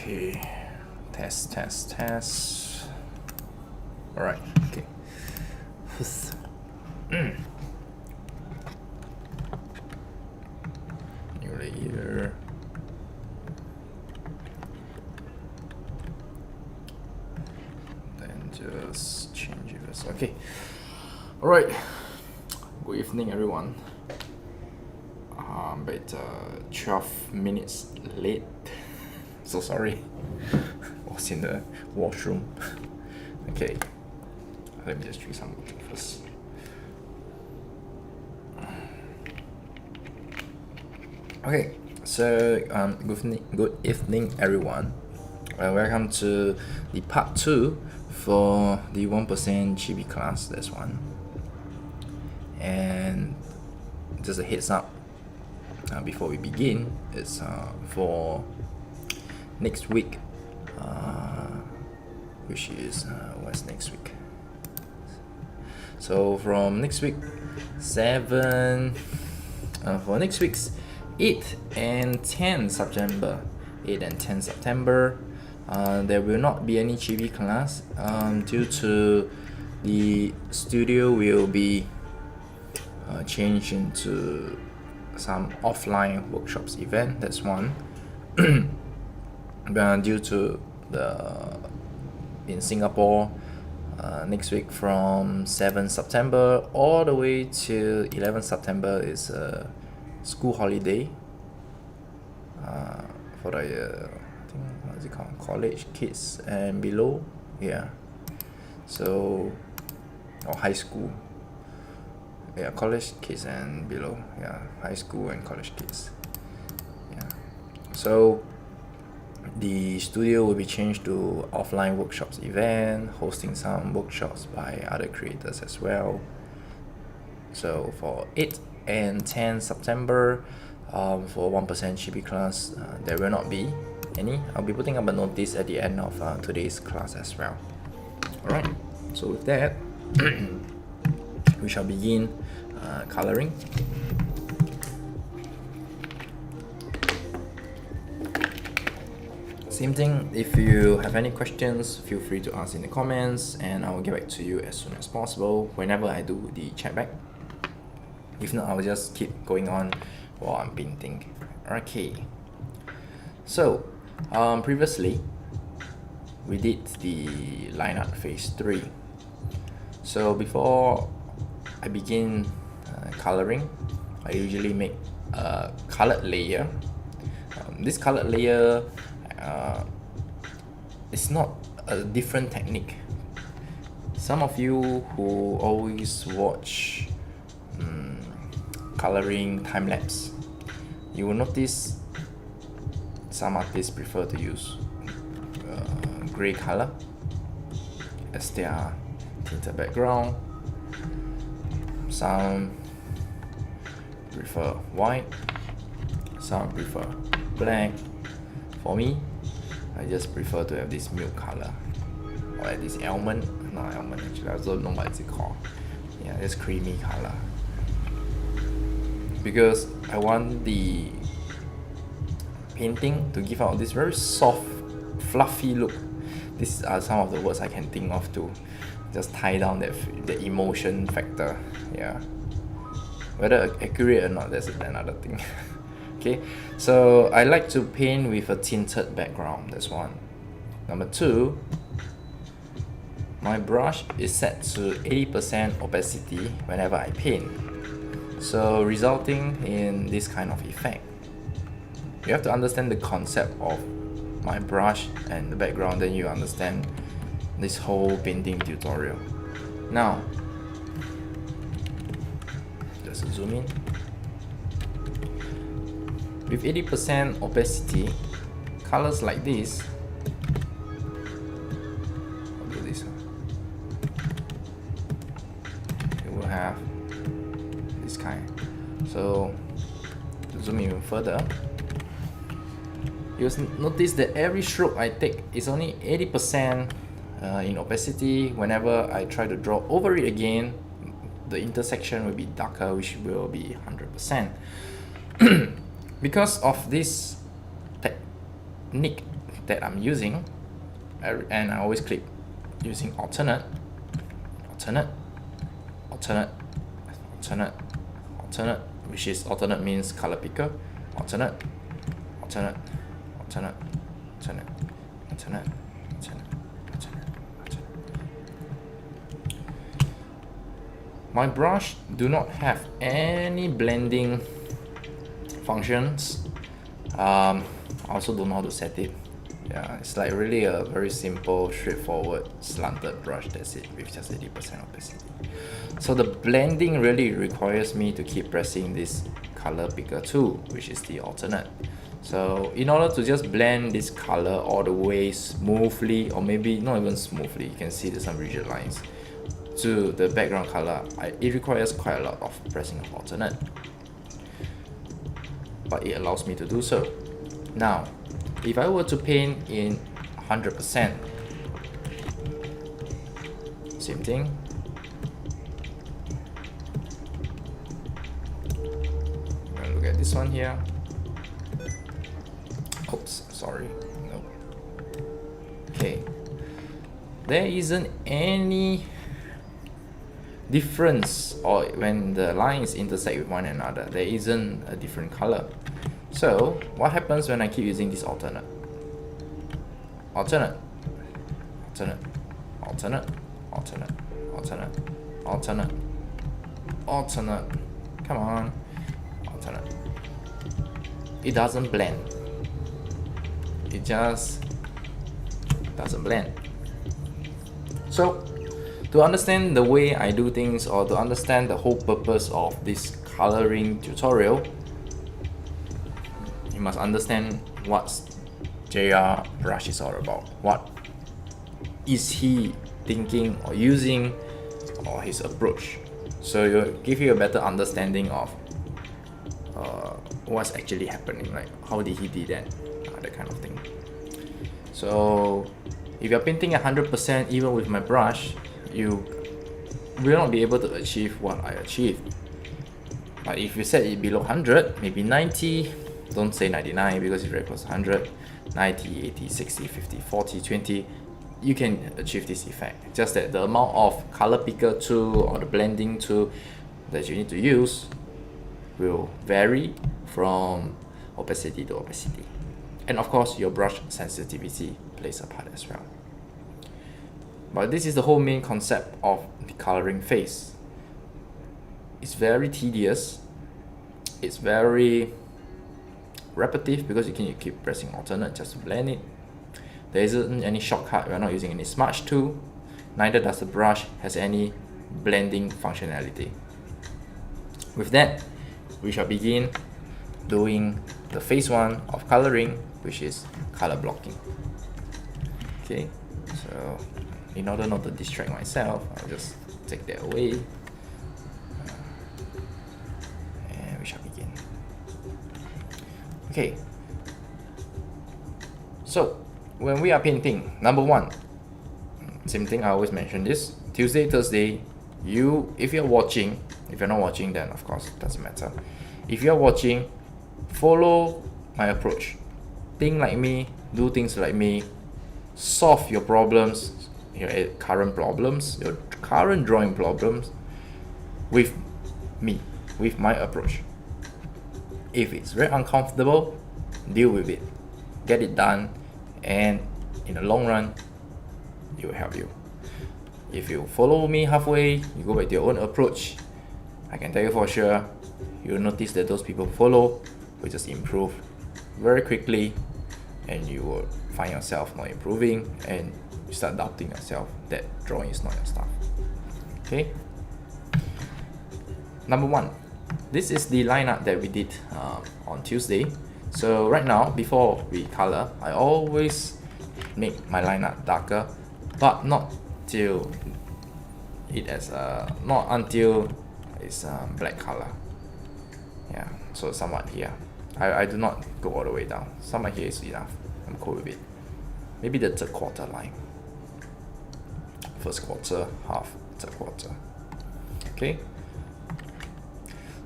Okay, test. All right, okay. New layer. Then just change it as okay. All right. Good evening, everyone. But 12 minutes late. So sorry. I was in the washroom. Okay. Let me just drink some water first. Okay, so good evening, everyone. Welcome to the part 2 for the 1% Chibi class. That's one. And just a heads up before we begin, it's for next week, which is what's next week? So from next week, for next week's 8 and 10 September, there will not be any Chibi class due to the studio will be changed into some offline workshops event. That's one. Due to in Singapore, next week from 7 September all the way to 11 September is a school holiday for the I think what is it called, college kids and below, yeah. So or high school, yeah, college kids and below, yeah, high school and college kids, yeah. So the studio will be changed to offline workshops event, hosting some workshops by other creators as well. So for 8 and 10 September, for 1% Chibi class, there will not be any. I'll be putting up a notice at the end of today's class as well. Alright, so with that, we shall begin coloring. Same thing, if you have any questions, feel free to ask in the comments and I will get back to you as soon as possible whenever I do the chat back. If not, I'll just keep going on while I'm painting. Okay, so previously we did the line art phase 3. So before I begin coloring, I usually make a colored layer. This colored layer it's not a different technique. Some of you who always watch coloring time-lapse, you will notice some artists prefer to use gray color as their tinted background. Some prefer white, some prefer black. For me, I just prefer to have this milk color, or like this almond, not almond actually, I don't know what it's called. Yeah, this creamy color. Because I want the painting to give out this very soft, fluffy look. These are some of the words I can think of to just tie down the emotion factor. Yeah, whether accurate or not, that's another thing. Okay, so I like to paint with a tinted background. That's one. Number 2, my brush is set to 80% opacity whenever I paint, so resulting in this kind of effect. You have to understand the concept of my brush and the background, then you understand this whole painting tutorial. Now, just zoom in. With 80% opacity, colors like this, I'll do this, you will have this kind. So, to zoom in further, you'll notice that every stroke I take is only 80% in opacity. Whenever I try to draw over it again, the intersection will be darker, which will be 100%. Because of this technique that I'm using, and I always click using alternate, which is alternate means color picker, alternate. My brush do not have any blending functions. I also don't know how to set it. Yeah, it's like really a very simple, straightforward, slanted brush. That's it, with just 80% opacity. So the blending really requires me to keep pressing this color picker tool, which is the alternate. So in order to just blend this color all the way smoothly, or maybe not even smoothly, you can see there's some rigid lines, to the background color, it requires quite a lot of pressing of alternate, but it allows me to do so. Now, if I were to paint in 100%, same thing. I'm gonna look at this one here. Oops, sorry. No. Okay. There isn't any difference, or when the lines intersect with one another, there isn't a different color. So what happens when I keep using this alternate? Alternate. Come on. Alternate. It doesn't blend. It just doesn't blend. So to understand the way I do things, or to understand the whole purpose of this coloring tutorial, you must understand what JR brush is all about. What is he thinking or using, or his approach. So it'll give you a better understanding of what's actually happening, like how did he do that, that kind of thing. So if you're painting 100% even with my brush, you will not be able to achieve what I achieved. But if you set it below 100, maybe 90, don't say 99 because it's very close to 100, 90, 80, 60, 50, 40, 20, you can achieve this effect. Just that the amount of color picker tool or the blending tool that you need to use will vary from opacity to opacity. And of course, your brush sensitivity plays a part as well. But this is the whole main concept of the coloring phase. It's very tedious. It's very repetitive because you can keep pressing alternate just to blend it. There isn't any shortcut. We're not using any smudge tool. Neither does the brush has any blending functionality. With that, we shall begin doing the phase 1 of coloring, which is color blocking. Okay, so in order not to distract myself, I'll just take that away. And we shall begin. Okay, so when we are painting, number 1, same thing, I always mention this, Tuesday, Thursday, if you're watching, if you're not watching, then of course it doesn't matter. If you're watching, follow my approach. Think like me, do things like me, solve your problems, your current problems, your current drawing problems with me, with my approach. If it's very uncomfortable, deal with it, get it done, and in the long run, it will help you. If you follow me halfway, you go back to your own approach, I can tell you for sure, you'll notice that those people follow will just improve very quickly, and you will find yourself not improving, and you start doubting yourself that drawing is not your stuff. Okay. Number 1, this is the line art that we did on Tuesday. So right now, before we color, I always make my line art darker, but not till not until it's black color. Yeah, so somewhat here. I do not go all the way down. Somewhat here is enough. I'm cool with it. Maybe the third quarter line. First quarter, half, third quarter. Okay.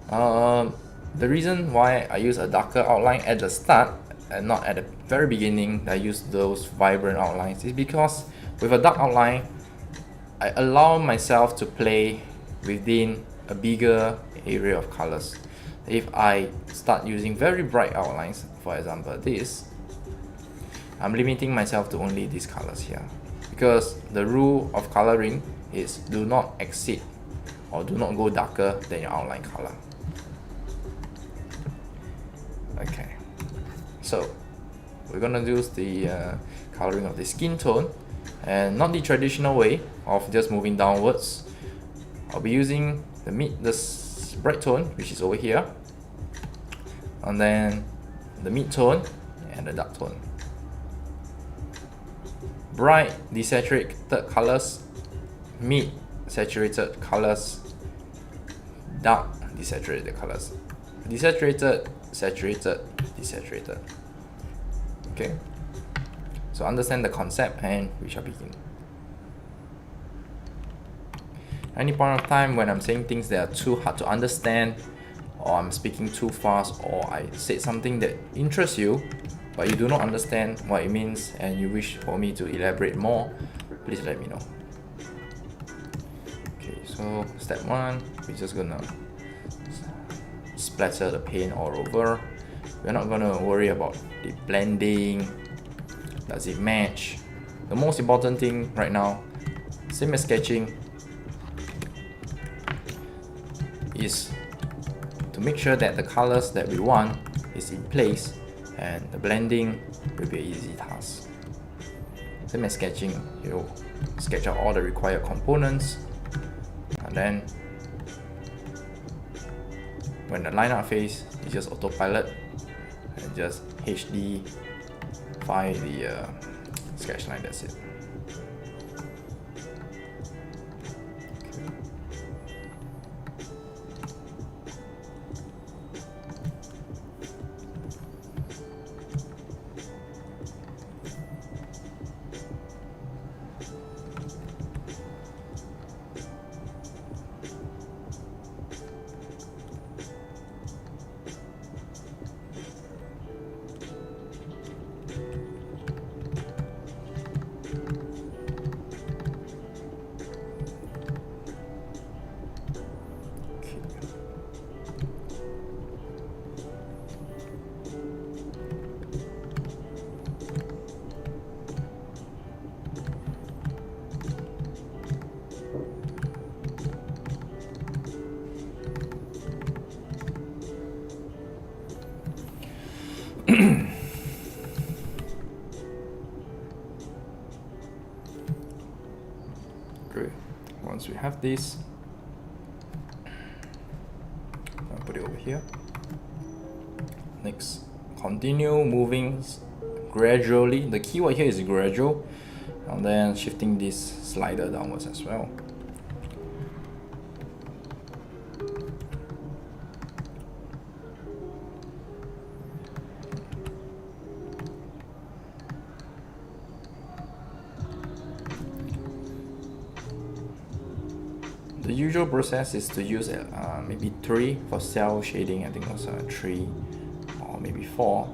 The reason why I use a darker outline at the start and not at the very beginning that I use those vibrant outlines is because with a dark outline, I allow myself to play within a bigger area of colors. If I start using very bright outlines, for example this, I'm limiting myself to only these colors here, because the rule of coloring is do not exceed or do not go darker than your outline color. Okay, so we're gonna use the coloring of the skin tone, and not the traditional way of just moving downwards. I'll be using the bright tone, which is over here, and then the mid tone and the dark tone. Bright desaturated colors, mid saturated colors, dark desaturated colors. Desaturated, saturated, desaturated. Okay, so understand the concept and we shall begin. Any point of time when I'm saying things that are too hard to understand, or I'm speaking too fast, or I said something that interests you but you do not understand what it means and you wish for me to elaborate more, please let me know. Okay, so step 1, we're just gonna splatter the paint all over. We're not gonna worry about the blending, does it match. The most important thing right now, same as sketching, is to make sure that the colors that we want is in place, and the blending will be an easy task. Same as sketching, you sketch out all the required components, and then when the line art phase, you just autopilot and just HD find the sketch line, that's it. Great. Once we have this, I'll put it over here. Next, continue moving gradually. The keyword here is gradual, and then shifting this slider downwards as well. The usual process is to use maybe 3 for cell shading. I think it was 3 or maybe 4.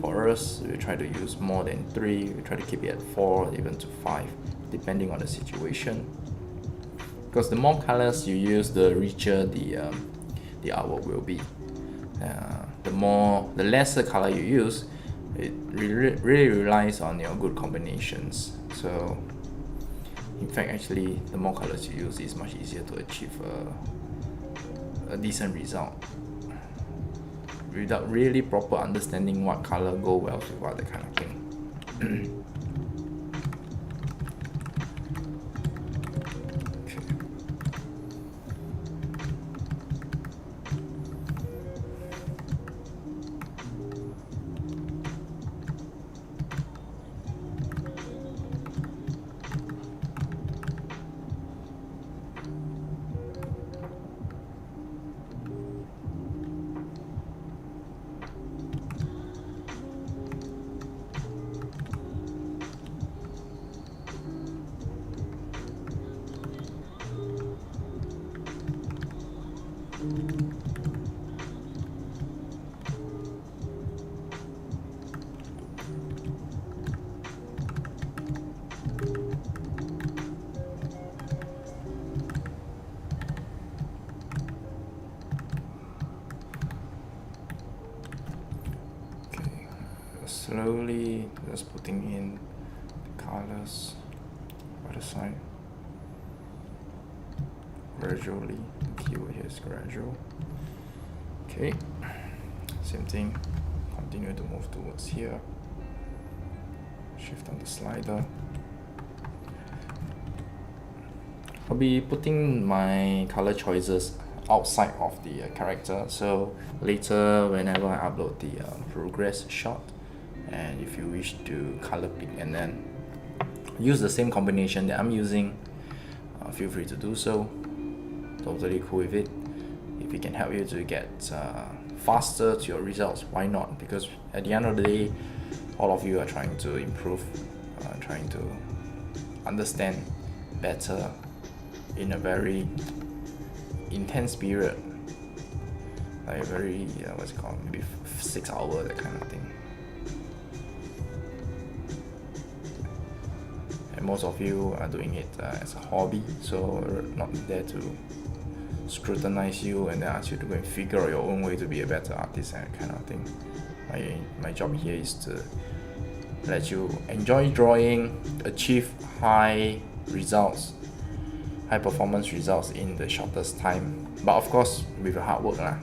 For us, we try to use more than 3. We try to keep it at 4, even to 5, depending on the situation. Because the more colors you use, the richer the artwork will be. The lesser color you use, it really relies on your good combinations. So in fact, actually, the more colors you use, is much easier to achieve a decent result without really proper understanding what color go well with what, that kind of thing. slowly just putting in the colors by the side. Gradually, the keyword here is gradual. Okay, same thing, continue to move towards here. Shift on the slider. I'll be putting my color choices outside of the character, so later whenever I upload the progress shot, and if you wish to color pick and then use the same combination that I'm using, feel free to do so. Totally cool with it. If it can help you to get faster to your results, why not? Because at the end of the day, all of you are trying to improve, trying to understand better in a very intense period, like a very what's it called, maybe 6 hours, that kind of thing. And most of you are doing it as a hobby, so not there to scrutinize you and then ask you to go and figure out your own way to be a better artist and that kind of thing. My job here is to let you enjoy drawing, achieve high performance results in the shortest time, but of course with your hard work lah.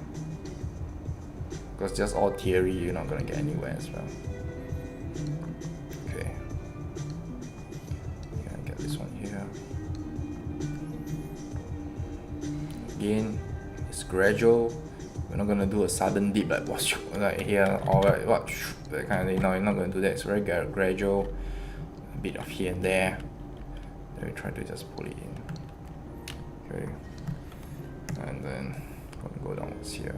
Because just all theory, you're not gonna get anywhere as well. Okay, get this one here. Again, it's gradual. We're not gonna do a sudden dip like what, like here, or like what, that kind of thing. No, you're not gonna do that. It's very gradual, a bit of here and there. Then we try to just pull it in. Okay, and then go downwards here.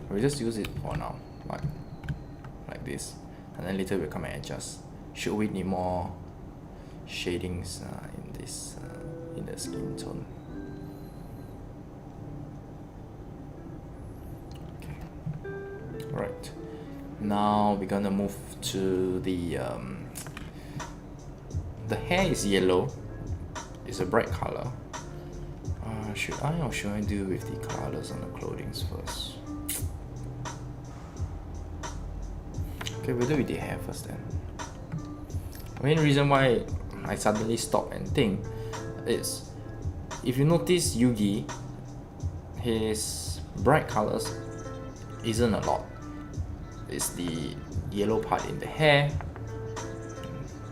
We just use it for now, like this, and then later we'll come and adjust. Should we need more shadings in this in the skin tone? Okay. Right. Now we're gonna move to the hair is yellow. It's a bright color. Should I do with the colors on the clothing first? Okay, we'll do with the hair first then. The main reason why I suddenly stop and think is, if you notice Yugi, his bright colors isn't a lot. It's the yellow part in the hair,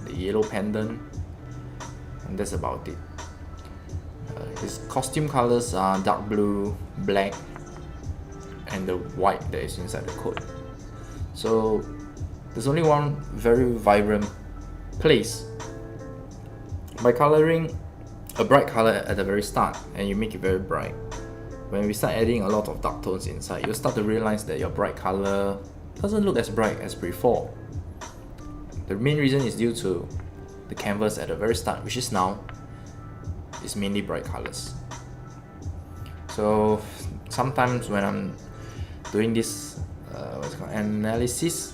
the yellow pendant, and that's about it. His costume colors are dark blue, black, and the white that is inside the coat. So there's only one very vibrant place. By coloring a bright color at the very start and you make it very bright, when we start adding a lot of dark tones inside, you'll start to realize that your bright color doesn't look as bright as before. The main reason is due to the canvas at the very start, which is now, is mainly bright colors. So sometimes when I'm doing this analysis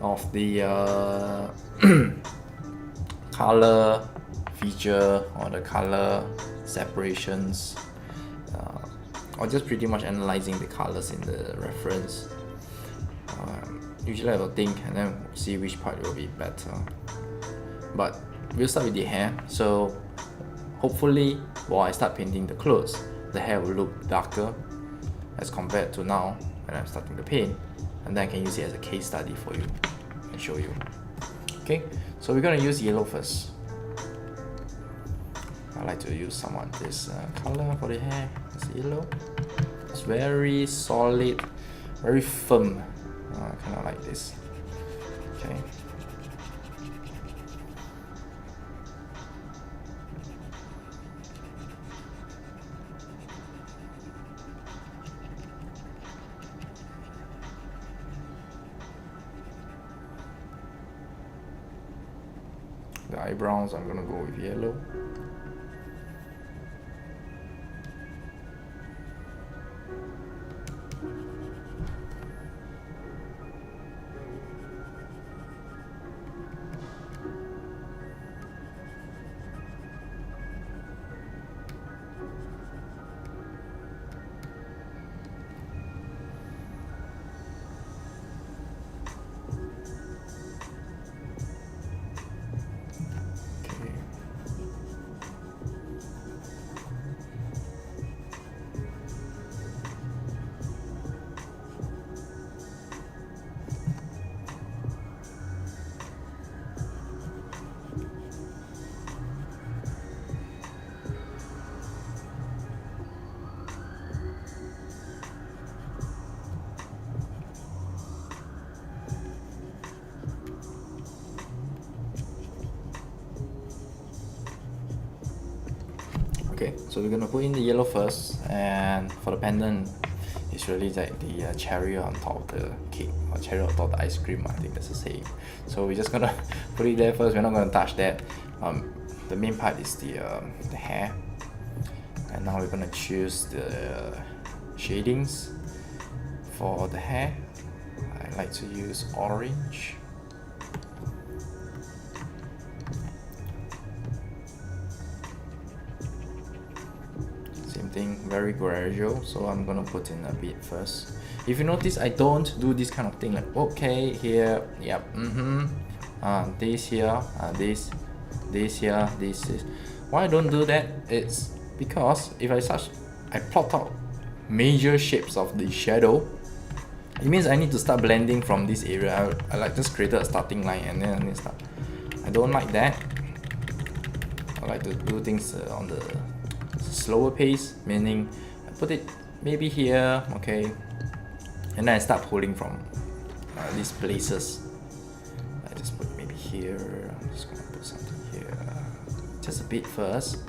of the color feature or the color separations, or just pretty much analyzing the colors in the reference, usually I will think and then see which part will be better. But we'll start with the hair. So hopefully while I start painting the clothes, the hair will look darker as compared to now when I'm starting to paint, and then I can use it as a case study for you. and show you. Okay, so we're gonna use yellow first. I like to use some of this color for the hair. It's yellow. It's very solid, very firm. Kind of like this. Okay. The eyebrows, I'm gonna go with yellow. Okay, so we're gonna put in the yellow first, and for the pendant, it's really like the cherry on top of the cake, or cherry on top of the ice cream. I think that's the saying. So we're just gonna put it there first. We're not gonna touch that. The main part is the hair, and now we're gonna choose the shadings for the hair. I like to use orange. Thing very gradual, so I'm gonna put in a bit first. If you notice, I don't do this kind of thing like okay here, yep, this here, this here, this is. Why I don't do that? It's because if I plot out major shapes of the shadow, it means I need to start blending from this area. I like just created a starting line and then I need to start. I don't like that. I like to do things on the slower pace, meaning I put it maybe here, okay, and then I start pulling from these places. I just put maybe here. I'm just gonna put something here, just a bit first,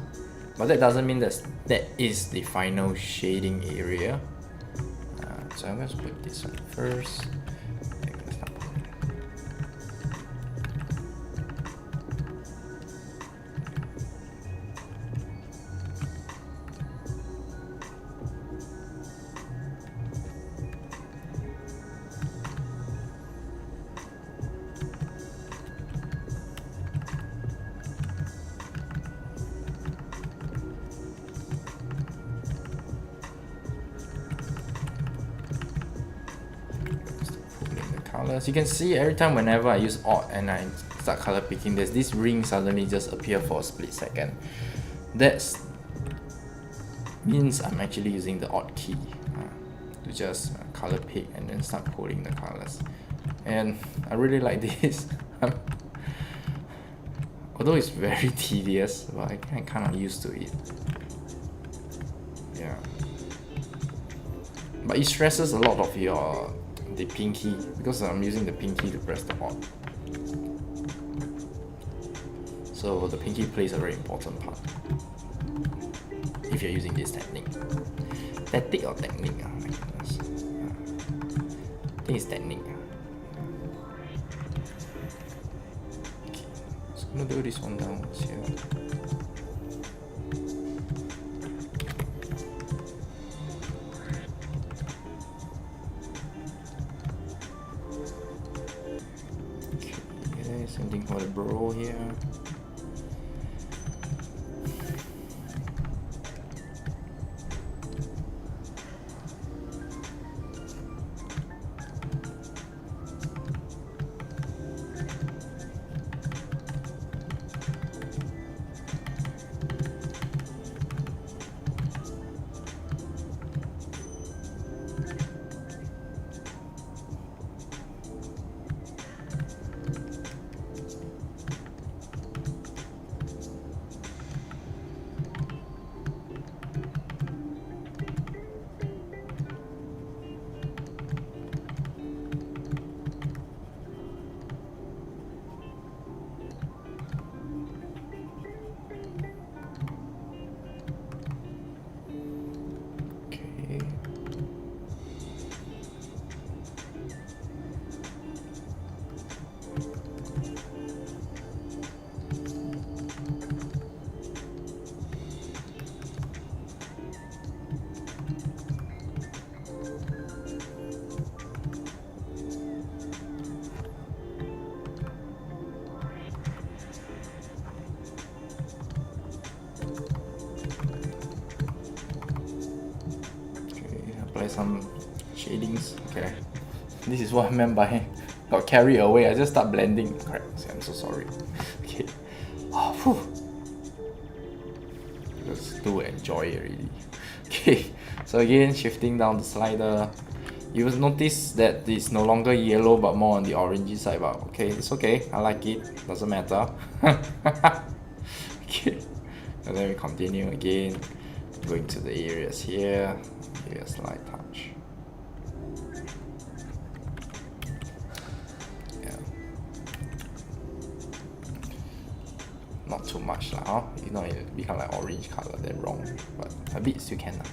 but that doesn't mean that is the final shading area. So I'm going to put this one first. Colors. You can see every time whenever I use Alt and I start color picking, there's this ring suddenly just appear for a split second. That means I'm actually using the Alt key to just color pick and then start pulling the colors. And I really like this. Although it's very tedious, but I'm kind of used to it. Yeah. But it stresses a lot of the pinky, because I'm using the pinky to press the Alt. So the pinky plays a very important part if you're using this technique. Tactic or technique? Oh my goodness. I think it's technique. Okay, so I'm gonna do this one down here. Same thing for the brow here. apply some shadings. Okay, this is what I meant by got carried away. I just start blending. Correct. I'm so sorry. Okay. Oh, whew. Just do enjoy it really. Okay. So again, shifting down the slider. You will notice that it's no longer yellow but more on the orangey side. But okay, it's okay. I like it. Doesn't matter. Okay. And then we continue again, going to the areas here. Give a slight touch. Yeah. Not too much lah, huh? You know, it become like orange color, then wrong. But a bit still can lah.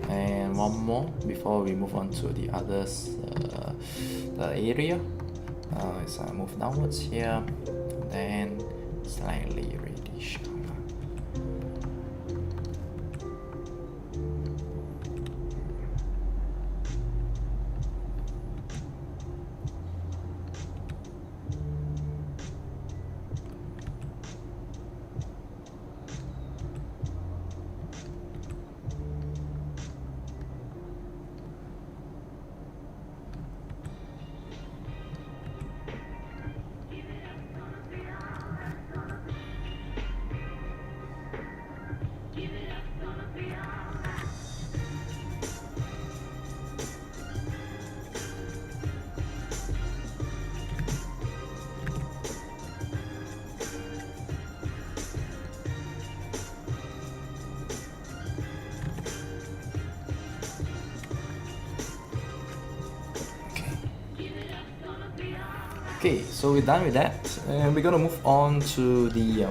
And one more before we move on to the others, the area. As I move downwards here, then slightly reddish color. Okay, so we're done with that, and we're gonna move on to the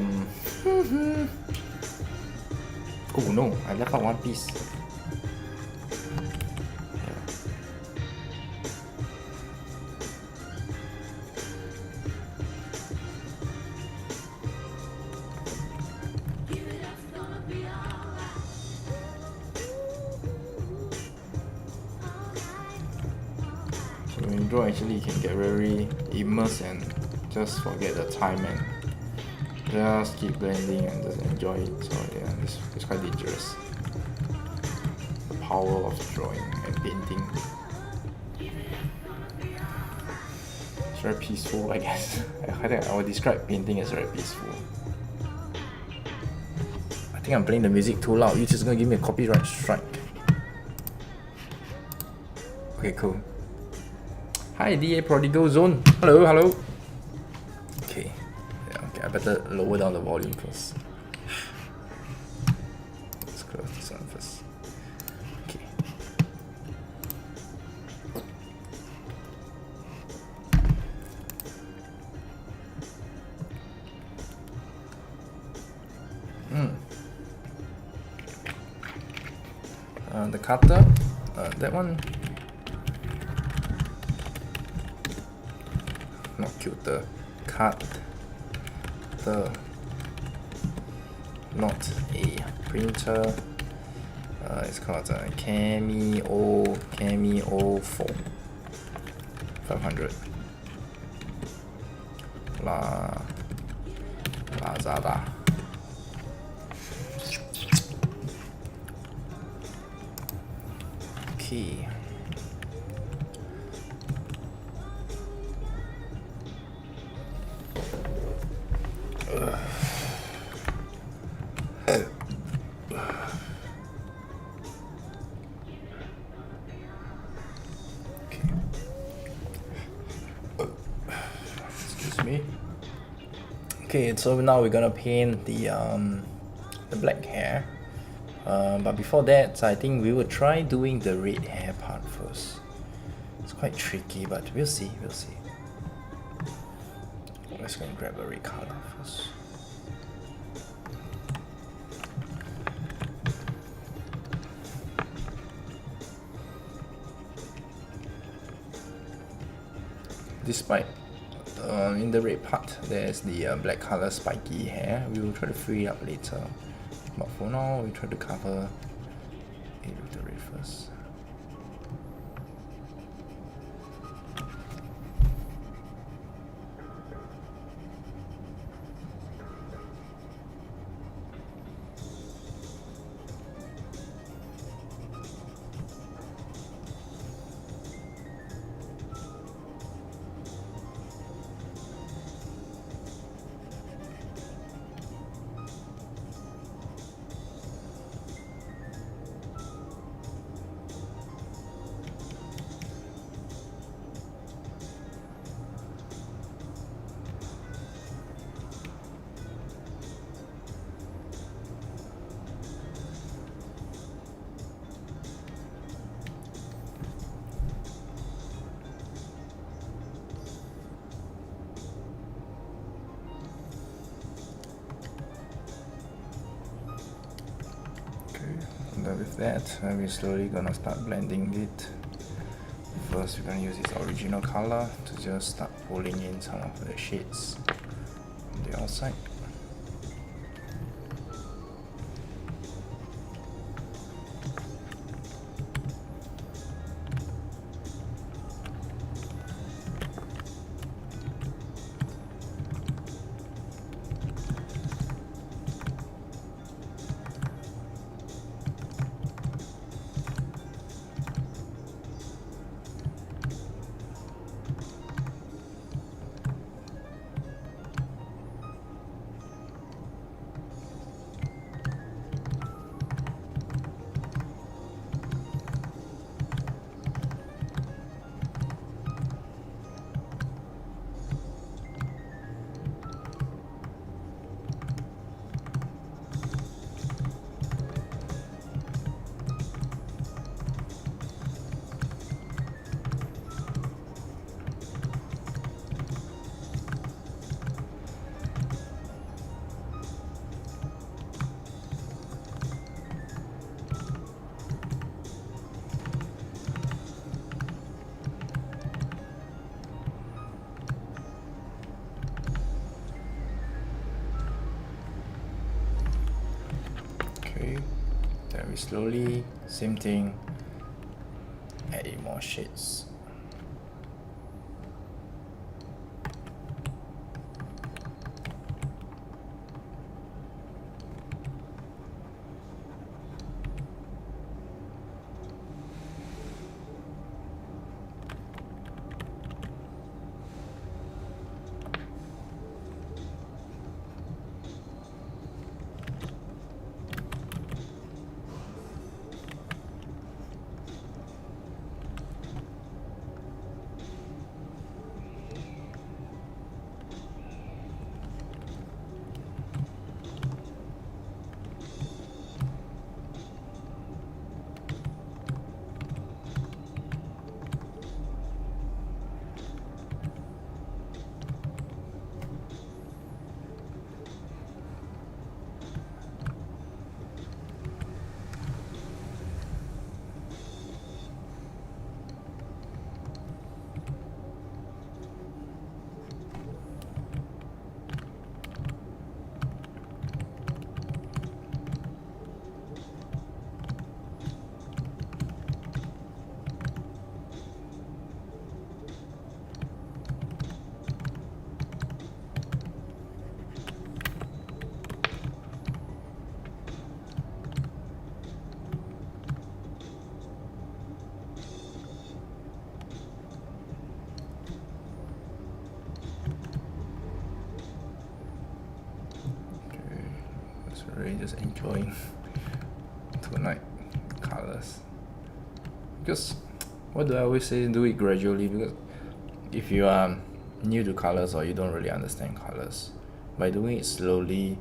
oh no, I left out one piece. So when you draw, actually you can get very immersed and just forget the time and just keep blending and just enjoy it. So yeah, it's quite dangerous. The power of drawing and painting. It's very peaceful, I guess. I think I would describe painting as very peaceful. I think I'm playing the music too loud. You're just gonna give me a copyright strike. Okay, cool. Hi, DA Prodigal Zone. Hello, hello. Okay. Yeah, okay, I better lower down the volume first. Let's close this one first. Okay. the cutter, that one, not cuter, cutter, not a printer. It's called a Cameo 4 500. Lazada. Okay. Excuse me. Okay, so now we're gonna paint the black hair. But before that, I think we will try doing the red hair part first. It's quite tricky, but we'll see, we'll see. Let's go and grab a red color first. Despite in the red part, there's the black color spiky hair. We will try to free it up later. But for now, we try to cover it with the red first. And with that, we're slowly gonna start blending it. First, we're gonna use this original color to just start pulling in some of the shades on the outside. Very slowly, same thing, adding more shades. really just enjoying tonight colors. Because what do I always say? Do it gradually, because if you are new to colors or you don't really understand colors, by doing it slowly,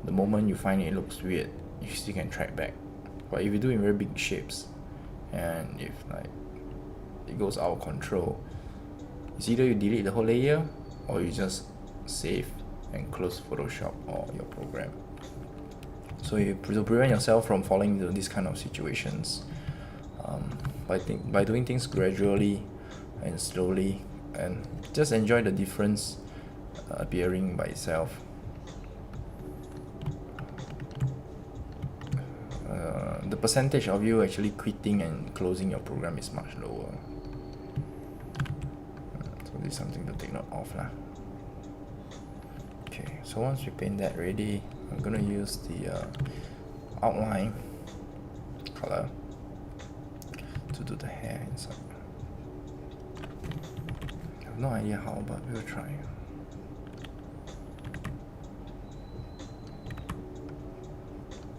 the moment you find it looks weird, you still can track back. But if you do in very big shapes, and if like it goes out of control, it's either you delete the whole layer or you just save and close Photoshop or your program. So to prevent yourself from falling into these kind of situations, by doing things gradually and slowly, and just enjoy the difference appearing by itself. The percentage of you actually quitting and closing your program is much lower. So this is something to take note of lah. Okay, so once we paint that ready, I'm gonna use the outline color to do the hair inside. I have no idea how, but we'll try.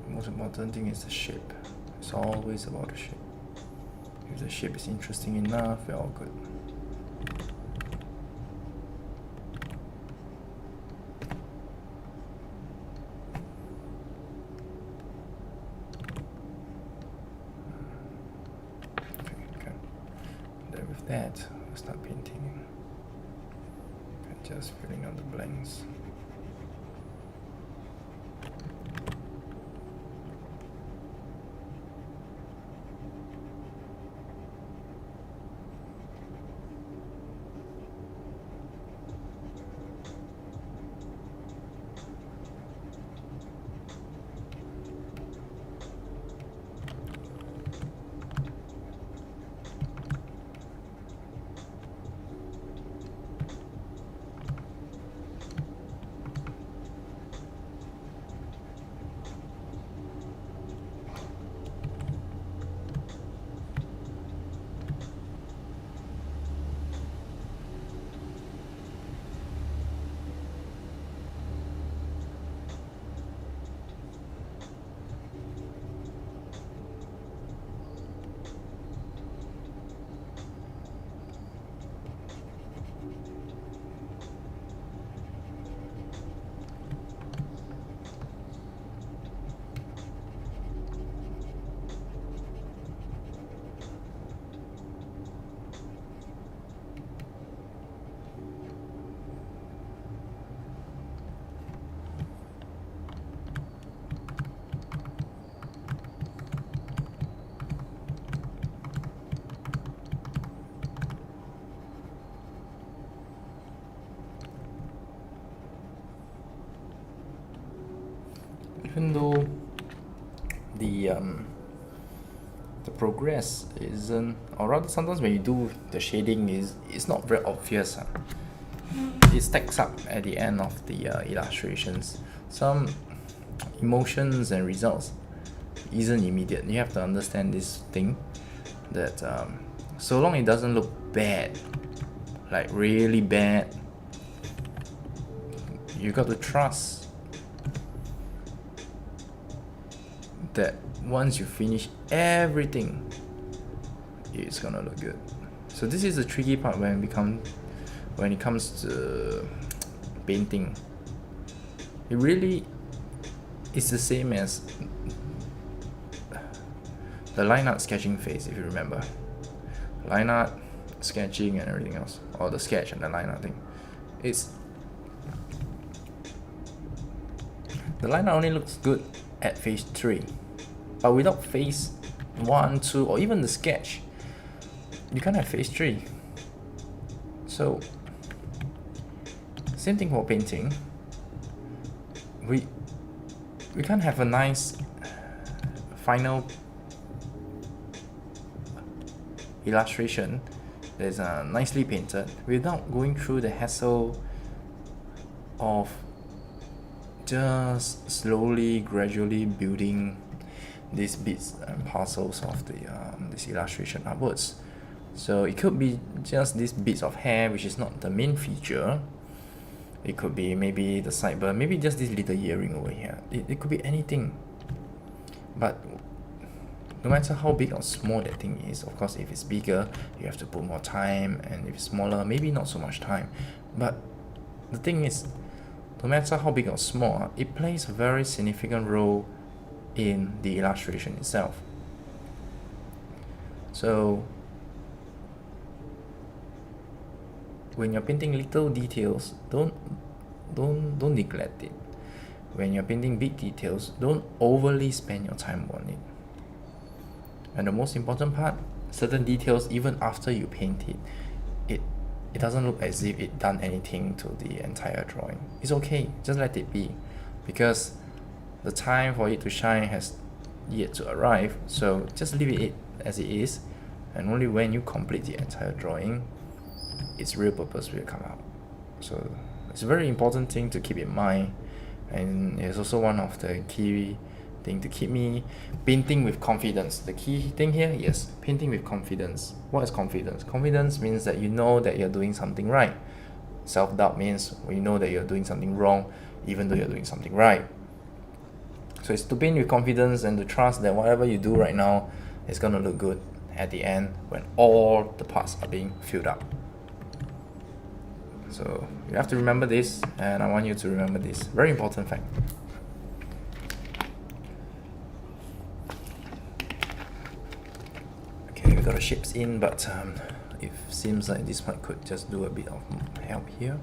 The most important thing is the shape. It's always about the shape. If the shape is interesting enough, we're all good. Okay. Then with that, we'll start painting. And just filling out the blanks. Even though the progress isn't, or rather sometimes when you do the shading, it's not very obvious. It stacks up at the end of the illustrations. Some emotions and results isn't immediate. You have to understand this thing, that so long it doesn't look bad, like really bad, you got to trust that once you finish everything, it's gonna look good. So this is the tricky part when it comes to painting. It really is the same as the line art sketching phase, if you remember. Line art, sketching and everything else, or the sketch and the line art thing. The line art only looks good at phase 3, but without phase 1, 2, or even the sketch, you can't have phase 3. So same thing for painting. We can't have a nice final illustration that is nicely painted without going through the hassle of just slowly, gradually building these bits and parcels of this illustration upwards. So it could be just these bits of hair, which is not the main feature, It could be maybe the sideburn, maybe just this little earring over here. It could be anything. But no matter how big or small that thing is, of course, if it's bigger, you have to put more time, and if it's smaller, maybe not so much time. But the thing is, no matter how big or small, it plays a very significant role in the illustration itself. So when you're painting little details, don't neglect it. When you're painting big details, don't overly spend your time on it. And the most important part, certain details, even after you paint it doesn't look as if it done anything to the entire drawing. It's okay, just let it be, because the time for it to shine has yet to arrive. So just leave it as it is, and only when you complete the entire drawing, its real purpose will come out. So it's a very important thing to keep in mind, and it's also one of the key thing to keep me painting with confidence. The key thing here, yes, painting with confidence. What is confidence? Confidence means that you know that you're doing something right. Self-doubt means when you know that you're doing something wrong, even though you're doing something right. So it's to paint with confidence and to trust that whatever you do right now is going to look good at the end when all the parts are being filled up. So you have to remember this, and I want you to remember this very important fact. Okay, we got the shapes in, but it seems like this part could just do a bit of help here.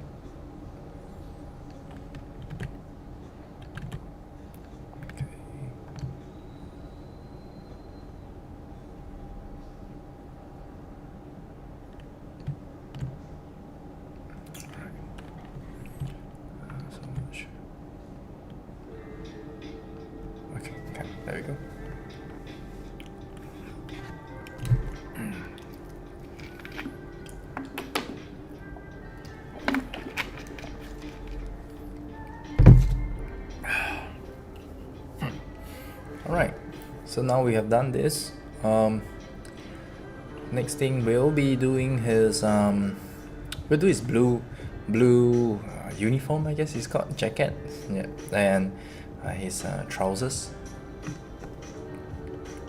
There we go. Alright, so now we have done this. Next thing we'll be doing his we'll do his blue uniform, I guess it's called, jacket, yeah, and his trousers.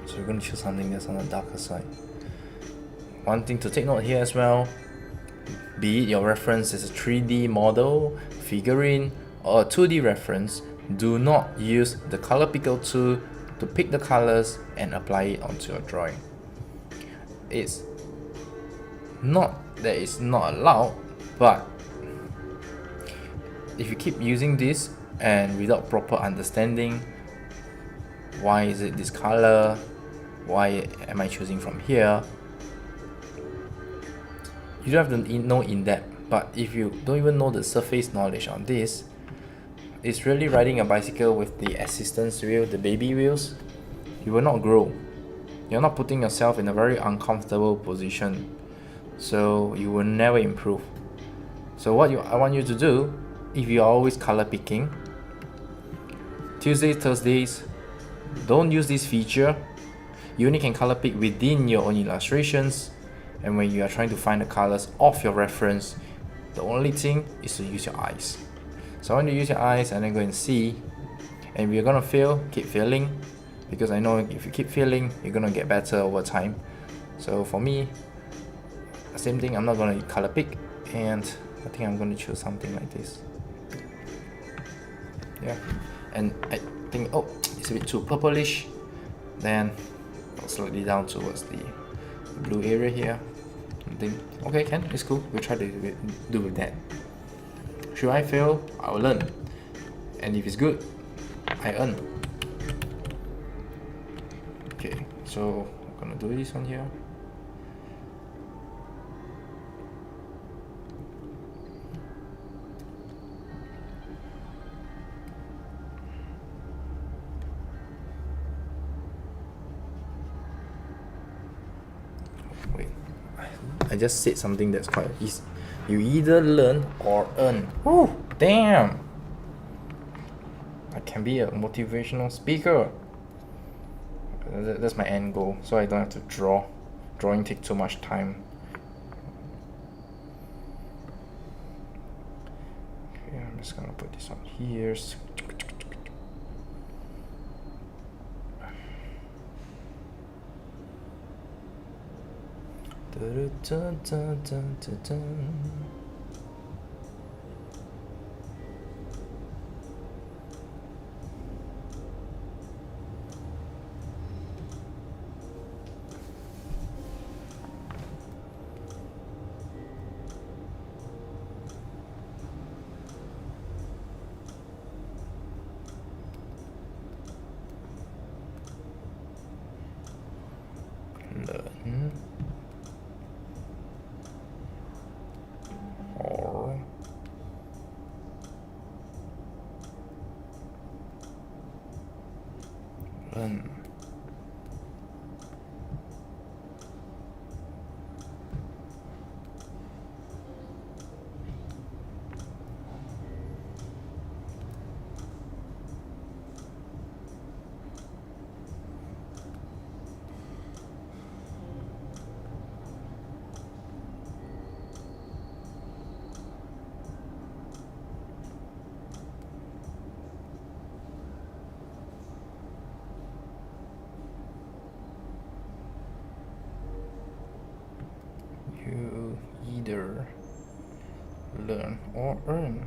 So we're going to choose something that's on the darker side. One thing to take note here as well, be it your reference is a 3D model, figurine, or a 2D reference, do not use the color picker tool to pick the colors and apply it onto your drawing. It's not that it's not allowed, but if you keep using this and without proper understanding, why is it this color, why am I choosing from here, you don't have to know in depth. But if you don't even know the surface knowledge on this, it's really riding a bicycle with the assistance wheel, the baby wheels. You will not grow. You're not putting yourself in a very uncomfortable position, so you will never improve. So I want you to do, if you're always color picking, Tuesdays, Thursdays, don't use this feature. You only can color pick within your own illustrations, and when you are trying to find the colors of your reference, the only thing is to use your eyes. So I want you to use your eyes and then go and see, and if you're gonna fail, keep failing, because I know if you keep failing, you're gonna get better over time. So for me, same thing, I'm not gonna color pick, and I think I'm gonna choose something like this. Yeah, and I think, oh, it's a bit too purplish, then I'll slightly down towards the blue area here. I think, okay, it's cool, we'll try to do with that. Should I fail, I'll learn, and if it's good, I earn. Okay, so I'm gonna do this one here. Wait, I just said something that's quite easy. You either learn or earn. Oh, damn! I can be a motivational speaker. That's my end goal, so I don't have to draw. Drawing takes too much time. Okay. I'm just gonna put this on here. Learn or learn. You either learn or earn.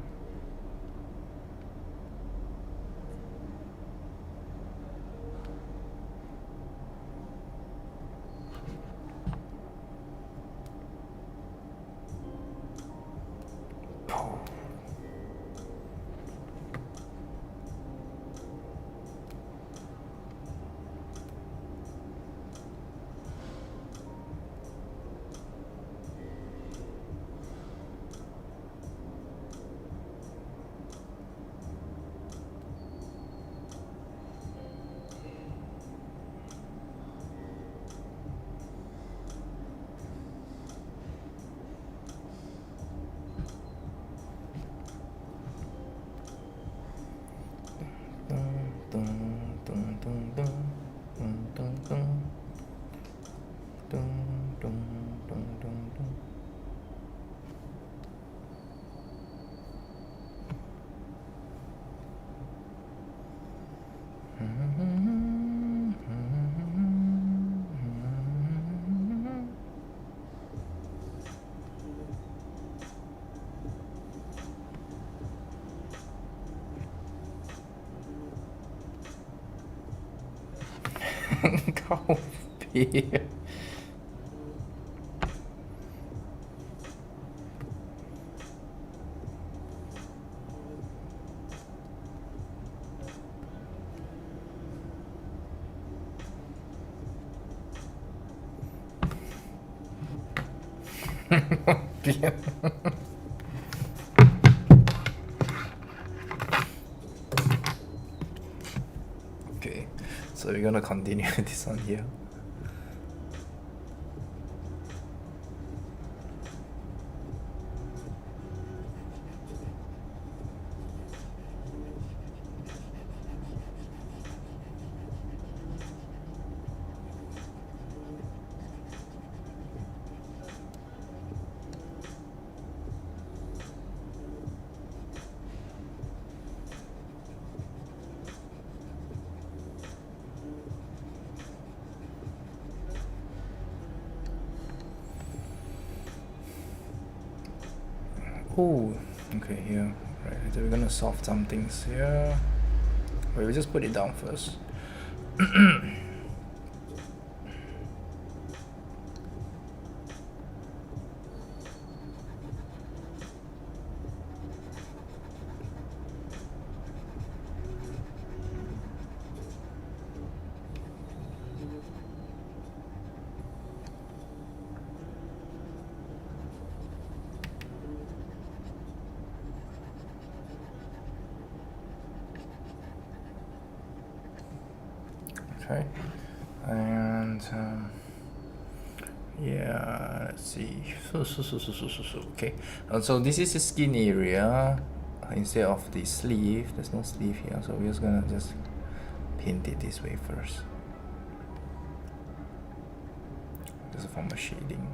Coffee. Okay, so we're gonna continue this on here. Oh, okay, here. Right, so we're gonna solve some things here. Wait, we just put it down first. Okay, and yeah, let's see. Okay, so this is the skin area instead of the sleeve. There's no sleeve here, so we're just gonna paint it this way first. Just form a shading.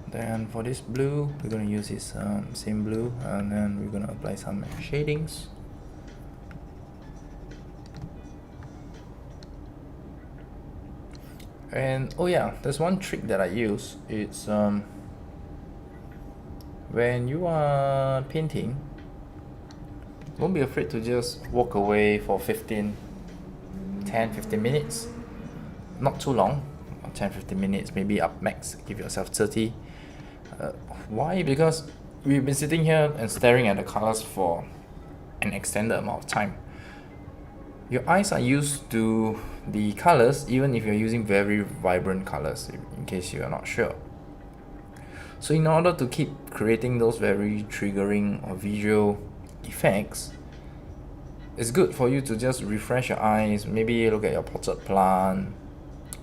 Then for this blue, we're going to use this same blue, and then we're going to apply some shadings. And oh yeah, there's one trick that I use. It's when you are painting, don't be afraid to just walk away for 10-15 minutes. Not too long, 10-15 minutes, maybe up max, give yourself 30. Why? Because we've been sitting here and staring at the colors for an extended amount of time. Your eyes are used to the colors even if you're using very vibrant colors, in case you are not sure. So in order to keep creating those very triggering or visual effects, it's good for you to just refresh your eyes, maybe look at your potted plant,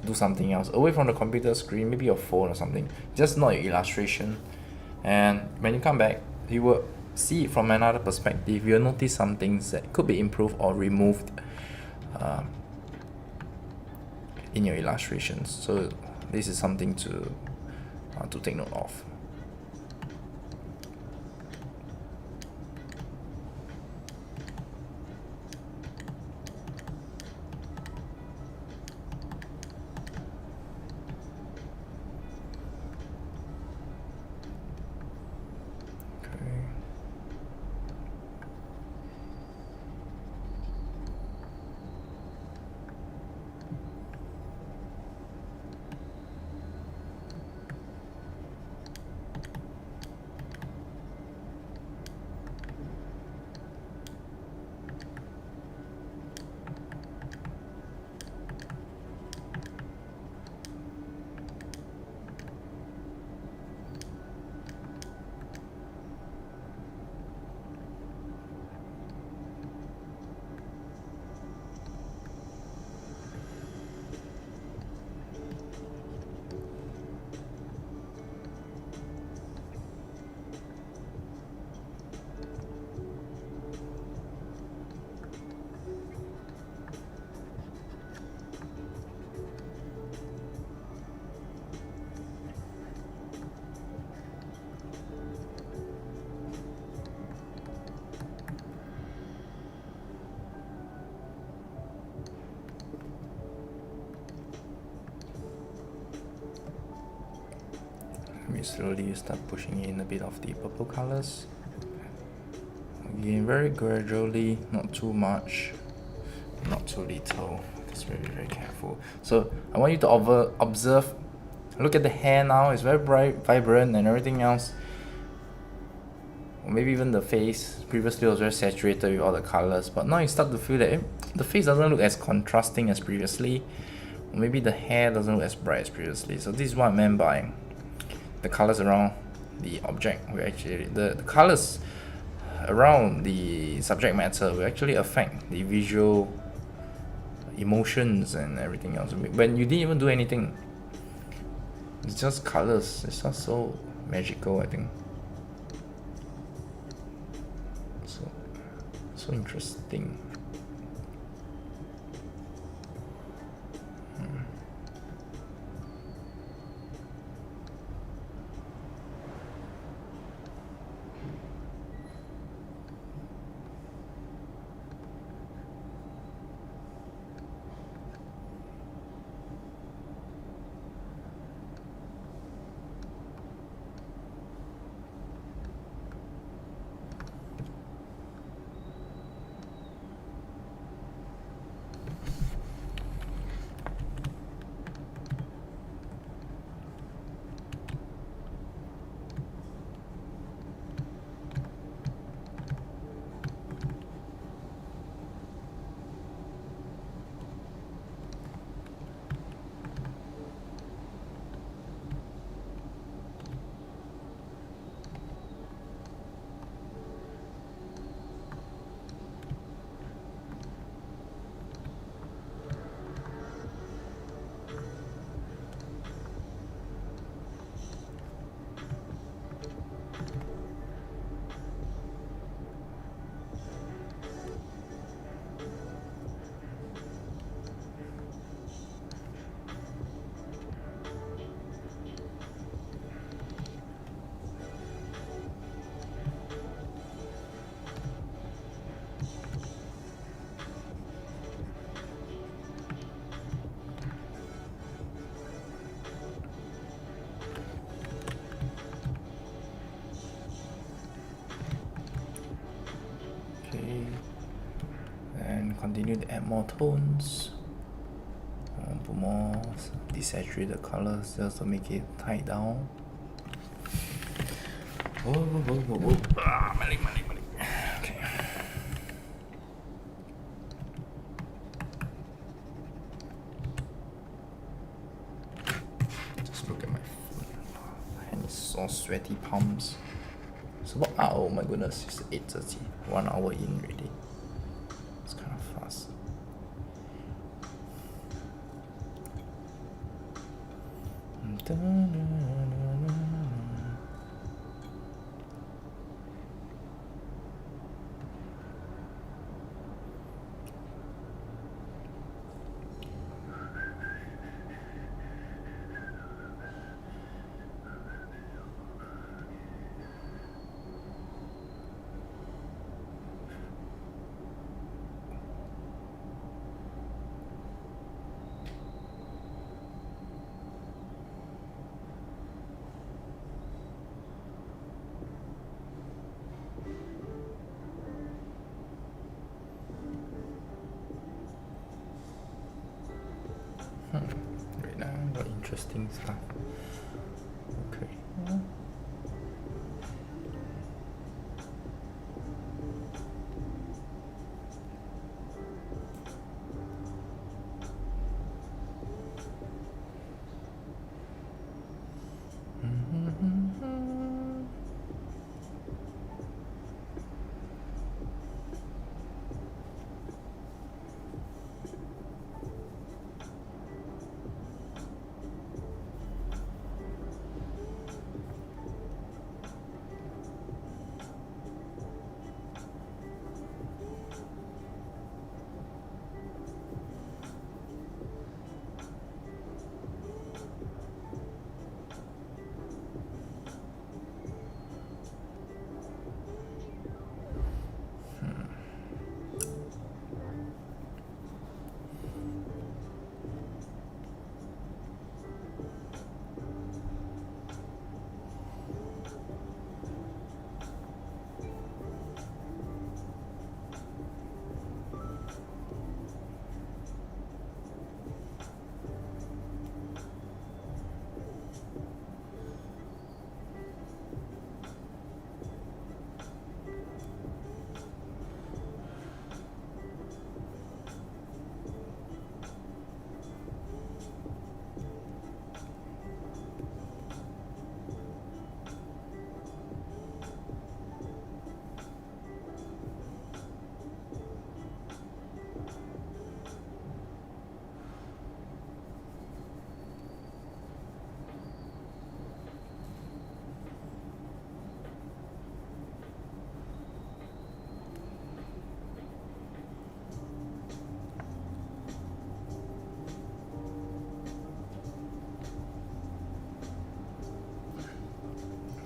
do something else away from the computer screen, maybe your phone or something, just not your illustration. And when you come back, you will see it from another perspective. You'll notice some things that could be improved or removed in your illustrations. So this is something to take note of. We slowly start pushing in a bit of the purple colors. Again, very gradually, not too much, not too little. Just very, very careful. So I want you to observe. Look at the hair now. It's very bright, vibrant, and everything else. Or maybe even the face. Previously, it was very saturated with all the colors, but now you start to feel that the face doesn't look as contrasting as previously. Or maybe the hair doesn't look as bright as previously. So this is what I meant by the colors around the object. We actually the colors around the subject matter will actually affect the visual emotions and everything else. When you didn't even do anything, it's just colors. It's just so magical, I think. So interesting. continue to add more tones. Put more desaturated colors just to make it tie down. Whoa. My leg. Okay. Just look at my foot. Hands all sweaty palms. So what? Oh my goodness, it's 8:30. 1 hour in already. It's kind of fast. Right now, got interesting stuff. Okay.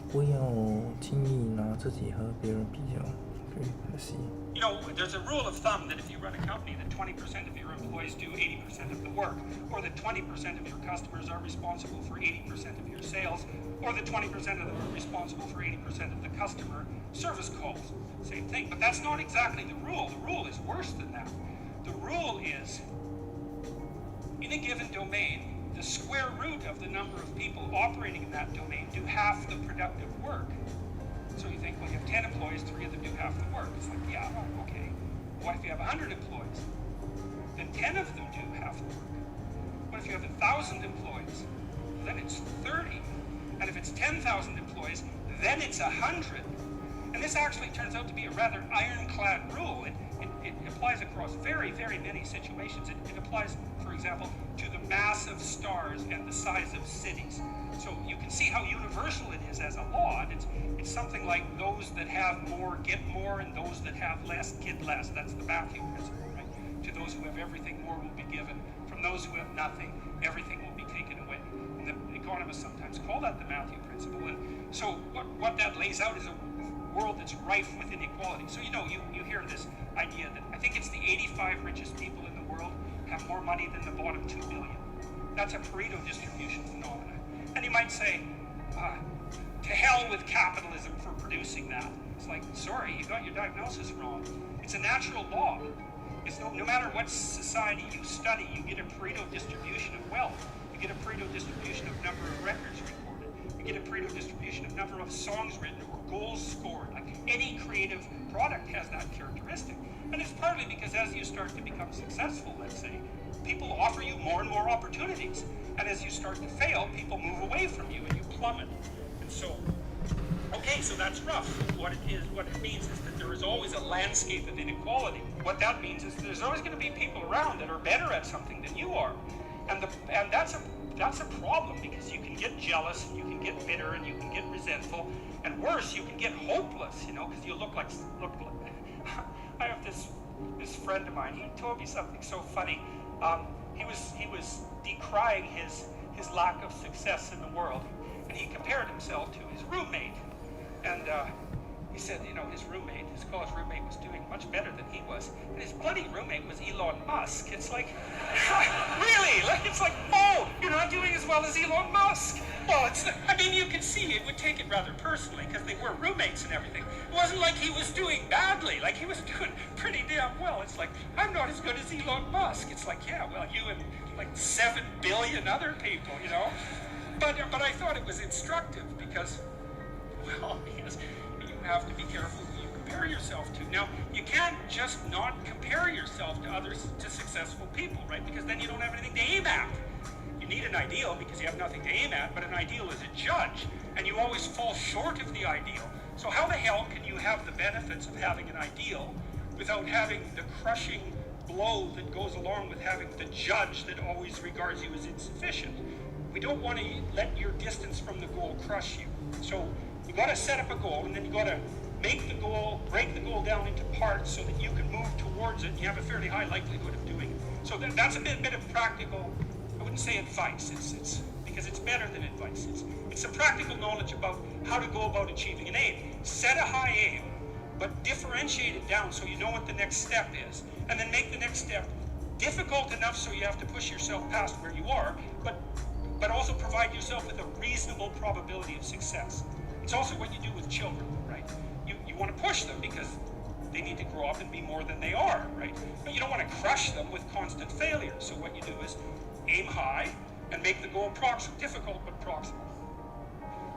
不要轻易拿自己和别人比较。Okay, let's see. You know, there's a rule of thumb that if you run a company, that 20% of your employees do 80% of the work, or that 20% of your customers are responsible for 80% of your sales, or that 20% of them are responsible for 80% of the customer service calls. Same thing, but that's not exactly the rule. The rule is worse than that. The rule is, in a given domain, the square root of the number of people operating in that domain do half the productive work. So you think, well, you have 10 employees, 3 of them do half the work. It's like, yeah, okay. What if you have 100 employees? Then 10 of them do half the work. What if you have 1,000 employees? Then it's 30. And if it's 10,000 employees, then it's 100. And this actually turns out to be a rather ironclad rule. It applies across very, very many situations. It applies, for example, to the mass of stars and the size of cities. So you can see how universal it is as a law. And it's something like those that have more get more, and those that have less get less. That's the Matthew principle, right? To those who have everything, more will be given. From those who have nothing, everything will be taken away. And the economists sometimes call that the Matthew principle. And so what that lays out is a world that's rife with inequality. So you hear this idea that I think it's the 85 richest people in the world have more money than the bottom 2 billion. That's a Pareto distribution phenomenon. And you might say, to hell with capitalism for producing that. It's like, sorry, you got your diagnosis wrong. It's a natural law. Because no matter what society you study, you get a Pareto distribution of wealth. You get a Pareto distribution of number of records recorded. You get a Pareto distribution of number of songs written or goals scored. Like any creative product has that characteristic. And it's partly because as you start to become successful, let's say, people offer you more and more opportunities. And as you start to fail, people move away from you and you plummet. And so, okay, so that's rough. What it means is that there is always a landscape of inequality. What that means is there's always going to be people around that are better at something than you are. And that's a problem, because you can get jealous, and you can get bitter, and you can get resentful, and worse, you can get hopeless, because you look like I have this friend of mine. He told me something so funny. He was decrying his lack of success in the world, and he compared himself to his roommate. And he said, his college roommate was doing much better than he was. And his bloody roommate was Elon Musk. It's like, really? It's like, oh, you're not doing as well as Elon Musk. Well, you can see it would take it rather personally, because they were roommates and everything. It wasn't like he was doing badly. Like, he was doing pretty damn well. It's like, I'm not as good as Elon Musk. It's like, yeah, well, you and like 7 billion other people, But I thought it was instructive, because you have to be careful who you compare yourself to. Now, you can't just not compare yourself to successful people, right? Because then you don't have anything to aim at. You need an ideal because you have nothing to aim at, but an ideal is a judge, and you always fall short of the ideal. So how the hell can you have the benefits of having an ideal without having the crushing blow that goes along with having the judge that always regards you as insufficient? We don't want to let your distance from the goal crush you. So you got to set up a goal, and then you got to break the goal down into parts so that you can move towards it, and you have a fairly high likelihood of doing it. So that's a bit of practical, I wouldn't say advice, it's because it's better than advice. It's some practical knowledge about how to go about achieving an aim. Set a high aim, but differentiate it down so you know what the next step is, and then make the next step difficult enough so you have to push yourself past where you are, but also provide yourself with a reasonable probability of success. It's also what you do with children, right? You want to push them because they need to grow up and be more than they are, right? But you don't want to crush them with constant failure. So what you do is aim high and make the goal difficult but proximal.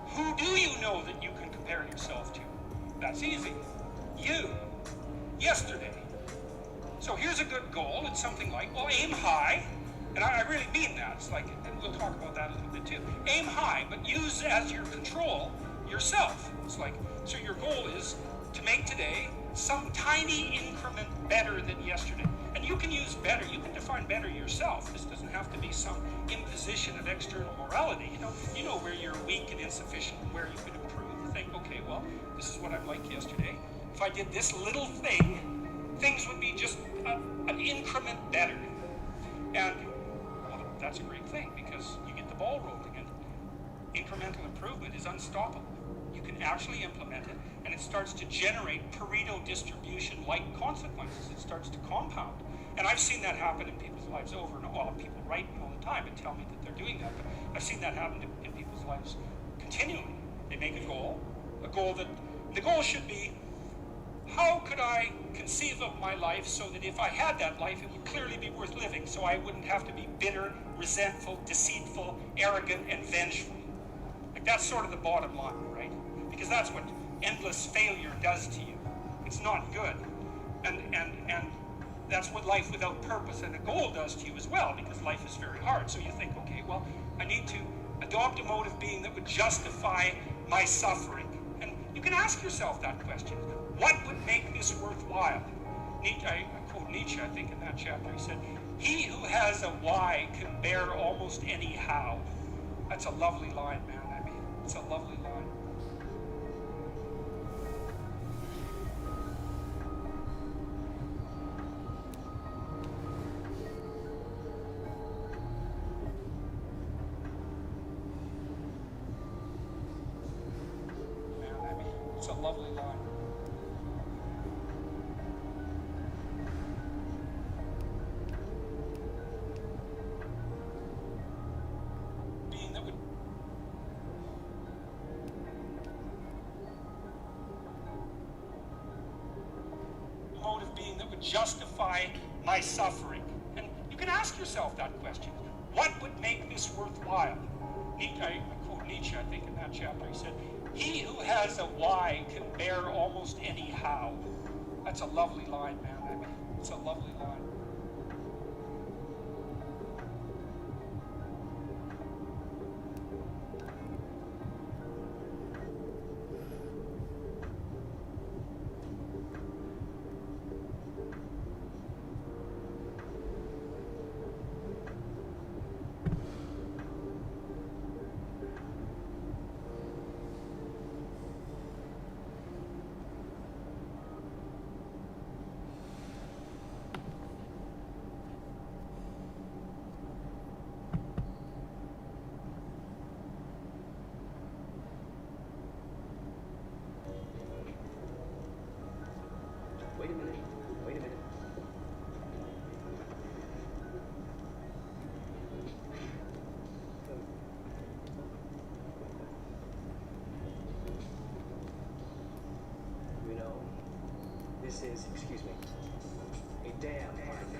Who do you know that you can compare yourself to? That's easy. You. Yesterday. So here's a good goal. It's something like, well, aim high. And I really mean that. It's like, and we'll talk about that a little bit too. Aim high, but use as your control yourself. It's like, so your goal is to make today some tiny increment better than yesterday. And you can use better, you can define better yourself. This doesn't have to be some imposition of external morality. You know where you're weak and insufficient, where you could improve. Think, okay, well, this is what I'm like yesterday. If I did this little thing, things would be just an increment better. And well, that's a great thing, because you get the ball rolling, and incremental improvement is unstoppable. You can actually implement it, and it starts to generate Pareto distribution-like consequences. It starts to compound. And I've seen that happen in people's lives over and over. Well, people write me all the time and tell me that they're doing that, but I've seen that happen in people's lives continually. They make a goal that the goal should be, how could I conceive of my life so that if I had that life, it would clearly be worth living, so I wouldn't have to be bitter, resentful, deceitful, arrogant, and vengeful. Like, that's sort of the bottom line, right? Because that's what endless failure does to you. It's not good. And that's what life without purpose and a goal does to you as well, because life is very hard. So you think, okay, well, I need to adopt a mode of being that would justify my suffering. And you can ask yourself that question. What would make this worthwhile? I quote Nietzsche, I think, in that chapter. He said, he who has a why can bear almost any how. That's a lovely line, man. It's a lovely line. It's a lovely line. Being that would mode of being that would justify my suffering? And you can ask yourself that question. What would make this worthwhile? I quote Nietzsche, I think, in that chapter. He said, "He who has a why can bear almost any how." That's a lovely line, man. I mean, it's a lovely line. Wait a minute. You know, this is, excuse me, a damn fine guy.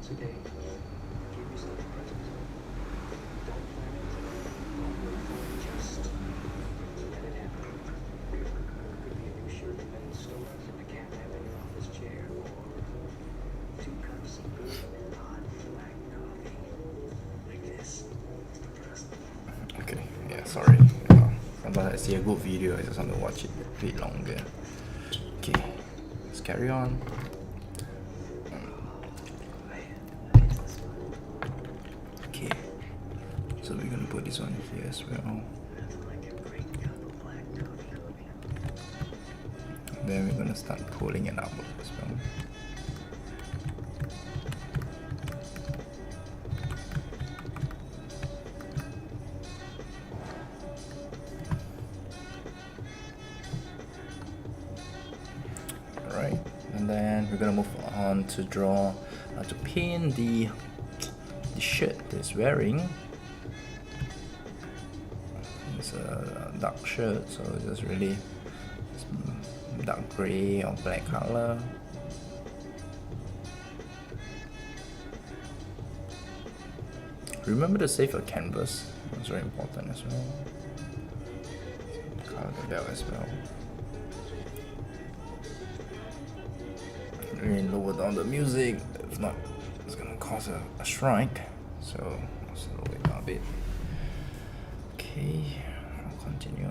A day, give yourself a present. Don't plan it. Don't wait for it. Just let it happen. Could be a new shirt in the men's store, a cat nap in your office chair, or 2 cups of good hot black coffee. Like this. Okay, yeah, sorry. Sometimes I see a good video, I just want to watch it a bit longer. Okay, let's carry on. Okay, so we're gonna put this one here as well. Then we're gonna start pulling it up as well. Alright, and then we're gonna move on to draw, to paint the shirt that he's wearing. It's a dark shirt, so it's just really dark gray or black color. Remember to save your canvas, that's very important as well. Color the belt as well. Really lower down the music, if not it's gonna cause a strike, so let's lower it down a bit. Okay, I'll continue.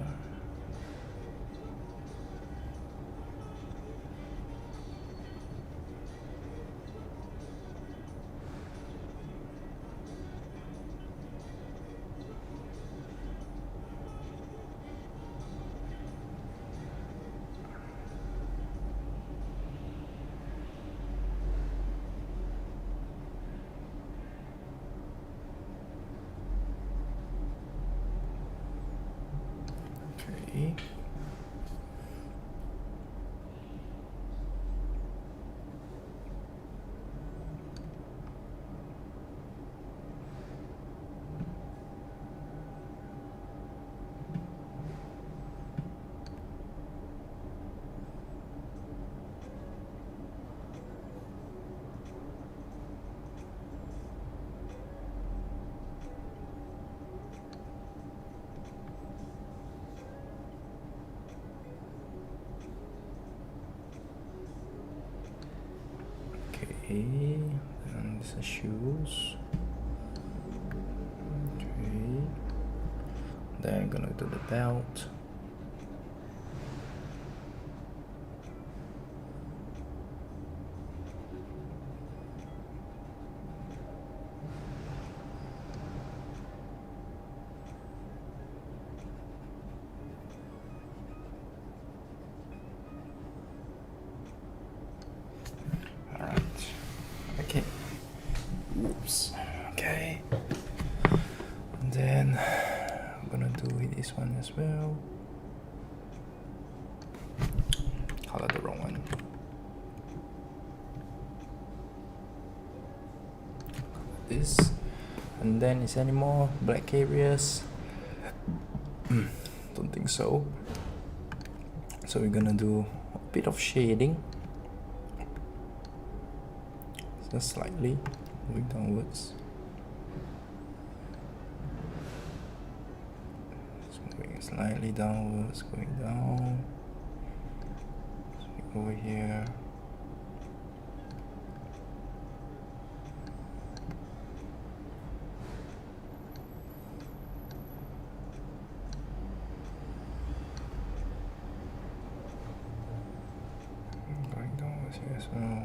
Okay. Okay, and this is shoes. Okay, then I'm gonna do the belt. this one as well. Color the wrong one. This. And then is any more black areas? Don't think so. So we're gonna do a bit of shading. Just slightly moving downwards. Just moving slightly downwards, going down. Over here. Going downwards here as well.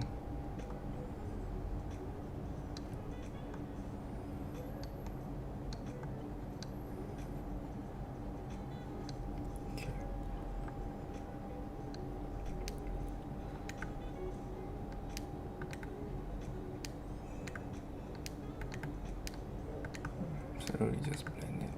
Slowly just blend it.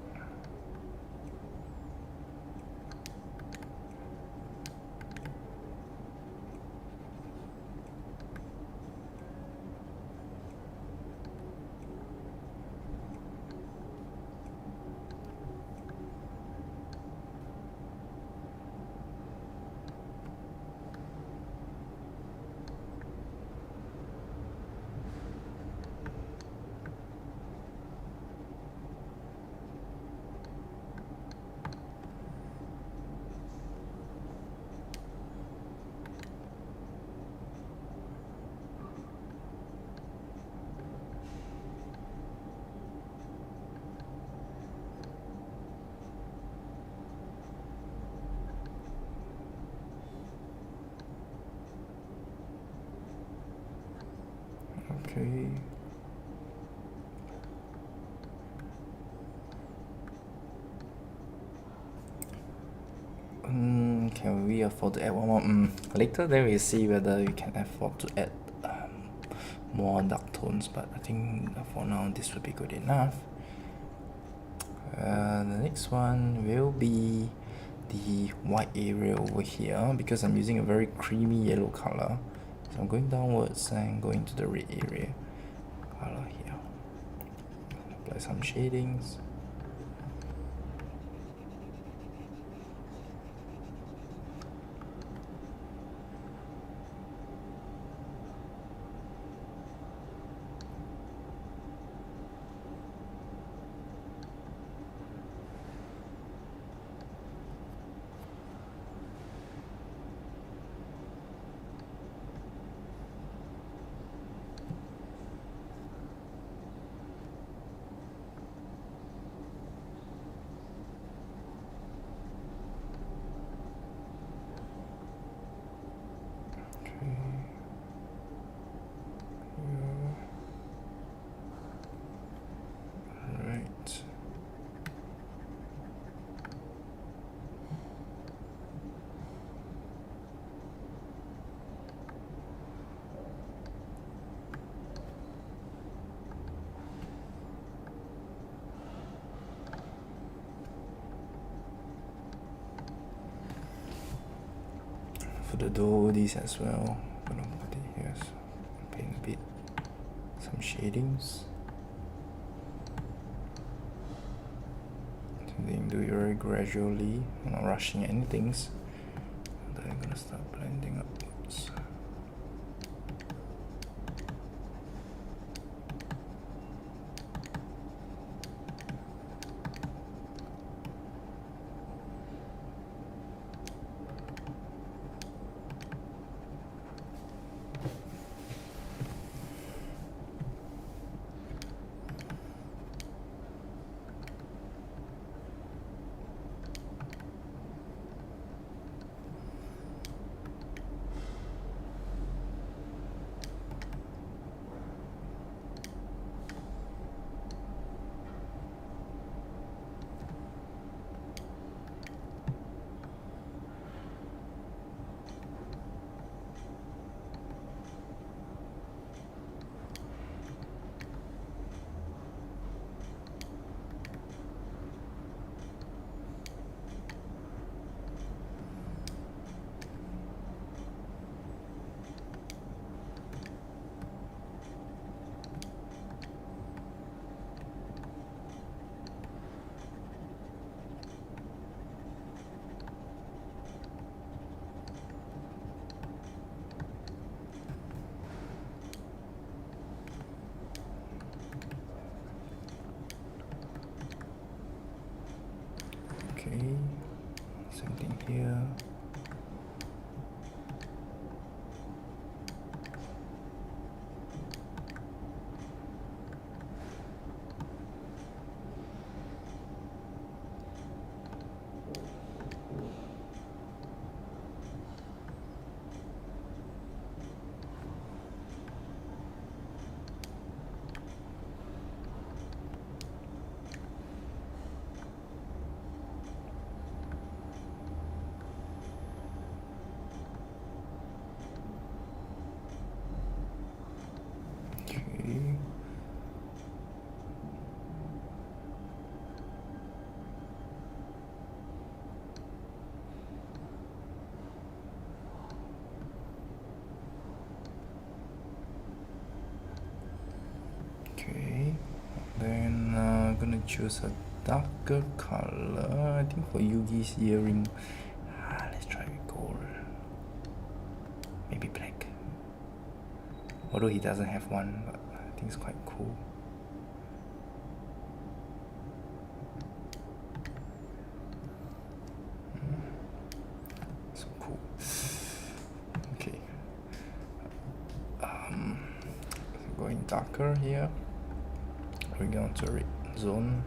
Okay. Can we afford to add one more? Later then we'll see whether we can afford to add more dark tones, but I think for now this will be good enough. The next one will be the white area over here, because I'm using a very creamy yellow color. So I'm going downwards and going to the red area color here. Apply some shadings. For the doodies as well, I'm gonna put it here, so paint a bit, some shadings. Then do it very gradually, I'm not rushing anything. Then I'm gonna start blending upwards. Okay, same thing here. Okay. Okay, then gonna choose a darker color. I think for Yugi's earring, let's try with gold. Maybe black. Although he doesn't have one, but I think it's quite cool. So cool. Okay. Going darker here. We're going to red zone.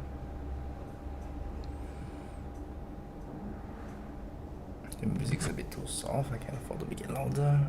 The music's a bit too soft. I can't afford to make it louder.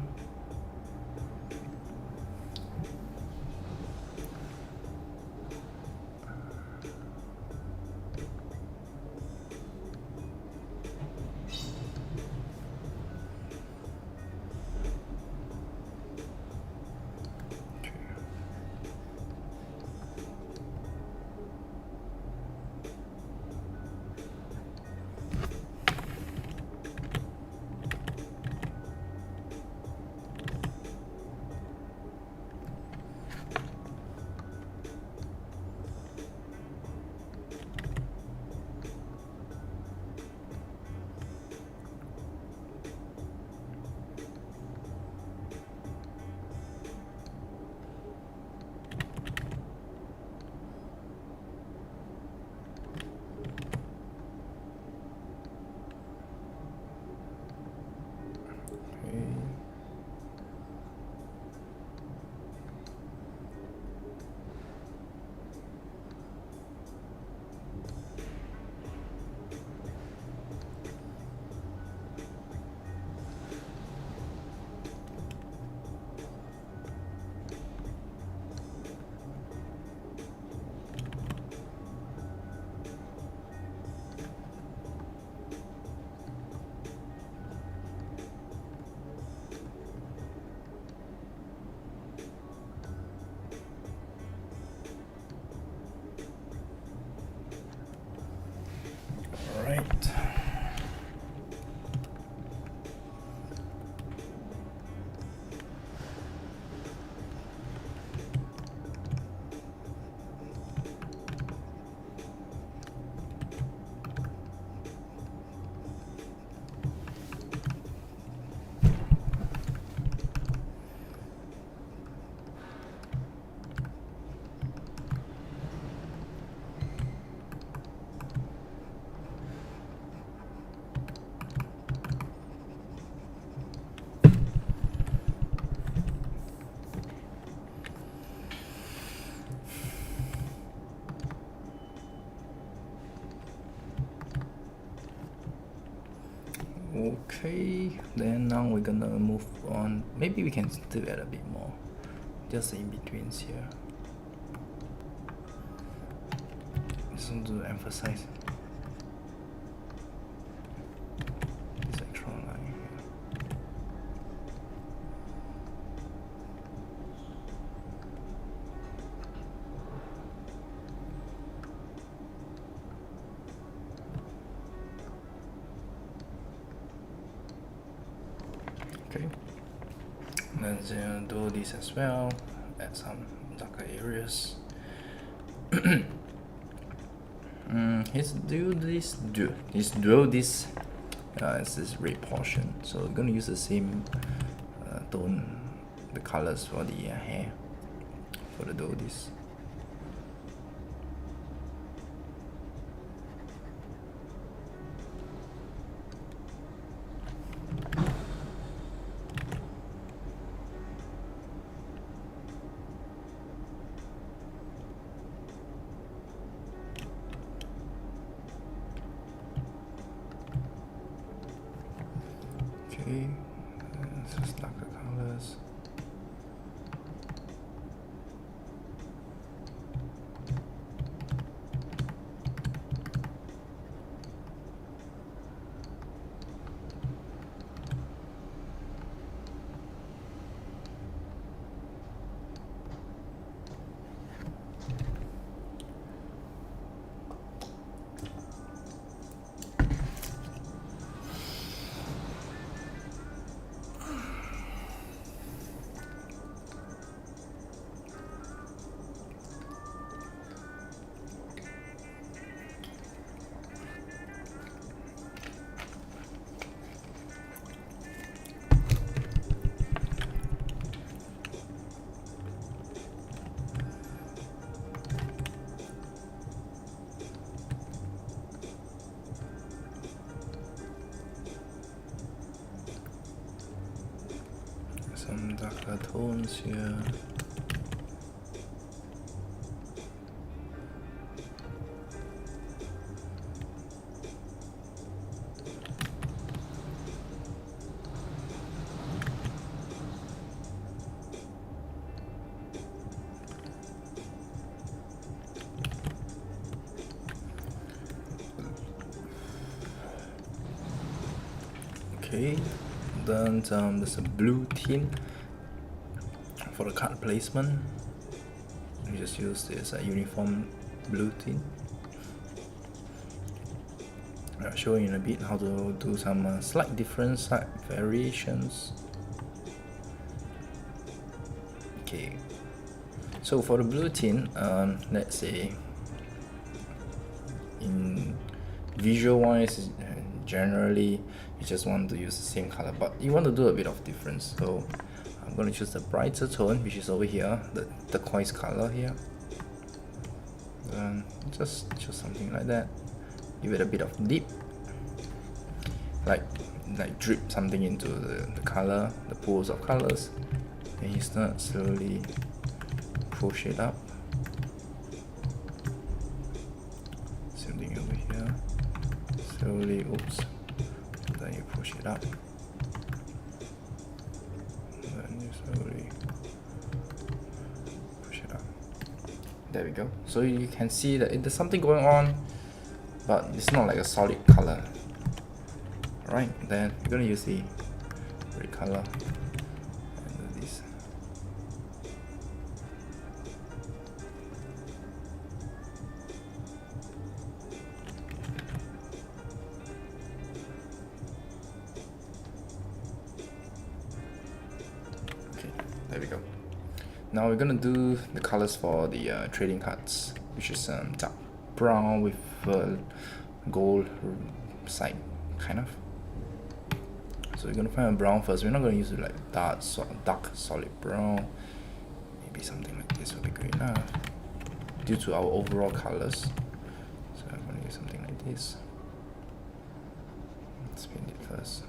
Right. Okay, then now we're gonna move on. Maybe we can still add a bit more, just in betweens here. Just want to emphasize this extra line here. Okay, let's do this as well, add some darker areas. Let's do this it's this red portion, so we're gonna use the same tone, the colors for the hair for the do this. Okay, just darker colors. Some darker tones here. Okay, then there's a blue tint for the card placement. We just use this uniform blue tint. I'll show you in a bit how to do some slight difference, slight variations. Okay, so for the blue tint, let's say in visual wise, generally you just want to use the same color, but you want to do a bit of difference. So I'm going to choose the brighter tone, which is over here, the turquoise color here. And just choose something like that. Give it a bit of dip, like drip something into the color, the pools of colors, and you start slowly push it up. Same thing over here. Slowly, oops. Then you push it up. Then you slowly push it up. There we go. So you can see that there's something going on, but it's not like a solid color. Alright, then we're gonna use the red color and do this. Okay, there we go. Now we're gonna do the colors for the trading cards, which is dark brown with gold side, kind of. So we're gonna find a brown first. We're not gonna use it like dark solid brown. Maybe something like this would be great enough due to our overall colors. So I'm gonna use something like this. Let's paint it first.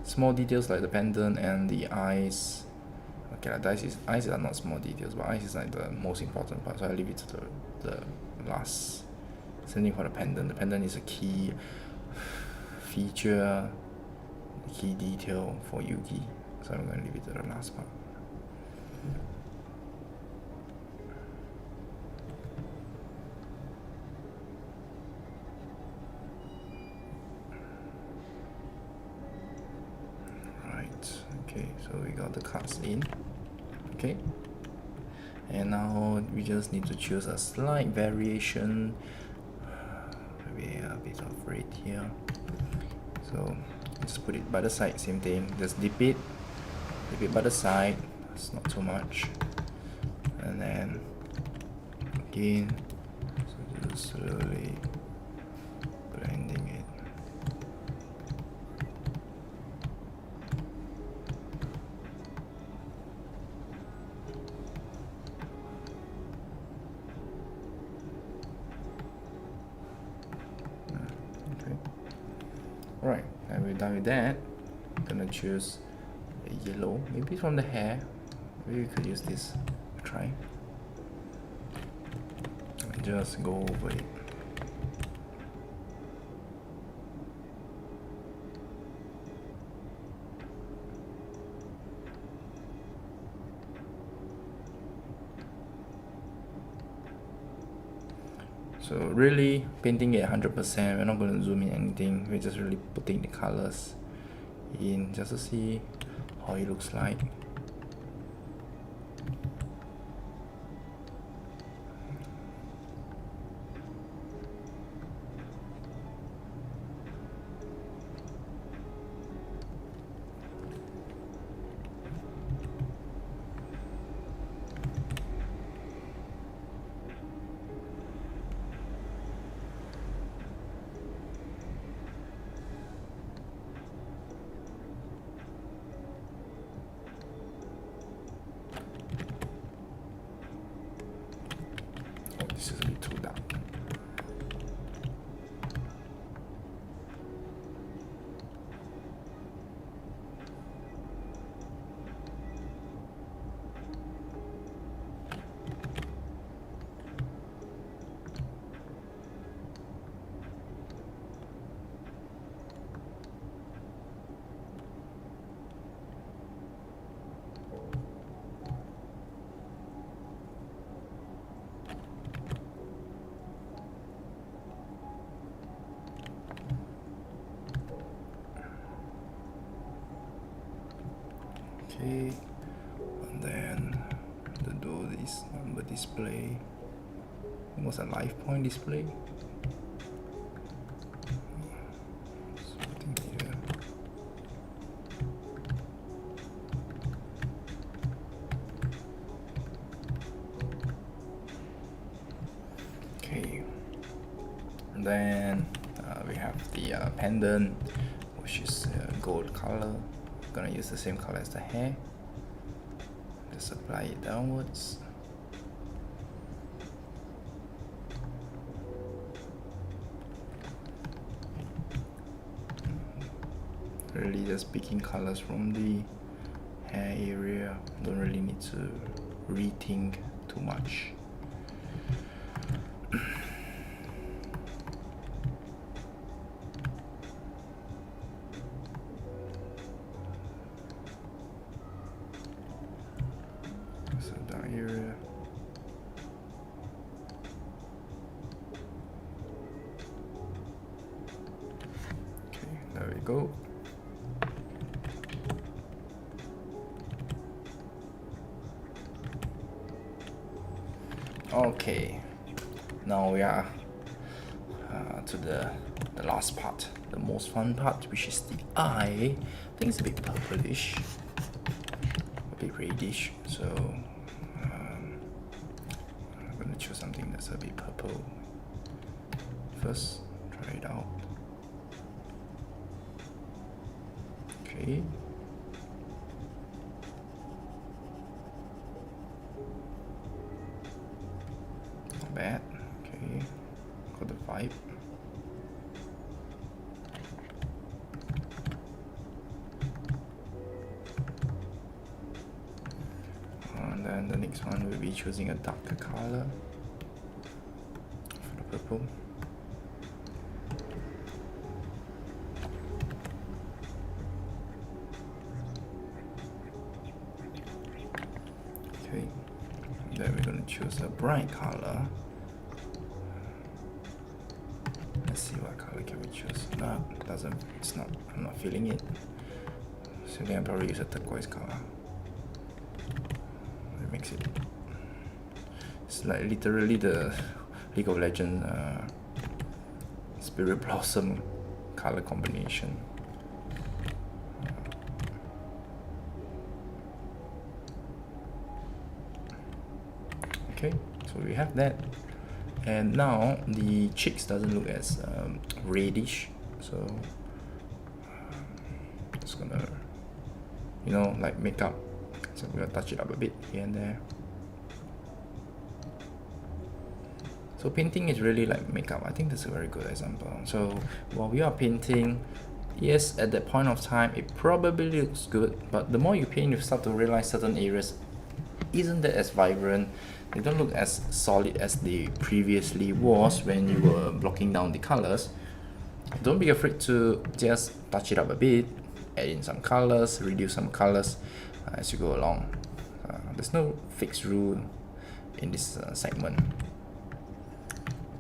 Small details like the pendant and the eyes. Okay, like eyes are not small details, but eyes is like the most important part, so I leave it to the last. Same thing for the pendant. The pendant is a key feature, key detail for Yugi, so I'm going to leave it to the last part. Right, okay, so we got the cards in. Okay, and now we just need to choose a slight variation. Maybe a bit of red here. So just put it by the side, same thing. Just dip it by the side. It's not too much. And then again, so just slowly blending it. Alright, and we're done with that. I'm gonna choose a yellow, maybe from the hair. Maybe we could use this. Try. And just go over it. So really painting it 100%, we're not going to zoom in anything, we're just really putting the colors in just to see how it looks like. This is a bit too dark. Okay, and then to do this number display, almost a live point display. Something here. Okay, and then we have the pendant, which is gold color. Gonna use the same color as the hair. Just apply it downwards. Really just picking colors from the hair area. Don't really need to rethink too much. So down area. Okay, there we go. Okay, now we are to the last part, the most fun part, which is the eye. I think it's a bit purplish, a bit reddish, so I'm going to choose something that's a bit purple first, try it out. Okay. Not bad. Okay, got the vibe. And then the next one will be choosing a darker color for the purple. Okay, then we're going to choose a bright color. Let's see what color can we choose. No, it doesn't, it's not, I'm not feeling it. So then I'll probably use a turquoise color. It makes it, it's like literally the League of Legends Spirit Blossom color combination. Okay, so we have that. And now the cheeks doesn't look as reddish, so just gonna, you know, like makeup. So we're gonna touch it up a bit here and there. So painting is really like makeup. I think that's a very good example. So while we are painting, yes, at that point of time, it probably looks good, but the more you paint, you start to realize certain areas isn't that as vibrant. They don't look as solid as they previously was when you were blocking down the colors. Don't be afraid to just touch it up a bit, add in some colors, reduce some colors as you go along. There's no fixed rule in this segment.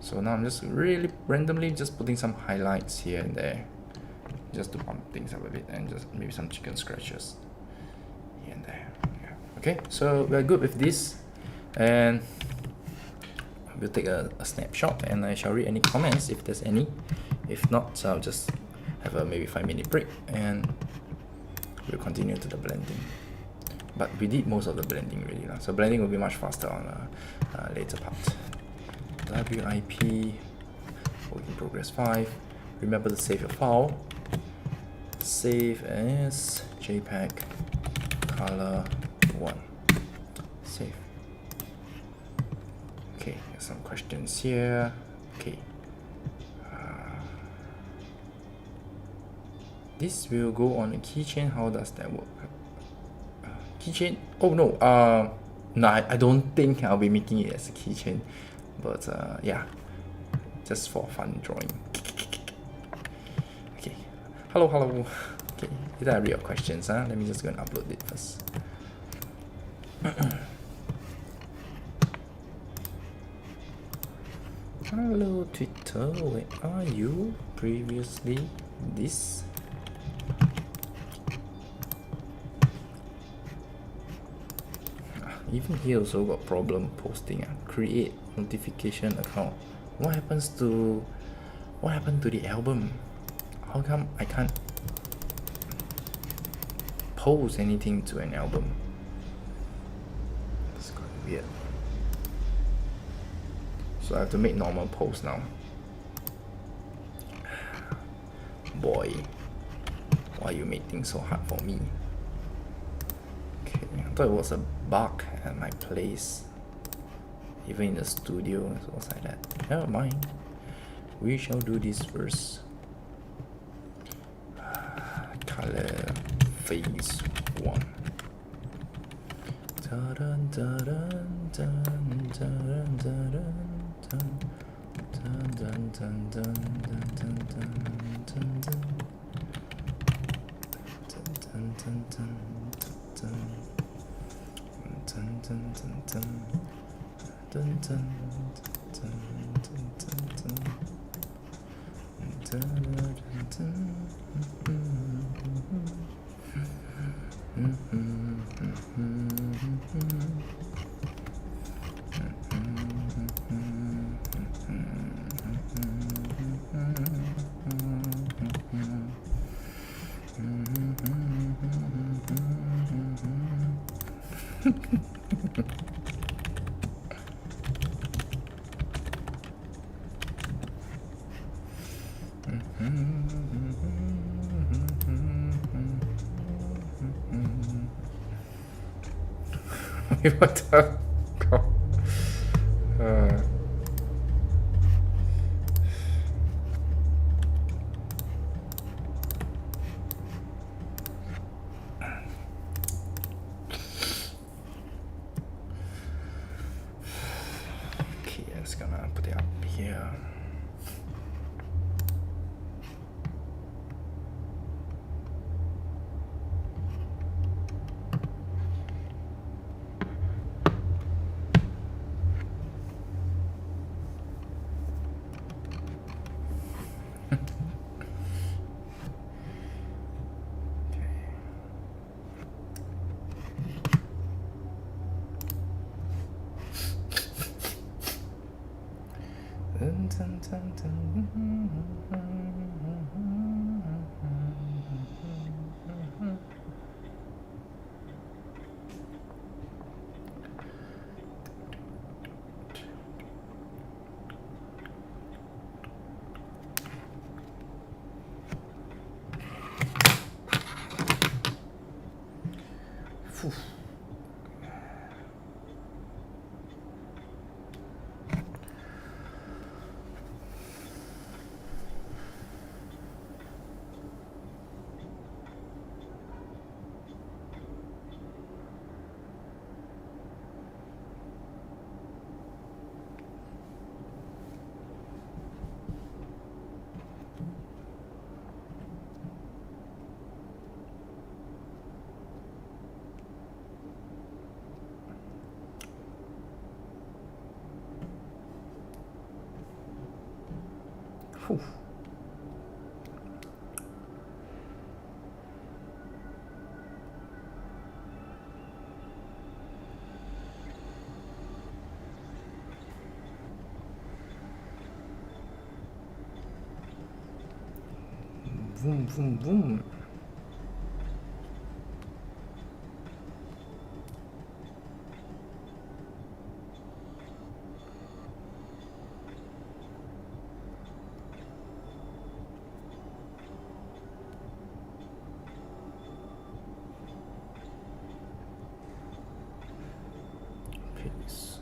So now I'm just really randomly just putting some highlights here and there, just to bump things up a bit, and just maybe some chicken scratches here and there. Yeah. Okay, so we're good with this, and we'll take a snapshot, and I shall read any comments if there's any. If not, so I'll just have a maybe 5-minute break, and we'll continue to the blending. But we did most of the blending really, so blending will be much faster on a later part. WIP, work in progress 5. Remember to save your file. Save as JPEG color 1. Save. Okay, there's some questions here. Okay. This will go on a keychain. How does that work? Keychain? Oh no. No, I don't think I'll be making it as a keychain. But yeah, just for fun drawing. Okay. Hello. Okay, did I read your questions? Let me just go and upload it first. Hello Twitter, where are you? Previously this. Even here also got problem posting. Create notification account. What happened to the album? How come I can't post anything to an album? It's quite weird. So I have to make normal posts now. Boy, why you make things so hard for me? Okay, I thought it was a bug at my place. Even in the studio, it was like that. Never mind. We shall do this first. Color phase 1. Dun, dun, dun, dun, dun, dun, dun, dun, dun, dun, dun, dun, dun, dun, what the God? Okay, I'm just gonna put it up here. Whew. Boom, boom, boom. Peace.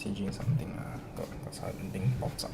messaging something. Got something pops up.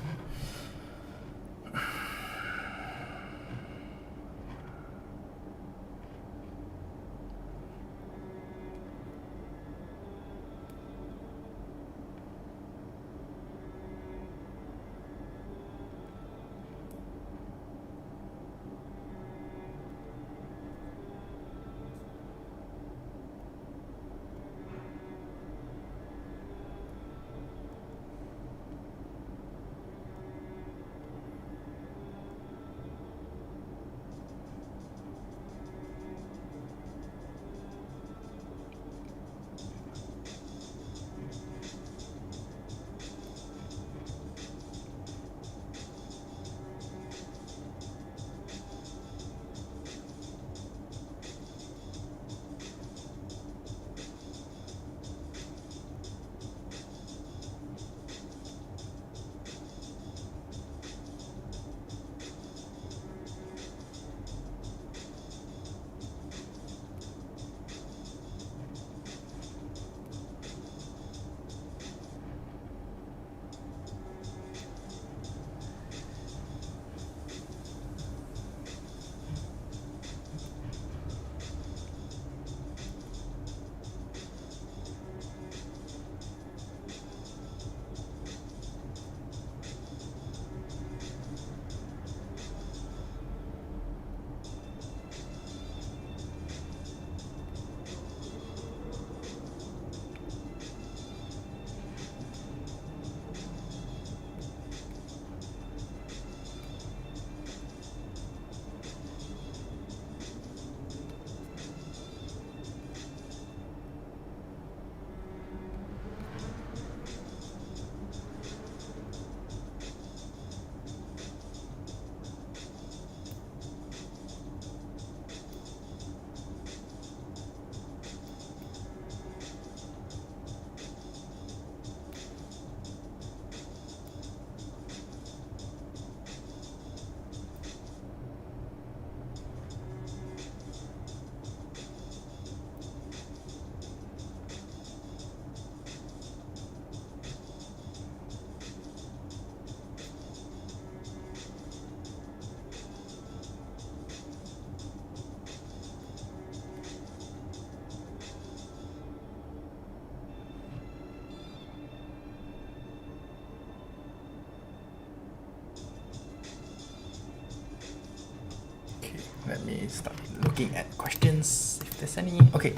Let me start looking at questions if there's any. Okay,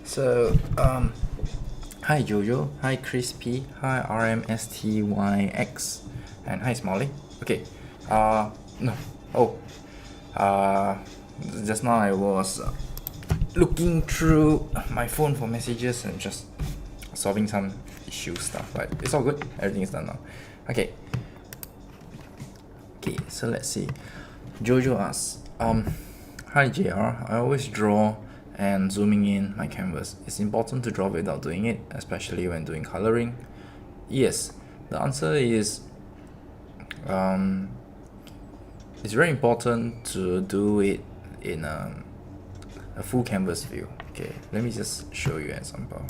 so hi Jojo, hi Crispy, hi RMSTYX, and hi Smiley. Okay, no, just now I was looking through my phone for messages and just solving some issue stuff, but it's all good. Everything is done now. Okay, so let's see. Jojo asks, hi JR, I always draw and zooming in my canvas. It's important to draw without doing it, especially when doing coloring. Yes, the answer is it's very important to do it in a full canvas view. Okay, let me just show you an example.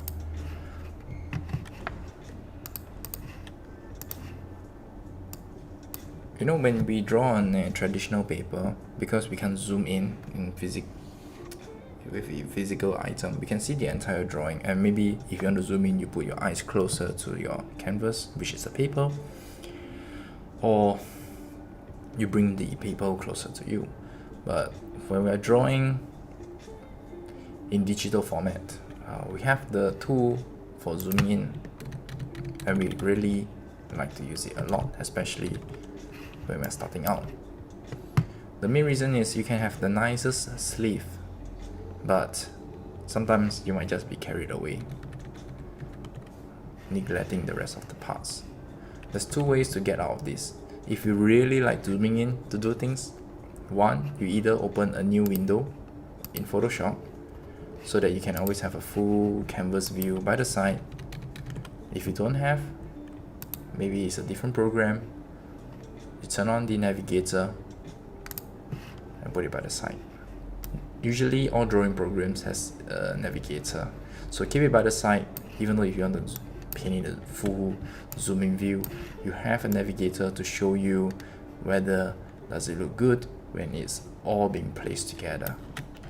You know, when we draw on a traditional paper, because we can zoom in with a physical item, we can see the entire drawing. And maybe if you want to zoom in, you put your eyes closer to your canvas, which is the paper, or you bring the paper closer to you. But when we're drawing in digital format, we have the tool for zooming in, and we really like to use it a lot, especially when we're starting out. The main reason is you can have the nicest sleeve, but sometimes you might just be carried away, neglecting the rest of the parts. There's two ways to get out of this. If you really like zooming in to do things, one, you either open a new window in Photoshop so that you can always have a full canvas view by the side. If you don't have, maybe it's a different program, you turn on the navigator and put it by the side. Usually all drawing programs has a navigator, so keep it by the side. Even though if you want to paint in the full zoom in view, you have a navigator to show you whether does it look good when it's all being placed together.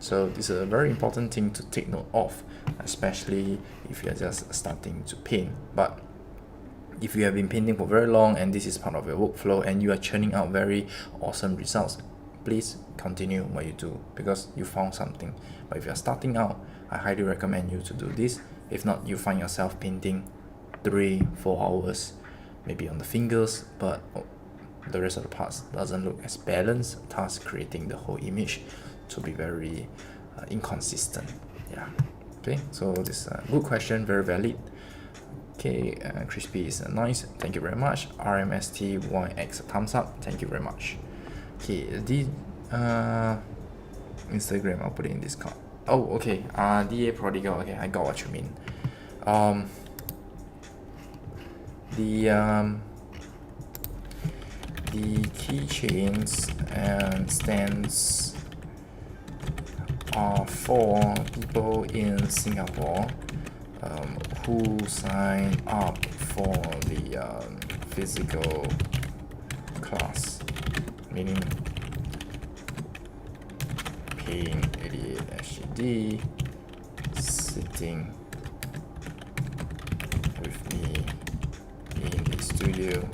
So this is a very important thing to take note of, especially if you're just starting to paint. But if you have been painting for very long and this is part of your workflow and you are churning out very awesome results, please continue what you do because you found something. But if you're starting out, I highly recommend you to do this. If not, you find yourself painting 3-4 hours maybe on the fingers, but the rest of the parts doesn't look as balanced, thus creating the whole image to be very inconsistent. Yeah. Okay, so this is a good question, very valid. Okay, Crispy is nice, thank you very much. RMSTYX thumbs up, thank you very much. Okay, the Instagram, I'll put it in this card. Oh, okay, DA Prodigal, okay, I got what you mean. The keychains and stands are for people in Singapore who sign up for the physical class, meaning paying 88 SGD, sitting with me in the studio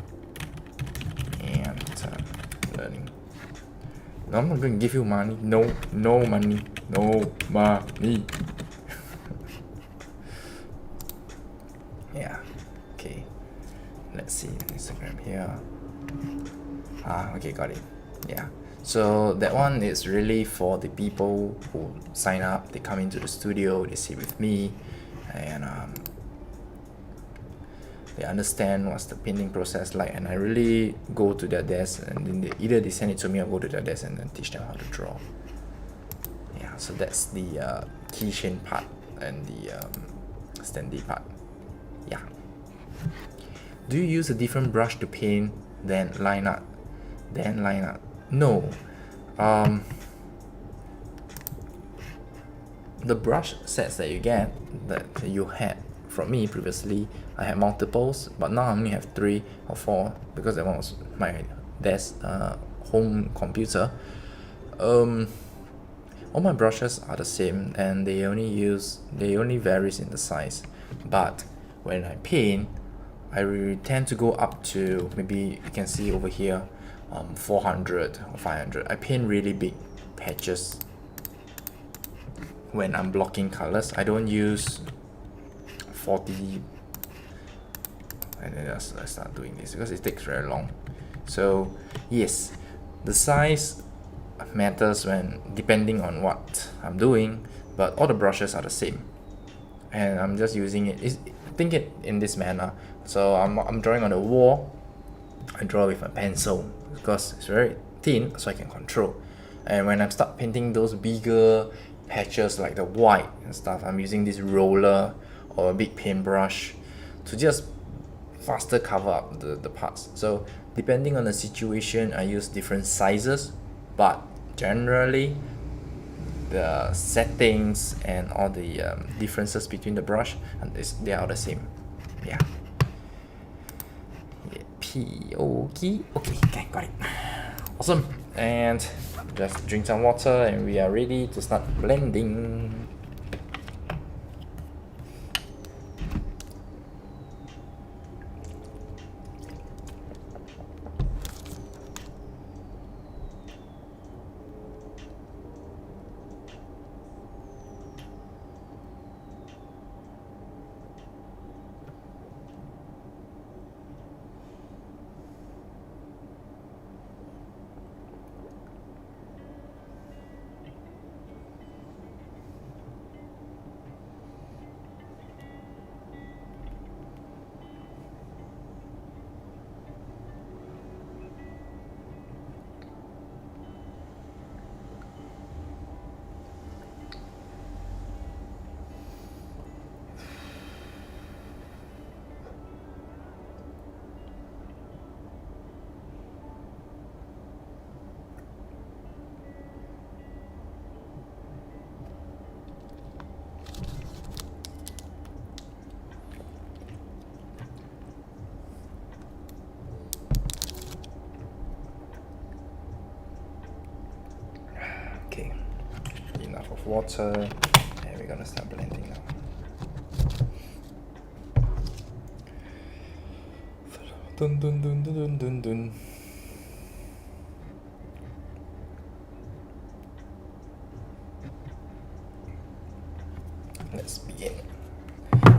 and learning. No, I'm not going to give you money. No money. No money. Yeah. Okay. Let's see Instagram here. Okay, got it. Yeah. So that one is really for the people who sign up. They come into the studio. They sit with me, and they understand what's the painting process like, and I really go to their desk and then either they send it to me or go to their desk and then teach them how to draw. Yeah, so that's the keychain part and the standee part. Yeah. Do you use a different brush to paint than line art? No. The brush sets that you get, that you had from me previously, I had multiples, but now I only have 3 or 4 because that one was my desk home computer. All my brushes are the same and they only varies in the size, but when I paint I tend to go up to, maybe you can see over here, 400 or 500. I paint really big patches when I'm blocking colors. I don't use 40 and then I start doing this because it takes very long. So yes, the size matters when depending on what I'm doing, but all the brushes are the same and I'm just using it. Think it in this manner. So I'm drawing on the wall. I draw with a pencil because it's very thin, so I can control. And when I start painting those bigger patches like the white and stuff, I'm using this roller or a big paintbrush to just faster cover up the parts. So depending on the situation, I use different sizes, but generally the settings and all the differences between the brush, and they are the same. Yeah. Okay, got it. Awesome. And just drink some water and we are ready to start blending. of water, and we're gonna start blending now. Dun dun dun dun dun dun dun. Let's begin.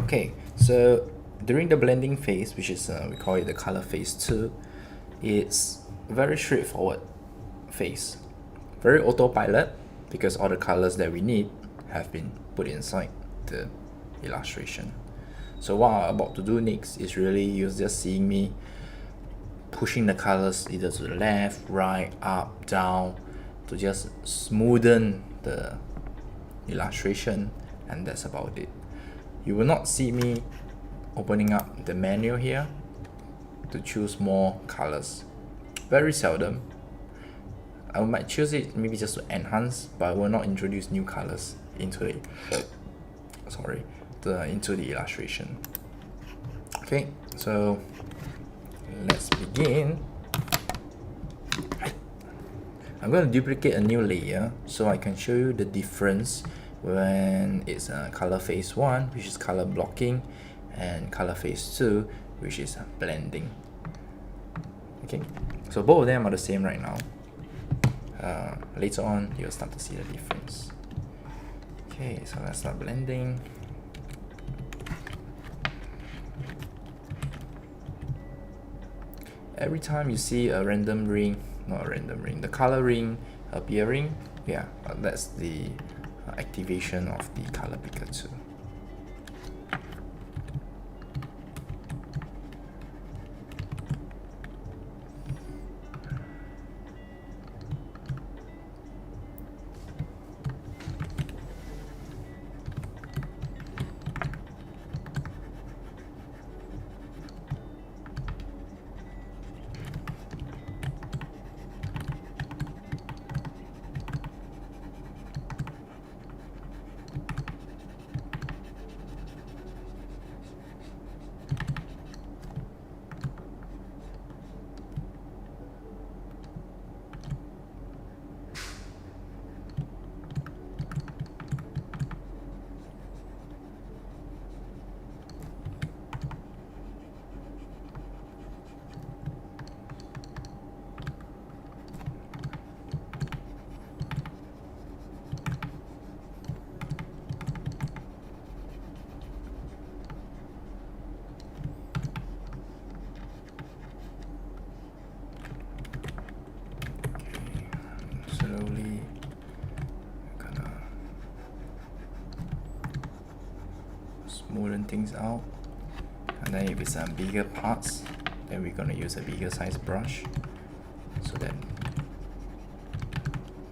Okay, so during the blending phase, which is we call it the color phase 2, it's very straightforward phase, very autopilot, because all the colors that we need have been put inside the illustration. So what I'm about to do next is really you're just seeing me pushing the colors either to the left, right, up, down, to just smoothen the illustration, and that's about it. You will not see me opening up the menu here to choose more colors. Very seldom. I might choose it maybe just to enhance, but I will not introduce new colors into it. Into the illustration. Okay, so let's begin. I'm going to duplicate a new layer so I can show you the difference when it's color phase 1, which is color blocking, and color phase 2, which is blending. Okay, so both of them are the same right now. Later on, you'll start to see the difference. Okay, so let's start blending. Every time you see a random ring, not a random ring, the color ring appearing, yeah, that's the activation of the color picker 2. Slowly gonna smoothen things out, and then if it's bigger parts, then we're gonna use a bigger size brush so that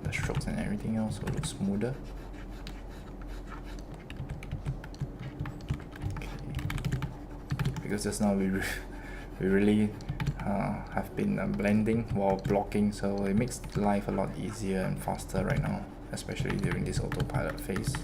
the strokes and everything else will look smoother. Okay. Because just now we really have been blending while blocking, so it makes life a lot easier and faster right now, especially during this autopilot phase.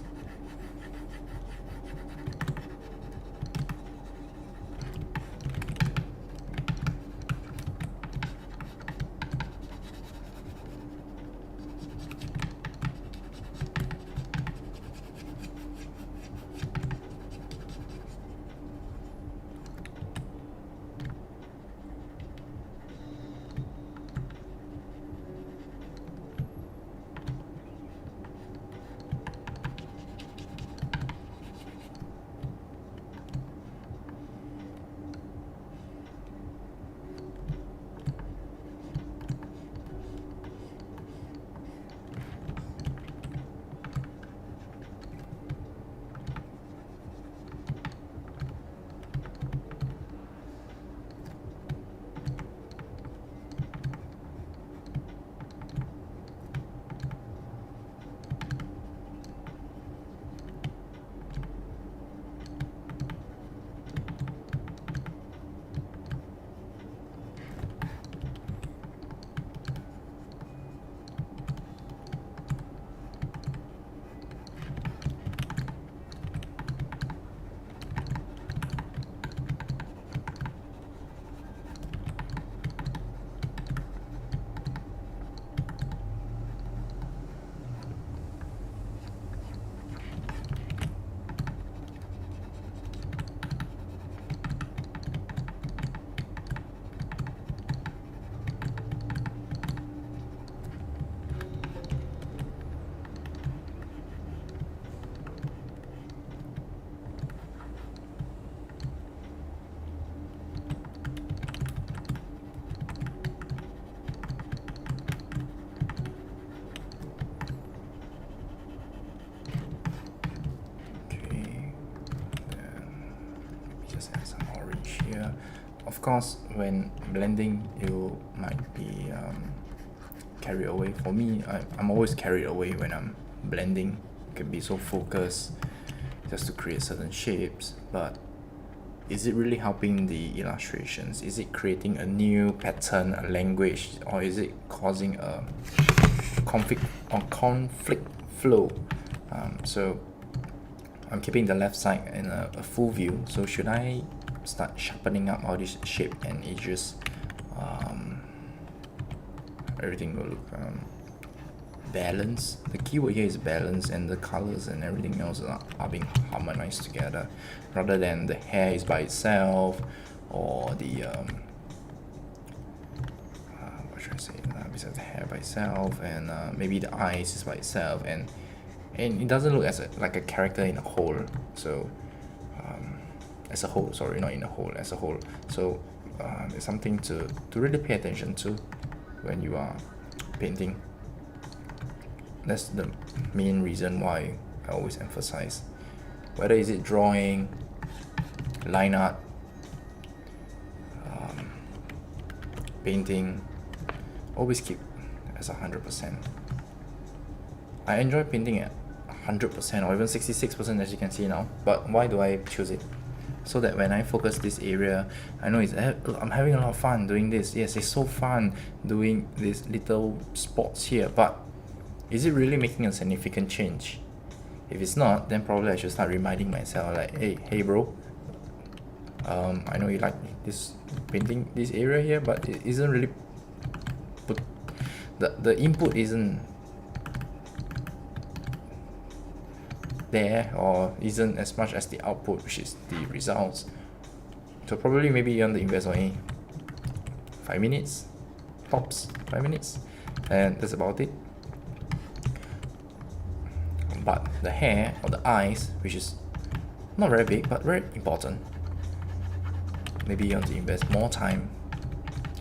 course, when blending, you might be carried away. For me, I'm always carried away when I'm blending. I can be so focused just to create certain shapes, but is it really helping the illustrations? Is it creating a new pattern, a language, or is it causing a conflict flow? So I'm keeping the left side in a full view. So should I start sharpening up all this shape and edges? Everything will look balanced. The keyword here is balance, and the colors and everything else are being harmonized together, rather than the hair is by itself, or the what should I say? Besides the hair by itself, and maybe the eyes is by itself, and it doesn't look as like a character in a whole. So as a whole, sorry, not in a whole, as a whole. So it's something to really pay attention to when you are painting. That's the main reason why I always emphasize, whether is it drawing, line art, painting, always keep as 100%. I enjoy painting at 100% or even 66%, as you can see now. But why do I choose it? So that when I focus this area, I know I'm having a lot of fun doing this. Yes, it's so fun doing these little spots here, but is it really making a significant change? If it's not, then probably I should start reminding myself, like, hey bro, I know you like this painting this area here, but it isn't really the input isn't there, or isn't as much as the output, which is the results. So probably maybe you want to invest only 5 minutes, tops 5 minutes, and that's about it. But the hair or the eyes, which is not very big but very important, maybe you want to invest more time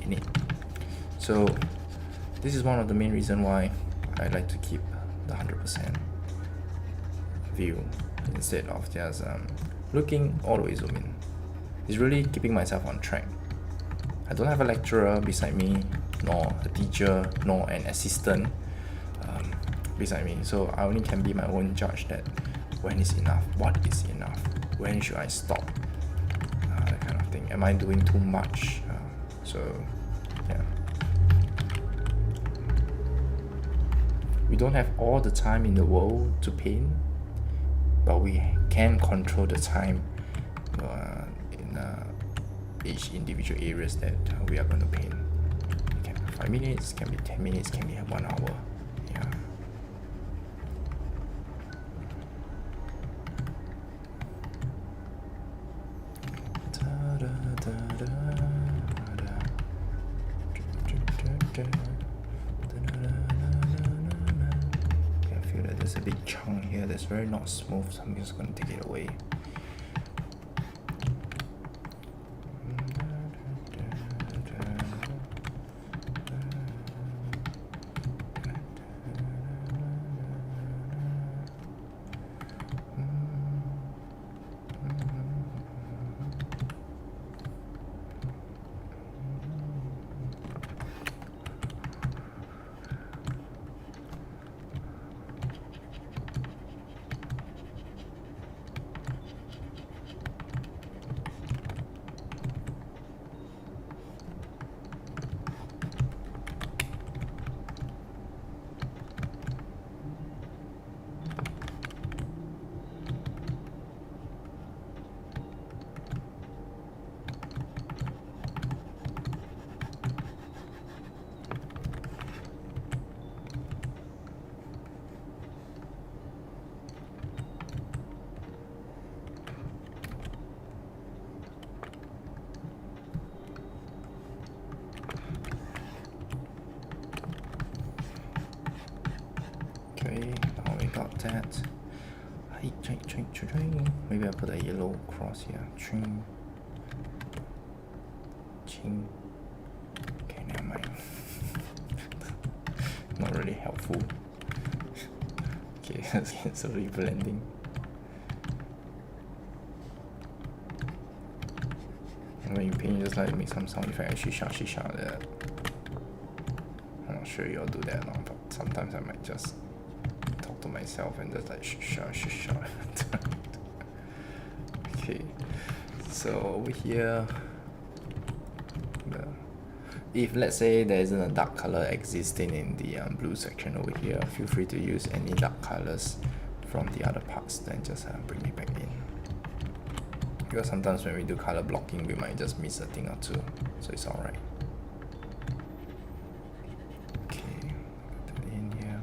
in it. So this is one of the main reasons why I like to keep the 100% view instead of just looking all the way zoom in. It's really keeping myself on track. I don't have a lecturer beside me, nor a teacher, nor an assistant beside me, so I only can be my own judge that when is enough, what is enough, when should I stop, that kind of thing. Am I doing too much? So yeah, we don't have all the time in the world to paint, but we can control the time in each individual areas that we are going to paint. It can be 5 minutes, can be 10 minutes, can be 1 hour. Yeah. I feel that there's a big chunk here that's very not smooth, so I'm just going to take it away. Okay, now we got that. Maybe I'll put a yellow cross here. Ching. Ching. Okay, never mind. Not really helpful. Okay, it's already blending. when you paint, you just like make some sound effect, shisha like that. I'm not sure you all do that or not, but sometimes I might just talk to myself and just like shisha. Okay, so over here, if let's say there isn't a dark color existing in the blue section over here, feel free to use any dark colors from the other parts, then just bring it back in. Because sometimes when we do color blocking, we might just miss a thing or two, so it's alright. Okay, put that in here.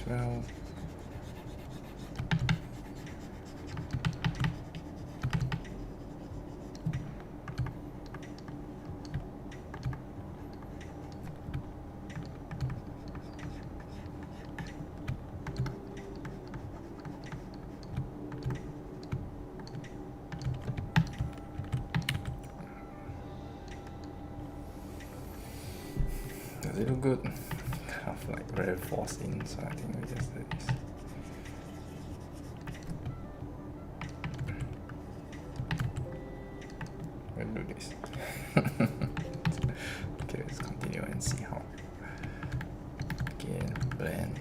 Well, does it look good? Kind of like very forced in, so I think we just do this. We'll do this. Okay, let's continue and see how. Again, blend.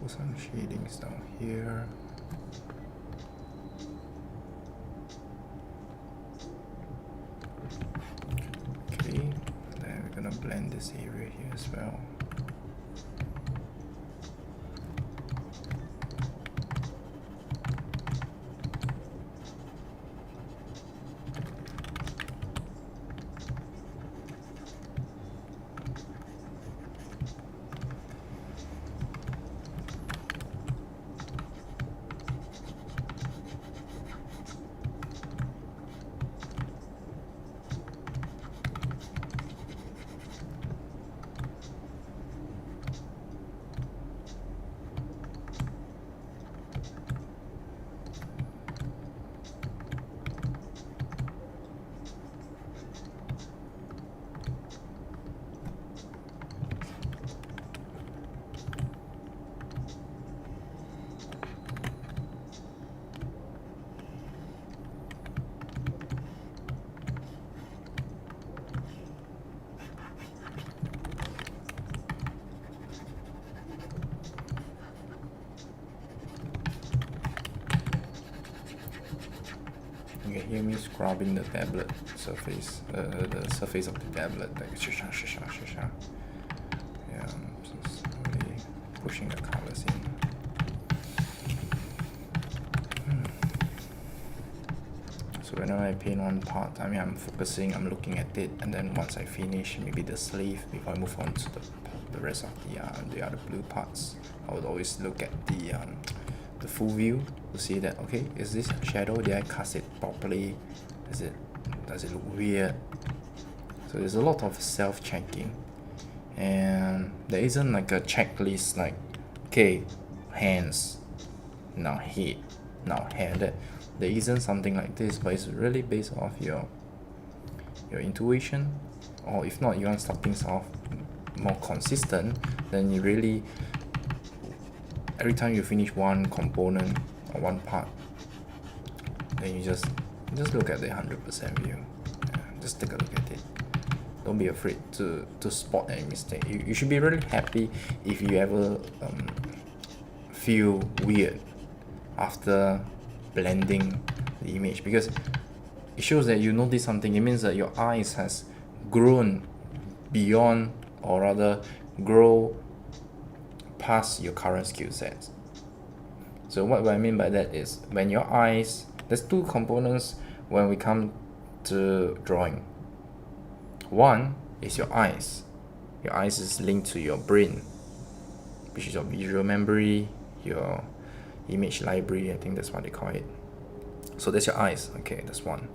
Put some shadings down here. Okay, then we're gonna blend this area here as well. hear me scrubbing the tablet surface, the surface of the tablet, like shisha. Yeah, just really pushing the colors in. So whenever I paint one part, I mean, I'm focusing, I'm looking at it, and then once I finish maybe the sleeve, before I move on to the rest of the other blue parts, I would always look at the full view to see that, okay, is this shadow, did I cast it properly, does it look weird? So there's a lot of self-checking, and there isn't like a checklist like, okay, hands, now head, now hair. That there isn't something like this, but it's really based off your intuition, or if not, you want to start things off more consistent, then you really, every time you finish one component or one part, then you just look at the 100% view. Yeah, just take a look at it. Don't be afraid to spot any mistake. You should be really happy if you ever feel weird after blending the image, because it shows that you notice something. It means that your eyes has grown beyond, or rather grow past your current skill sets. So what I mean by that is, when your eyes, there's two components when we come to drawing. One is your eyes. Your eyes is linked to your brain, which is your visual memory, your image library, I think that's what they call it. So that's your eyes, okay, that's one.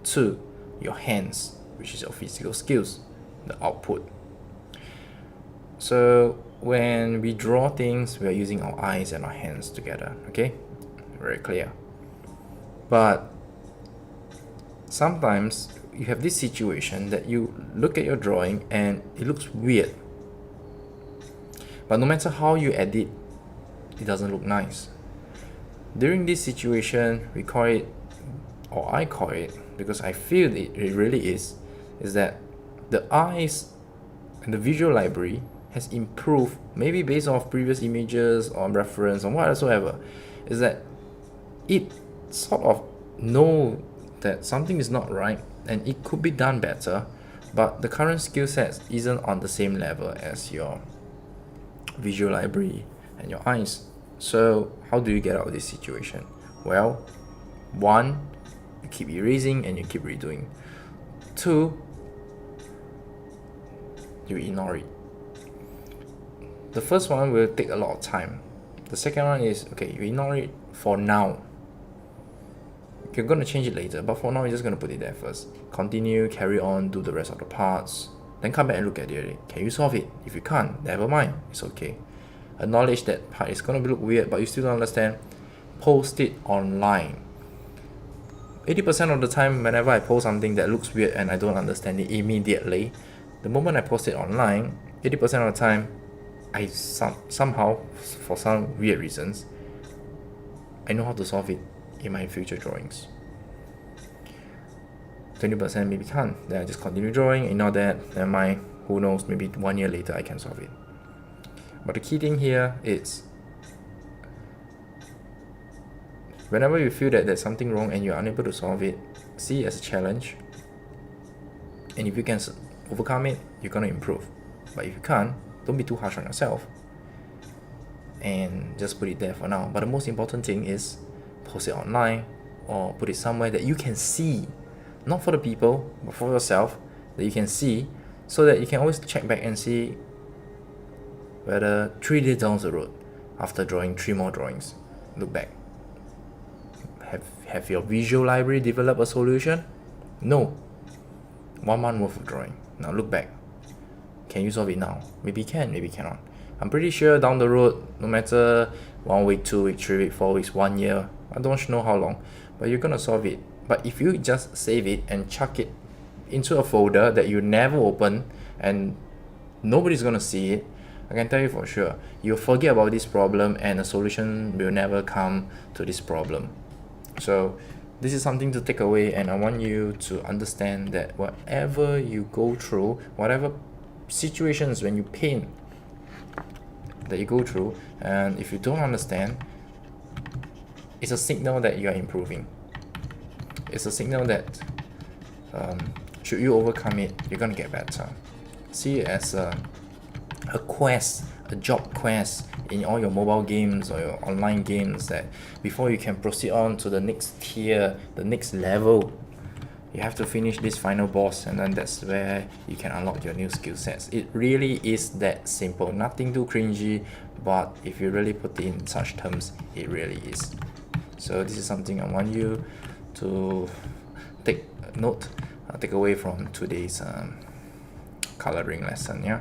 Two, your hands, which is your physical skills, the output. So when we draw things, we are using our eyes and our hands together, okay? Very clear. But sometimes you have this situation that you look at your drawing and it looks weird. But no matter how you edit, it doesn't look nice. During this situation, we call it, or I call it, because I feel it really is that the eyes and the visual library has improved, maybe based off previous images or reference or whatsoever, is that it sort of know that something is not right and it could be done better, but the current skill sets isn't on the same level as your visual library and your eyes. So how do you get out of this situation? Well, one, you keep erasing and you keep redoing. Two, you ignore it. The first one will take a lot of time. The second one is, okay, you ignore it for now. You're going to change it later, but for now you're just going to put it there first. Continue, carry on, do the rest of the parts, then come back and look at it. Can you solve it? If you can't, never mind, it's okay. Acknowledge that part is going to look weird, but you still don't understand. Post it online. 80% of the time, whenever I post something that looks weird and I don't understand it immediately, the moment I post it online, 80% of the time, I somehow, for some weird reasons, I know how to solve it in my future drawings. 20% maybe can't, then I just continue drawing, ignore that, never mind, who knows, maybe 1 year later I can solve it. But the key thing here is, whenever you feel that there's something wrong and you're unable to solve it, see it as a challenge, and if you can overcome it, you're going to improve. But if you can't, don't be too harsh on yourself and just put it there for now. But the most important thing is post it online or put it somewhere that you can see, not for the people but for yourself, that you can see, so that you can always check back and see whether 3 days down the road, after drawing 3 more drawings, look back, have your visual library developed a solution? No. 1 month worth of drawing. Now look back. Can you solve it now? Maybe you can, maybe you cannot. I'm pretty sure down the road, no matter 1 week, 2 weeks, 3 weeks, 4 weeks, 1 year, I don't know how long, but you're gonna solve it. But if you just save it and chuck it into a folder that you never open and nobody's gonna see it, I can tell you for sure, you'll forget about this problem and a solution will never come to this problem. So this is something to take away, and I want you to understand that whatever you go through, whatever situations when you paint that you go through, and if you don't understand, it's a signal that you are improving. it's a signal that should you overcome it, you're gonna get better. See it as a quest, a job quest in all your mobile games or your online games, that before you can proceed on to the next tier, the next level, you have to finish this final boss, and then that's where you can unlock your new skill sets. It really is that simple, nothing too cringy, but if you really put it in such terms, it really is. So this is something I want you to take note, take away from today's coloring lesson. Yeah.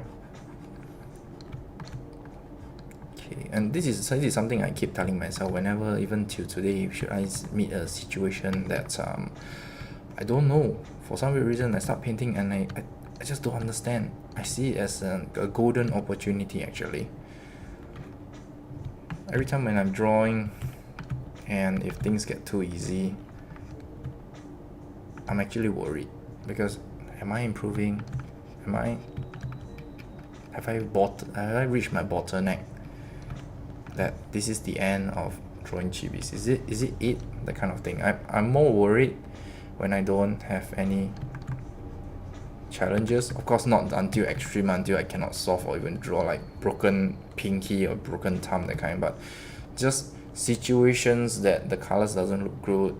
Okay, and this is something I keep telling myself whenever, even till today, should I meet a situation that I don't know, for some weird reason I start painting and I just don't understand. I see it as a golden opportunity actually. Every time when I'm drawing, and if things get too easy, I'm actually worried, because am I improving? Have I reached my bottleneck? That this is the end of drawing chibis? Is it that kind of thing? I'm more worried when I don't have any challenges. Of course not until extreme, until I cannot solve or even draw like broken pinky or broken thumb, that kind, but just situations that the colors doesn't look good,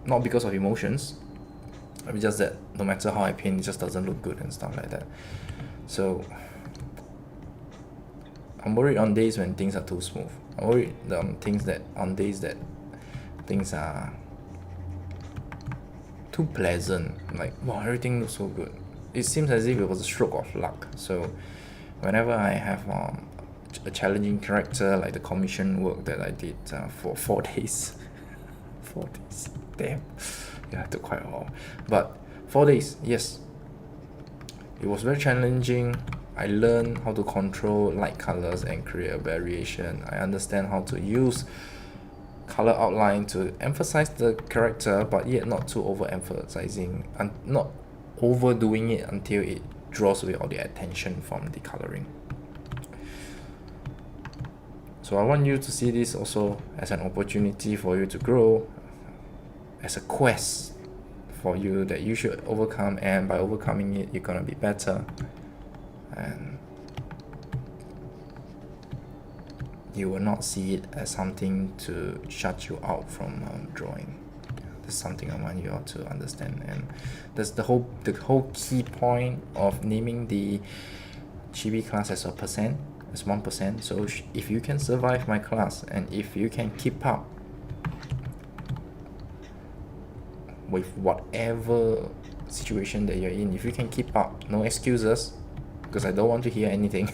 not because of emotions, it's just that no matter how I paint, it just doesn't look good and stuff like that. So I'm worried on days when things are too smooth. I'm worried on days that things are too pleasant, like wow, everything looks so good. It seems as if it was a stroke of luck. So whenever I have a challenging character, like the commission work that I did for 4 days 4 days, damn, yeah, it took quite a while, but 4 days, yes, it was very challenging. I learned how to control light colors and create a variation. I understand how to use color outline to emphasize the character, but yet not too overemphasizing and not overdoing it until it draws away all the attention from the coloring. So I want you to see this also as an opportunity for you to grow, as a quest for you that you should overcome, and by overcoming it, you're gonna be better, and you will not see it as something to shut you out from drawing. That's something I want you all to understand, and that's the whole key point of naming the Chibi class as 1%. So if you can survive my class, and if you can keep up with whatever situation that you're in, if you can keep up, no excuses, because I don't want to hear anything.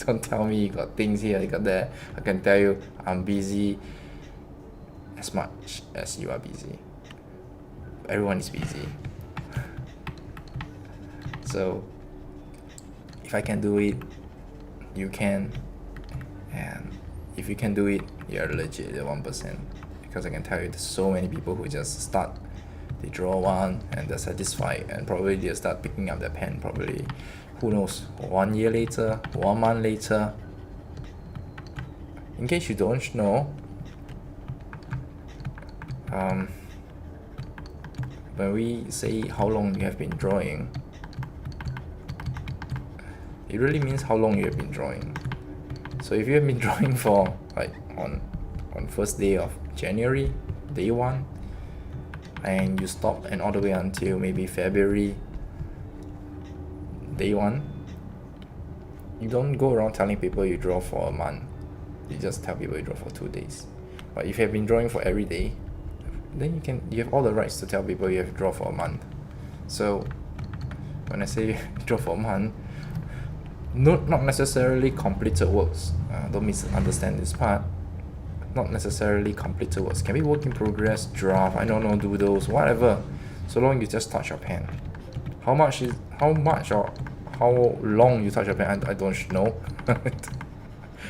Don't tell me you got things here, you got there. I can tell you I'm busy as much as you are busy. Everyone is busy. So if I can do it, you can, and if you can do it, you're legit the 1%, because I can tell you there's so many people who just start, they draw one and they're satisfied, and probably they'll start picking up their pen, probably, who knows, 1 year later, 1 month later. In case you don't know, when we say how long you have been drawing, it really means how long you have been drawing. So if you have been drawing for like on first day of January, day 1, and you stop and all the way until maybe February, day 1, you don't go around telling people you draw for a month. You just tell people you draw for 2 days. But if you have been drawing for every day, then you have all the rights to tell people you have drawn for a month. So when I say you draw for a month, not necessarily completed works. Don't misunderstand this part. Not necessarily completed works. Can be work in progress, draft, I don't know, doodles, whatever. So long you just touch your pen. How much or how long you touch your pen, I don't know.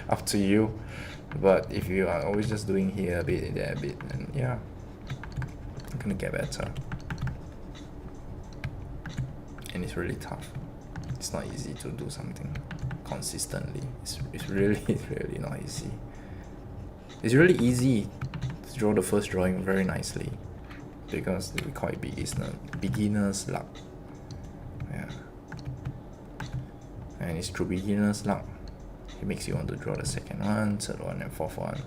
Up to you. But if you are always just doing here a bit, there a bit, then yeah, you're gonna get better. And it's really tough. It's not easy to do something consistently. It's really not easy. It's really easy to draw the first drawing very nicely, because we call it beginner's luck. Yeah. And it's through beginner's luck it makes you want to draw the second one, third one, and fourth one.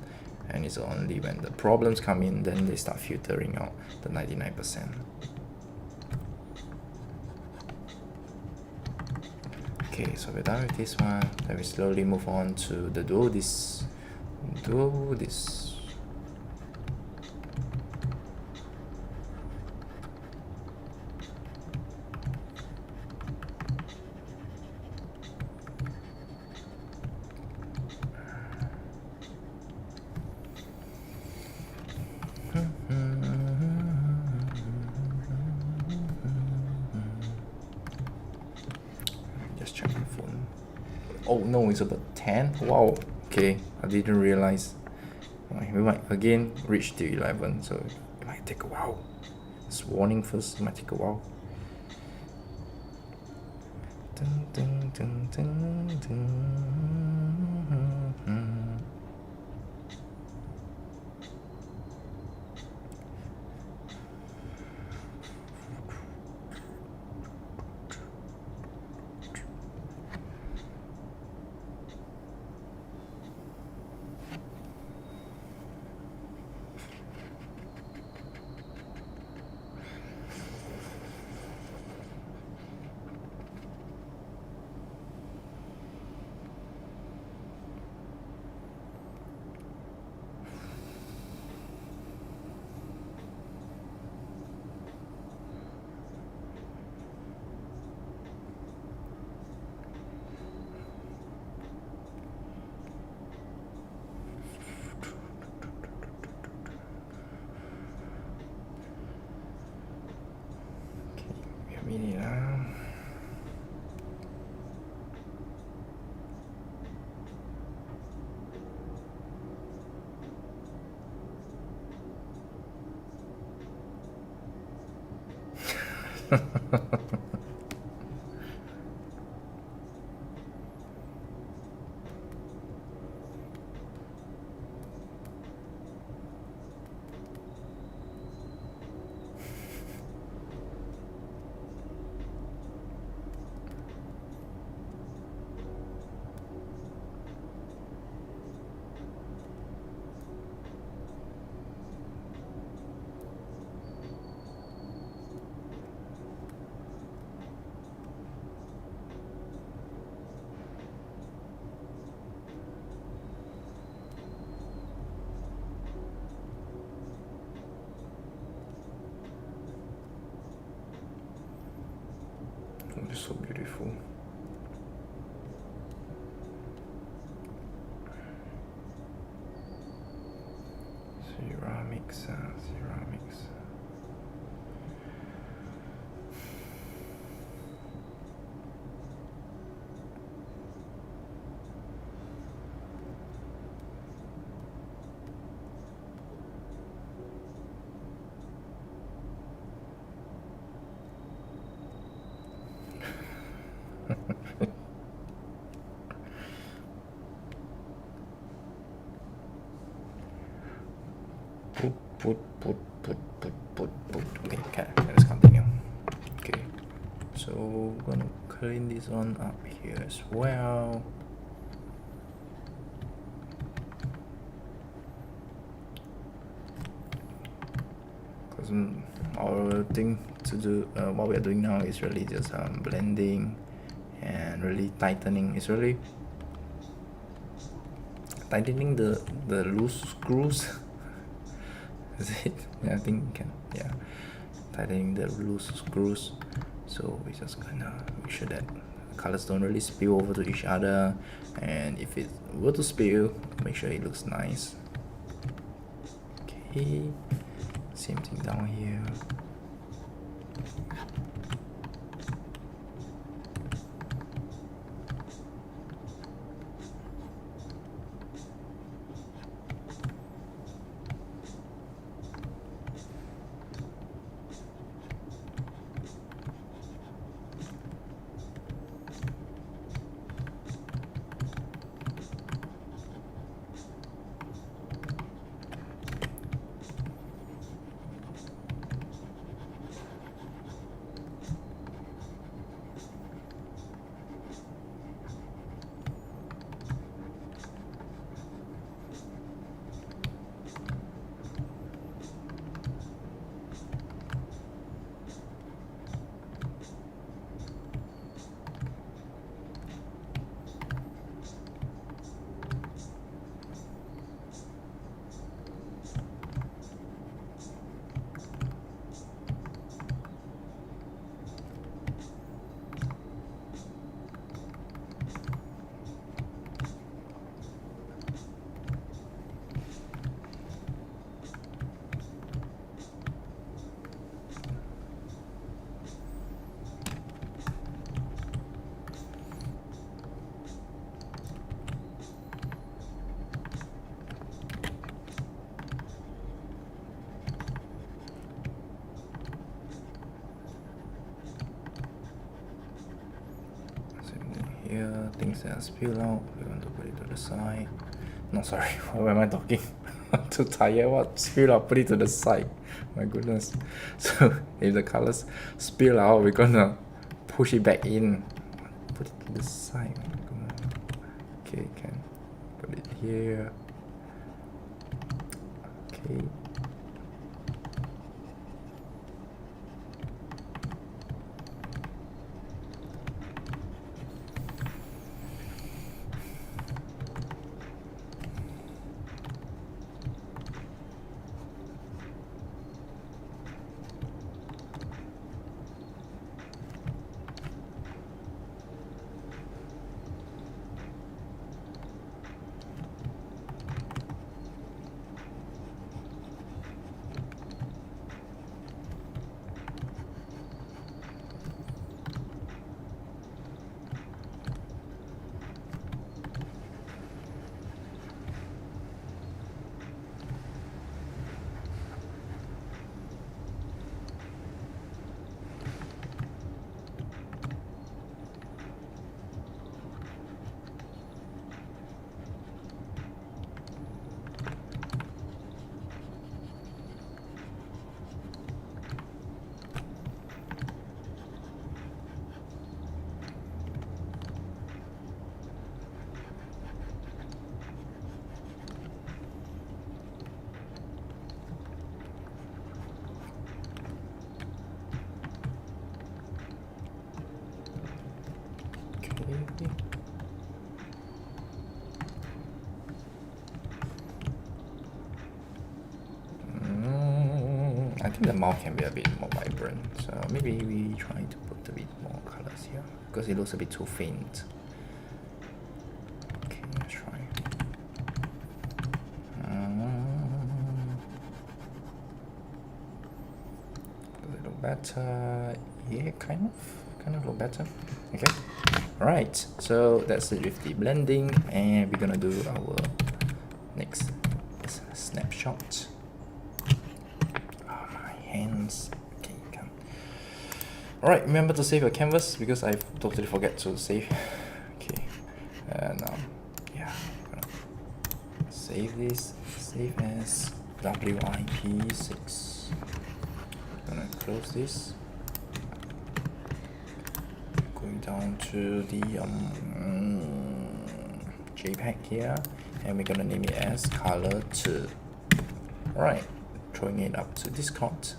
And it's only when the problems come in, then they start filtering out the 99%. Okay, so we're done with this one. Then we slowly move on to the do this. Just check my phone. Oh no, it's about 10. Wow. Okay, I didn't realize. We might again reach to 11, so it might take a while. It's warning first, it might take a while. Dun, dun, dun, dun, dun. Minute lah. Oh, it's so beautiful. Ceramics. Put. Okay, let's continue. Okay, so we're gonna clean this one up here as well. Because our thing to do, what we are doing now is really just blending and really tightening. It's really tightening the loose screws. Is it? Yeah, I think we can. Yeah, tightening the loose screws. So we're just gonna make sure that the colors don't really spill over to each other, and if it were to spill, make sure it looks nice. Okay, same thing down here. here, things that spill out, we want to put it to the side. No, sorry, what am I talking? I'm too tired. What spill out, put it to the side. My goodness. So if the colors spill out, we're gonna push it back in. Put it to the side. Okay, can put it here. Okay. I think the mouth can be a bit more vibrant, so maybe we try to put a bit more colors here because it looks a bit too faint. Okay, let's try. Does it look better? Yeah, kind of look better. Okay. Alright, so that's it with the blending, and we're gonna do our next snapshot. Oh, my hands. Okay, come. Alright, remember to save your canvas because I totally forget to save. Okay, and yeah, I'm gonna save this. Save as WIP6. I'm gonna close this. Going down to the JPEG here, and we're gonna name it as color 2. Alright, throwing it up to Discord.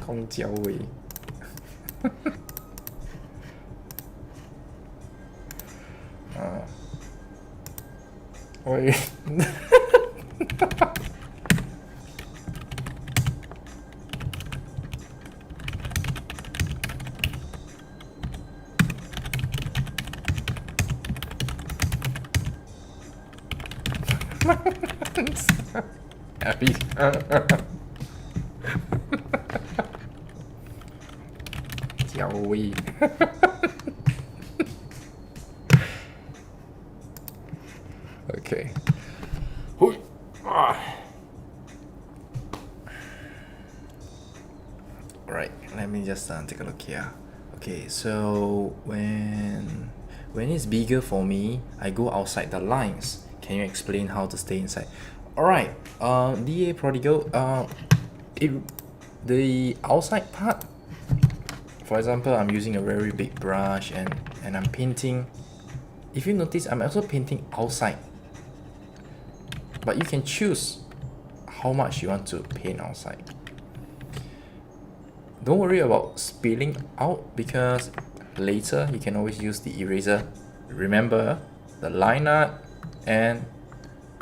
Không chéo vị. Ôi. Happy. Chào Huy. Okay. Hui. Right, let me just take a look here. Okay, so when it's bigger for me, I go outside the lines. Can you explain how to stay inside? Alright, DA Prodigal, the outside part, for example, I'm using a very big brush and I'm painting. If you notice, I'm also painting outside. But you can choose how much you want to paint outside. Don't worry about spilling out because later you can always use the eraser. Remember, the line art and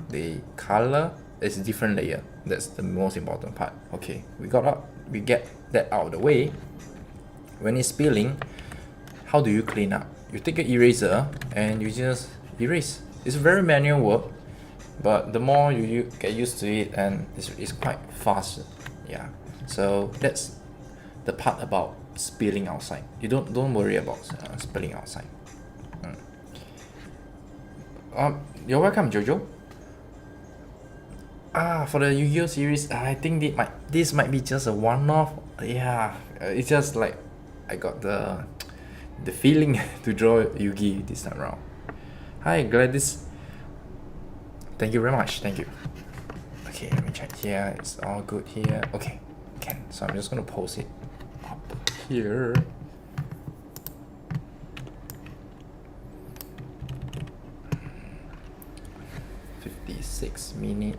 the color is a different layer. That's the most important part. Okay, we get that out of the way. When it's spilling, how do you clean up? You take an eraser and you just erase. It's very manual work. but the more you get used to it, and it's quite fast. Yeah, so that's the part about spilling outside. You don't worry about spilling outside. You're welcome, Jojo. For the Yu-Gi-Oh series, I think this might be just a one-off. Yeah, it's just like I got the feeling to draw Yu-Gi this time around. Hi Gladys. Thank you very much. Thank you. Okay, let me check here. It's all good here. Okay, can. So I'm just gonna post it up here. minute.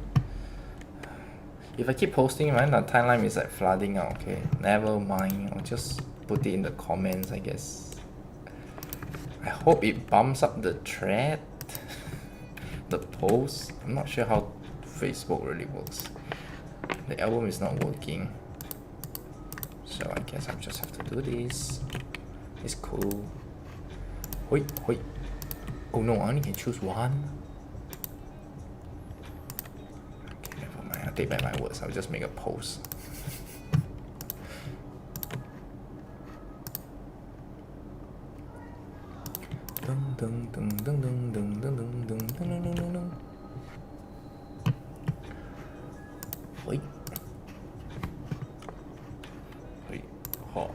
If I keep posting, man, the timeline is like flooding out. Okay, never mind. I'll just put it in the comments, I guess. I hope it bumps up the thread, the post. I'm not sure how Facebook really works. The album is not working, so I guess I just have to do this. It's cool. Wait. Oh no, I only can choose one. I take back my words. I'll just make a post. Wait. Hot.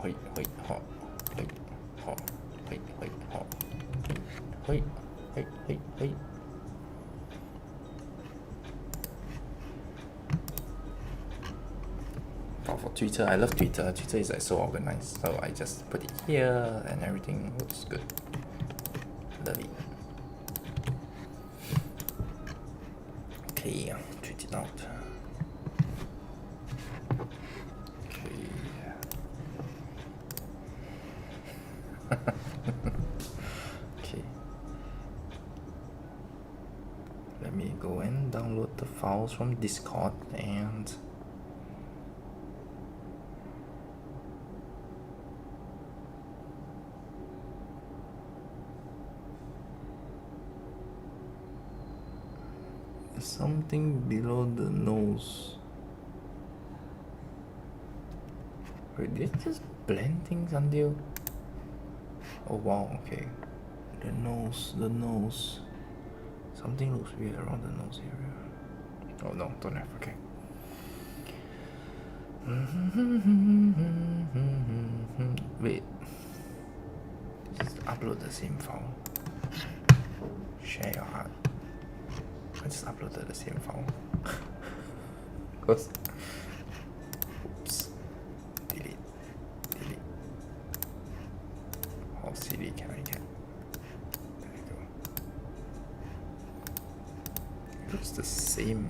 Wait. Hot. Wait. Hot. Wait. Hot. Wait. For Twitter, I love Twitter. Twitter is like so organized, so I just put it here and everything looks good. Love it. Okay, tweet it out. Okay. Okay. Let me go and download the files from Discord and something below the nose. Wait, did it just blend things until? Oh wow, okay. The nose. Something looks weird around the nose area. Oh no, don't have, okay. Wait. Just upload the same file. Share your heart. I just uploaded the same file. Oops. Delete. How silly can I get? There you go. It looks the same.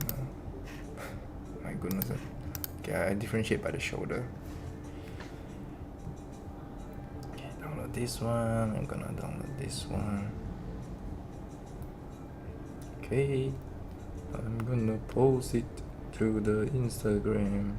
My goodness. Okay, I differentiate by the shoulder. Okay, download this one. I'm gonna download this one. Okay, I'm gonna post it to the Instagram.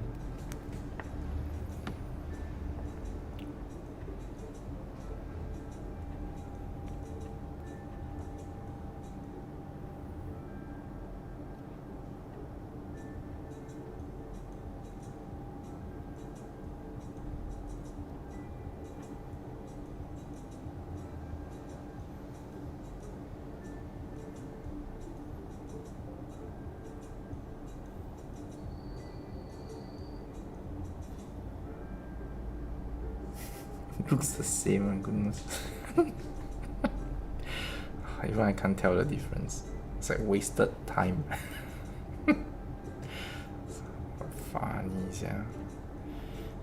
Looks the same, my goodness. Even I can't tell the difference. It's like wasted time. Funny,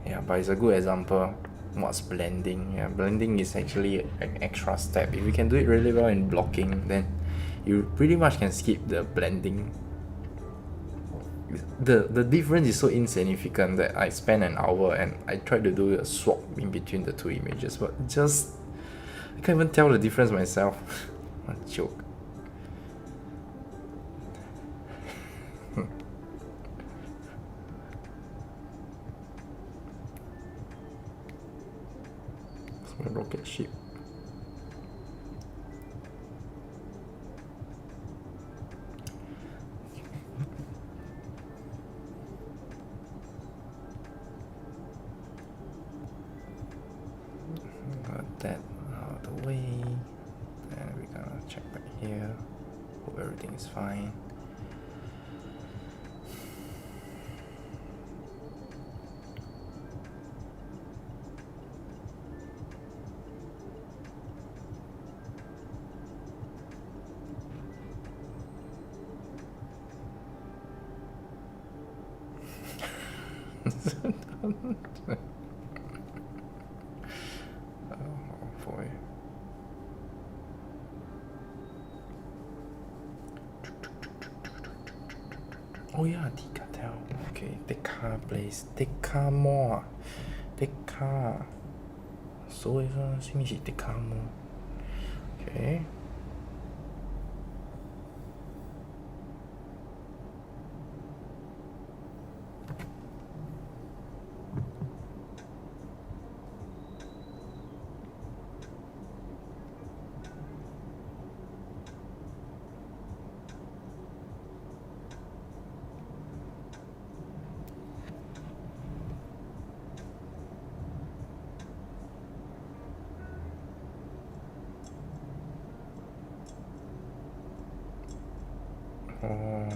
yeah, but it's a good example. What's blending? Yeah, blending is actually an extra step. If you can do it really well in blocking, then you pretty much can skip the blending. The difference is so insignificant that I spent an hour and I tried to do a swap in between the two images, but I can't even tell the difference myself. What a joke. It's my rocket ship. Hope everything is fine. Oh boy. Oh yeah, Decatel. Okay, Deca place. Deca Mall. Deca. So is Shimishi Deca Mall. Okay. Oh.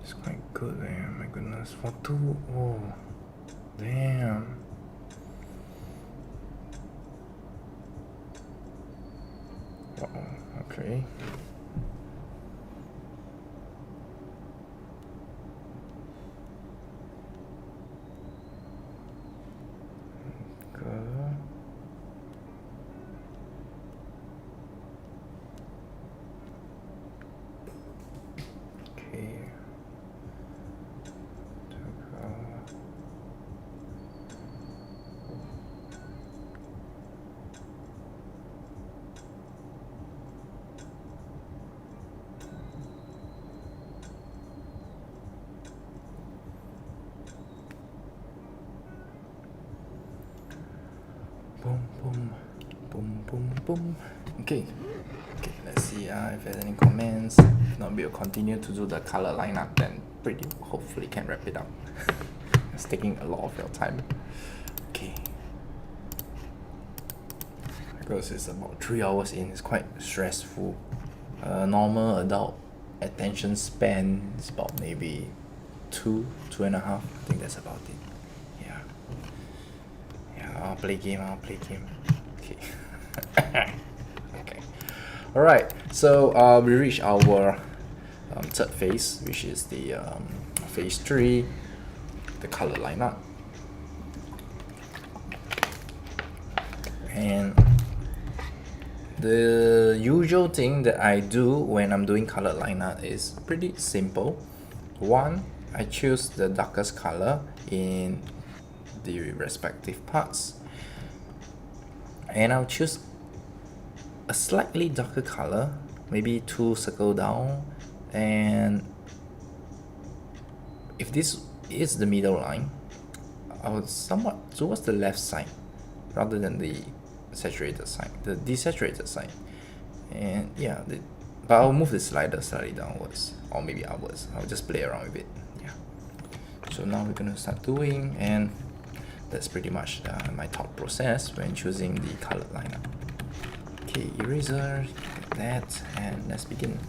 It's quite good, man. My goodness. For two, oh, damn. Uh-oh, okay. Good. Okay. Boom, boom, boom, boom, boom. Okay. Okay, let's see if there's any comments. If not, we'll continue to do the color lineup, then pretty hopefully can wrap it up. It's taking a lot of your time. Okay. Because it's about 3 hours in, it's quite stressful. Normal adult attention span is about maybe 2.5. I think that's about it. Yeah. Yeah, I'll play game. Okay. Okay. Alright, so we reached our third phase, which is the phase 3, the color lineup. And the usual thing that I do when I'm doing color lineup is pretty simple. One, I choose the darkest color in the respective parts, and I'll choose a slightly darker color, maybe 2 circle down, and if this is the middle line, I would somewhat towards the left side rather than the saturated side, the desaturated side. And yeah, but I'll move the slider slightly downwards or maybe upwards. I'll just play around with it. Yeah. So now we're gonna start doing, and that's pretty much my thought process when choosing the color lineup. Okay, eraser, like that, and let's begin.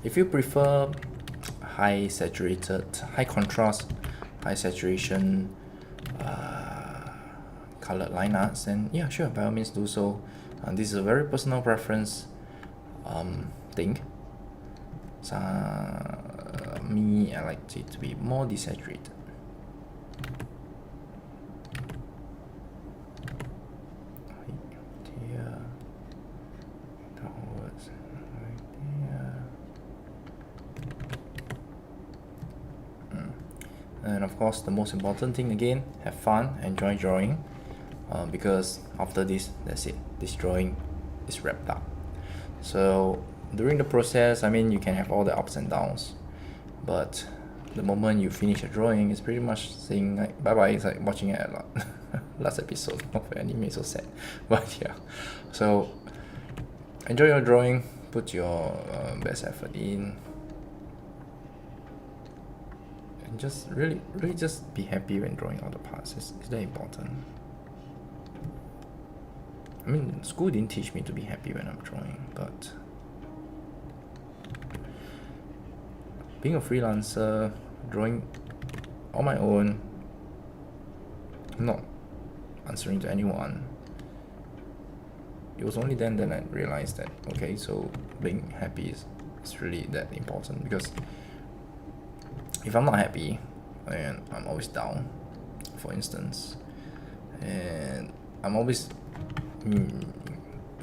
If you prefer high saturated, high contrast, high saturation colored lineups, then yeah, sure, by all means do so. This is a very personal preference thing. So me, I like it to be more desaturated. Here, downwards, right there. And of course, the most important thing again, have fun, enjoy drawing, because after this, that's it. This drawing is wrapped up. So during the process, I mean, you can have all the ups and downs, but the moment you finish a drawing, it's pretty much saying like bye bye. It's like watching it a lot. Last episode of anime, so sad. But yeah, so enjoy your drawing, put your best effort in, and just really just be happy when drawing all the parts. It's that important. I mean, school didn't teach me to be happy when I'm drawing, but being a freelancer, drawing on my own, not answering to anyone, it was only then that I realized that, okay, so being happy is really that important. Because if I'm not happy, and I'm always down, for instance, and I'm always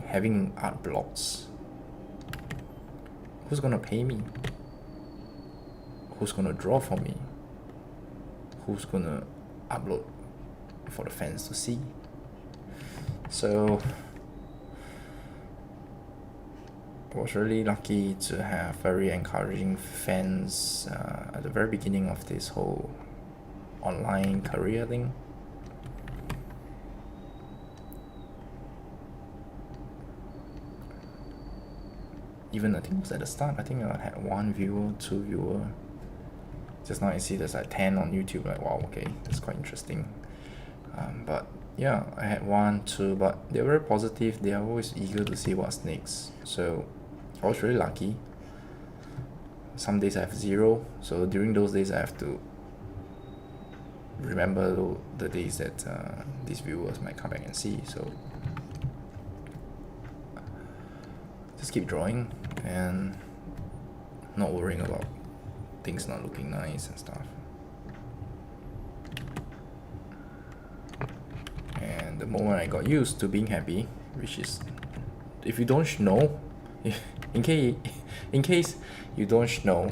having art blocks, who's gonna pay me? Who's gonna draw for me? Who's gonna upload for the fans to see? So I was really lucky to have very encouraging fans at the very beginning of this whole online career thing. Even I think it was at the start, I think I had 1 viewer, 2 viewer. Just now I see there's like 10 on YouTube, like wow, okay, that's quite interesting. But yeah, I had 1, 2, but they're very positive. They are always eager to see what's next. So I was really lucky. Some days I have 0, so during those days I have to remember the days that these viewers might come back and see. So just keep drawing and not worrying about things not looking nice and stuff. And the moment I got used to being happy, which is, if you don't know, in case you don't know,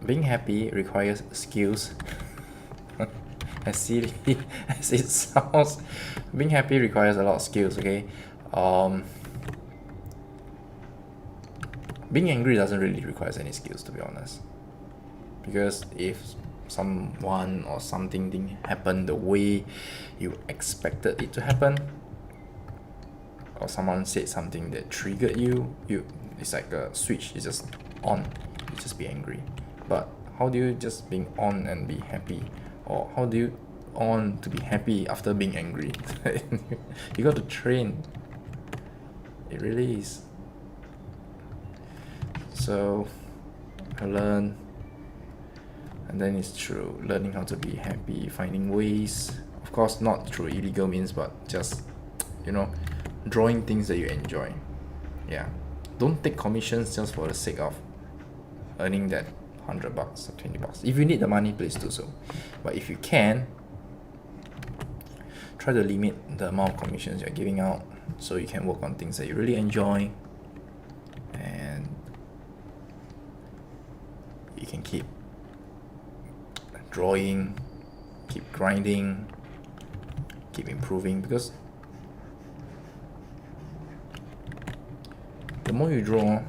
being happy requires skills. As silly as it sounds, being happy requires a lot of skills, okay? Being angry doesn't really require any skills, to be honest. Because if someone or something didn't happen the way you expected it to happen, or someone said something that triggered you, it's like a switch, it's just on, you just be angry. But how do you just being on and be happy? Or how do you on to be happy after being angry? You got to train. It really is. So I learned, and then it's through learning how to be happy, finding ways, of course not through illegal means, but just, you know, drawing things that you enjoy. Yeah, don't take commissions just for the sake of earning that $100 or $20. If you need the money, please do so. But if you can, try to limit the amount of commissions you're giving out, so you can work on things that you really enjoy, and you can keep drawing, keep grinding, keep improving. Because the more you draw,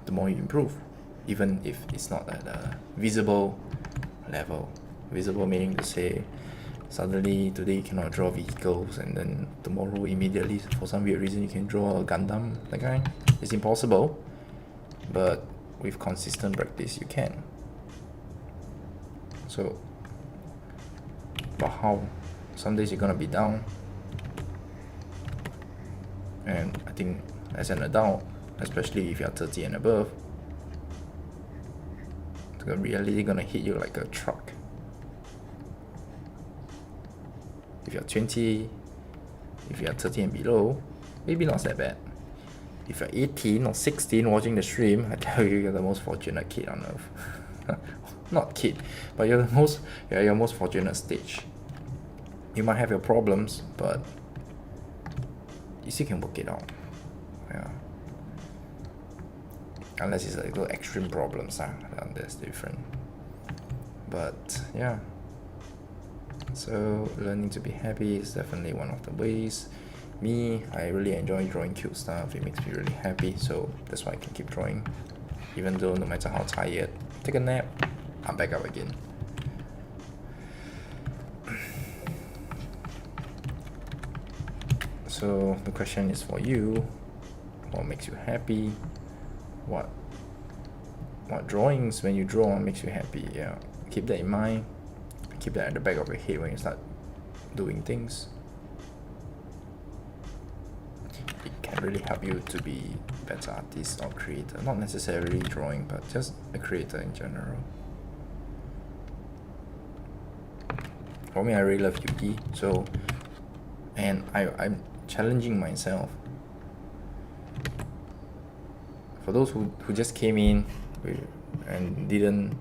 the more you improve, even if it's not at a visible level. Visible meaning to say, suddenly today you cannot draw vehicles, and then tomorrow immediately for some weird reason you can draw a Gundam, that kind. It's impossible, but with consistent practice you can. So, but how? Some days you're gonna be down, and I think as an adult, especially if you're 30 and above, it's really gonna hit you like a truck. If you're 20, if you're 30 and below, maybe not that bad. If you're 18 or 16 watching the stream, I tell you, you're the most fortunate kid on earth. Not kid, but you're your most fortunate stage. You might have your problems, but you still can work it out. Yeah. Unless it's like little extreme problems, then that's different. But yeah. So learning to be happy is definitely one of the ways. me, I really enjoy drawing cute stuff. It makes me really happy, so that's why I can keep drawing. Even though no matter how tired, take a nap, I'm back up again. So the question is for you, what makes you happy? What drawings, when you draw, makes you happy? Yeah, keep that in mind. Keep that at the back of your head when you start doing things. It can really help you to be a better artist or creator. Not necessarily drawing, but just a creator in general. For me, I really love Yuki, so, and I'm challenging myself. For those who just came in and didn't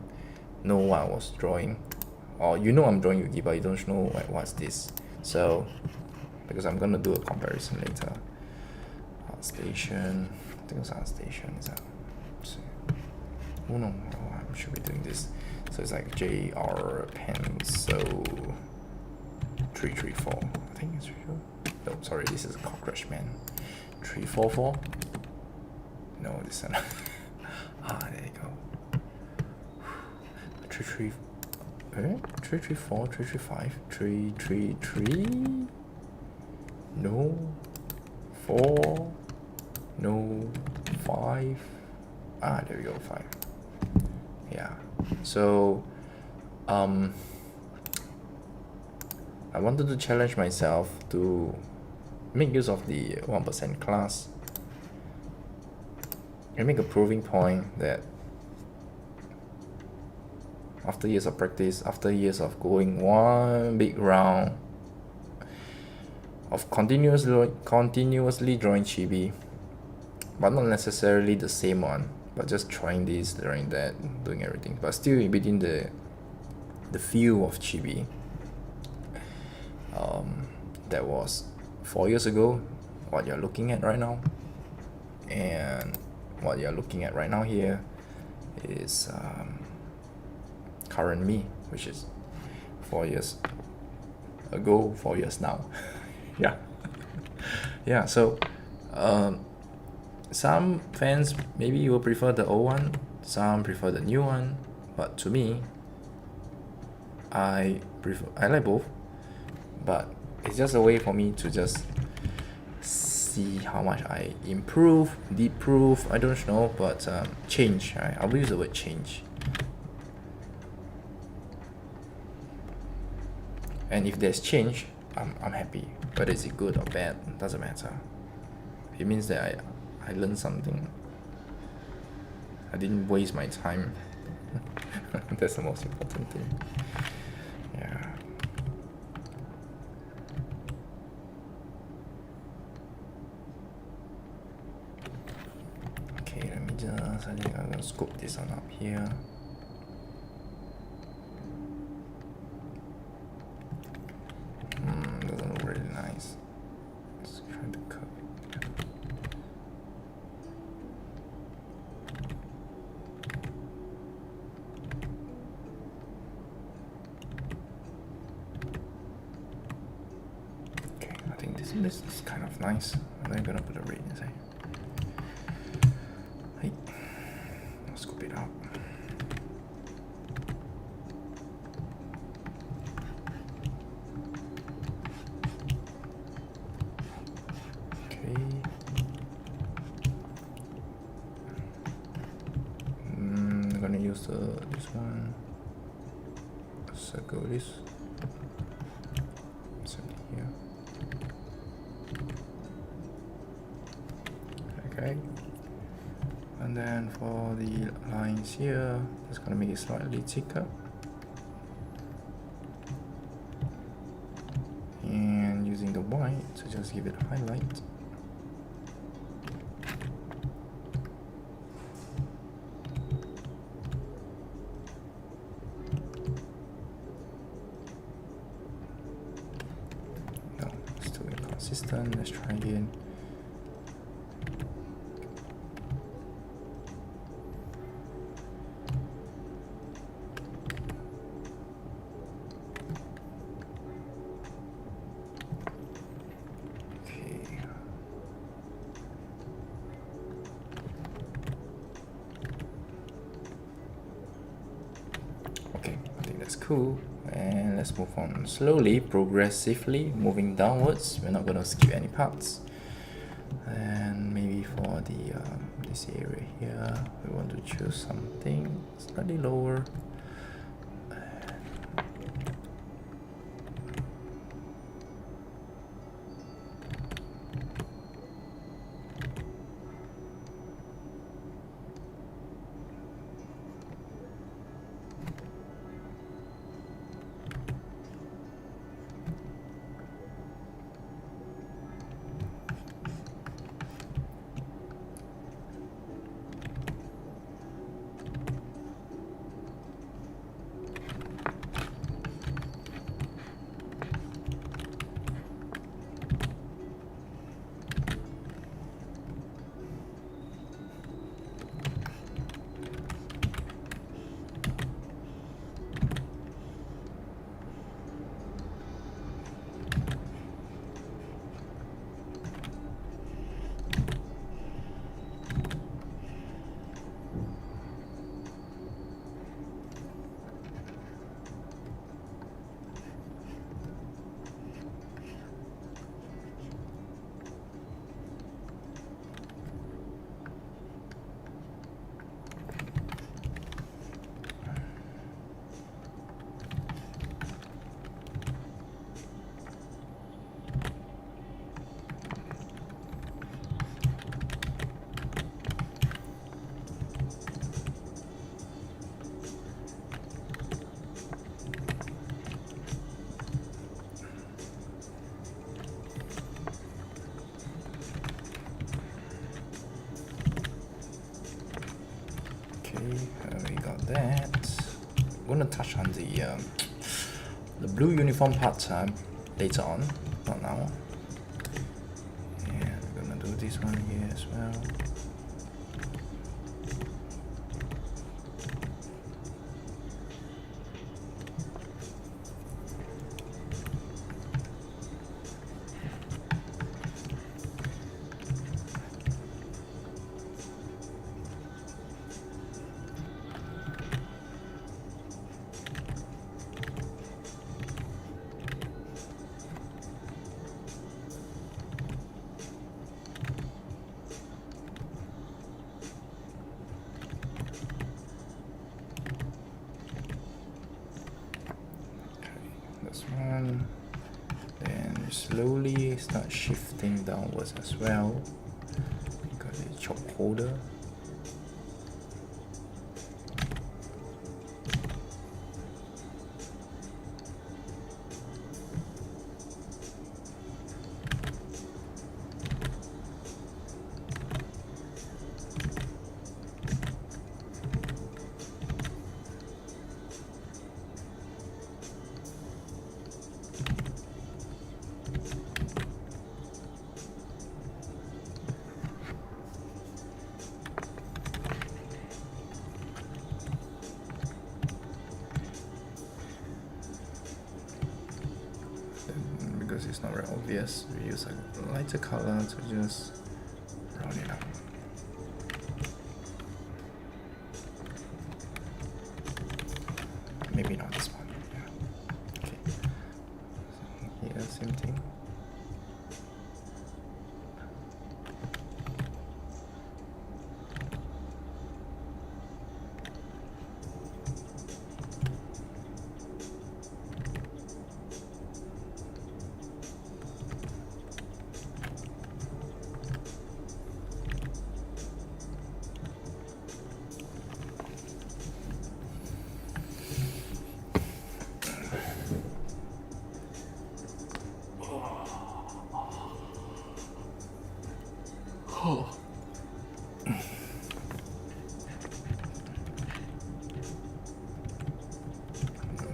know what I was drawing, or you know I'm drawing Yuki but you don't know what's this, so because I'm gonna do a comparison later. ArtStation, I think it's ArtStation, is that? Oh no, I should be doing this. So it's like JR Pencil 334, I think it's 334. No, sorry, this is a Cockroach Man. 344. No, this one. There you go. 334, 335, 333. No. 4. No. 5. There we go, 5. Yeah. So, I wanted to challenge myself to make use of the 1% class and make a proving point that after years of practice, after years of going one big round of continuously drawing chibi, but not necessarily the same one, but just trying this, trying that, doing everything, but still within the feel of chibi. That was 4 years ago, what you're looking at right now, and what you're looking at right now here is current me, which is 4 years ago, 4 years now. Yeah, so some fans, maybe you will prefer the old one, some prefer the new one, but to me, I like both, but it's just a way for me to just see how much I improve, deprove, I don't know, but change. I will use the word change. And if there's change, I'm happy. Whether is it good or bad, doesn't matter. It means that I learned something. I didn't waste my time. That's the most important thing. Yeah. Okay, let me just, I think I'm gonna scoop this one up here. Doesn't look really nice. Let's try to curve it. Okay, I think this is kind of nice. I'm then gonna put a red inside. Hey, I'll scoop it out. This one, circle this, something here. Okay, and then for the lines here, just gonna make it slightly thicker, and using the white to just give it a highlight. Let's try again. Okay. cool. And let's move on slowly, progressively, moving downwards. We're not gonna skip any parts. And maybe for the this area here, we want to choose something slightly lower. We got that. I'm gonna touch on the blue uniform part later on, not now. And we're gonna do this one here as well. One, then slowly start shifting downwards as well. Got the chop holder. Because it's not very obvious, we use a lighter color to just round it up. Maybe not this one. Yeah. Okay. So here, same thing.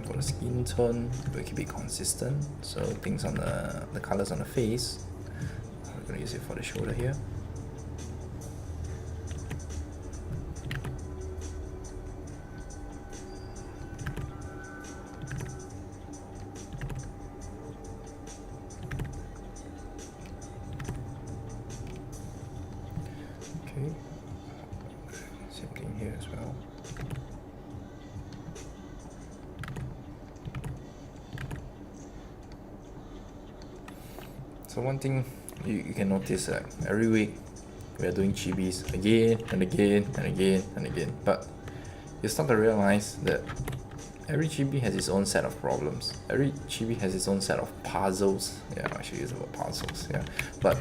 For the skin tone, we'll keep it consistent. So things on the colors on the face, we're gonna use it for the shoulder here. Okay, same thing here as well. So one thing you can notice every week we are doing chibis again and again and again and again, but you start to realize that every chibi has its own set of problems. Every chibi has its own set of puzzles. Yeah, I should use the word puzzles. Yeah, but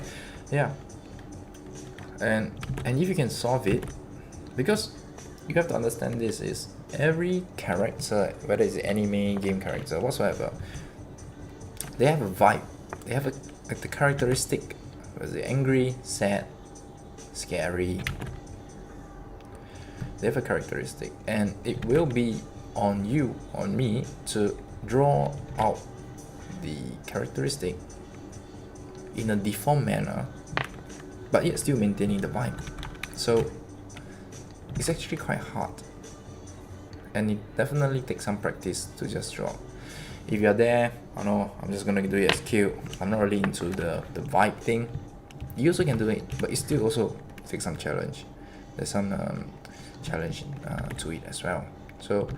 yeah, and if you can solve it, because you have to understand this is every character, whether it's anime, game character, whatsoever, they have a vibe. They have the characteristic. Was it angry, sad, scary? They have a characteristic, and it will be on you, on me, to draw out the characteristic in a deformed manner, but yet still maintaining the vibe. So it's actually quite hard, and it definitely takes some practice to just draw. If you're there, I know I'm just gonna do it as cute, I'm not really into the vibe thing, you also can do it, but it still also takes some challenge. There's some challenge to it as well. So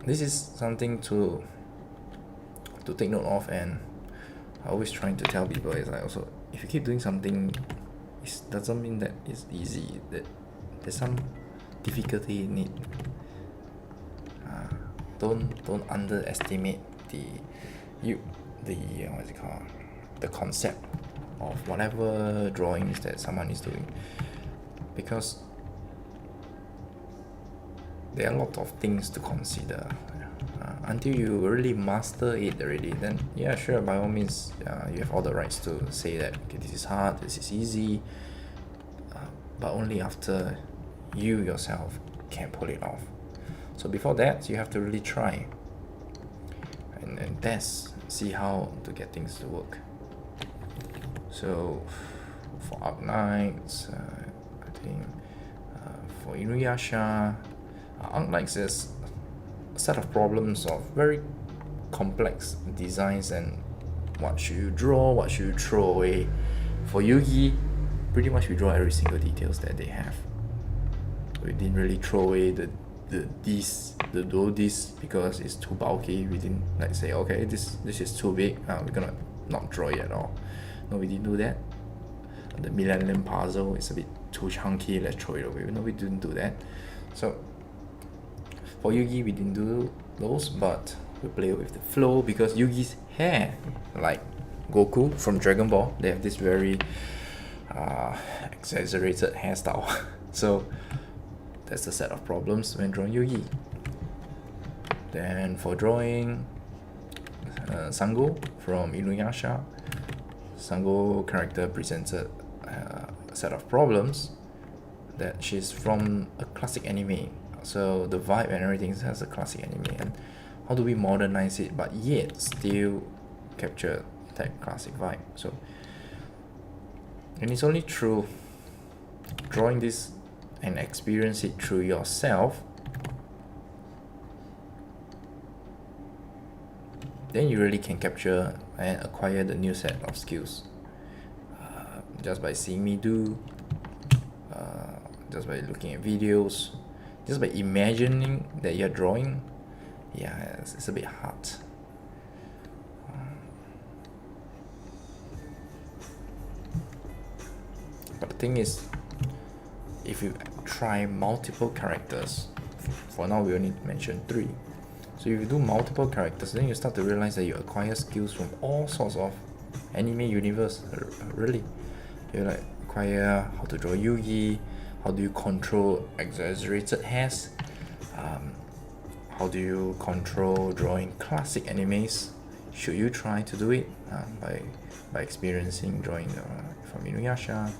this is something to take note of, and I always trying to tell people is like, also, if you keep doing something, it doesn't mean that it's easy, that there's some difficulty in it. Don't underestimate the concept of whatever drawings that someone is doing, because there are a lot of things to consider. Until you really master it already, then yeah, sure, by all means, you have all the rights to say that, okay, this is hard, this is easy, but only after you yourself can pull it off. So before that, you have to really try and test, see how to get things to work. So for Arc Knights, I think for Inuyasha, Arc Knights is a set of problems of very complex designs, and what should you draw, what should you throw away. For Yugi, pretty much we draw every single details that they have. We didn't really throw away the dual disc because it's too bulky. We didn't like say, okay, this is too big, we're gonna not draw it at all. No, we didn't do that. The Millennium Puzzle is a bit too chunky, let's throw it away. No, we didn't do that. So for Yugi, we didn't do those, but we play with the flow, because Yugi's hair, like Goku from Dragon Ball, they have this very exaggerated hairstyle. So that's the set of problems when drawing Yugi. Then for drawing Sango from Inuyasha, Sango character presented a set of problems that she's from a classic anime. So the vibe and everything has a classic anime, and how do we modernize it but yet still capture that classic vibe? So, and it's only through drawing this and experience it through yourself, then you really can capture and acquire the new set of skills. Just by seeing me do, just by looking at videos, just by imagining that you're drawing, yeah, it's a bit hard. But the thing is, if you try multiple characters, for now we only mentioned 3. So if you do multiple characters, then you start to realize that you acquire skills from all sorts of anime universe. Really, you like acquire how to draw Yugi, how do you control exaggerated hairs, how do you control drawing classic animes. Should you try to do it by experiencing drawing from Inuyasha?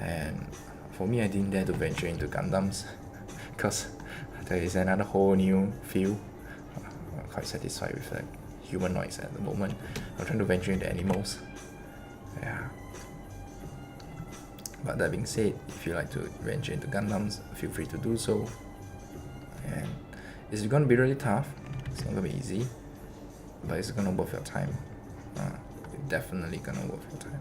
And for me, I didn't dare to venture into Gundams because there is another whole new field. I'm quite satisfied with like humanoids at the moment. I'm trying to venture into animals. Yeah. But that being said, if you like to venture into Gundams, feel free to do so. And it's gonna be really tough. It's not gonna be easy, but it's gonna worth your time. It's definitely gonna worth your time.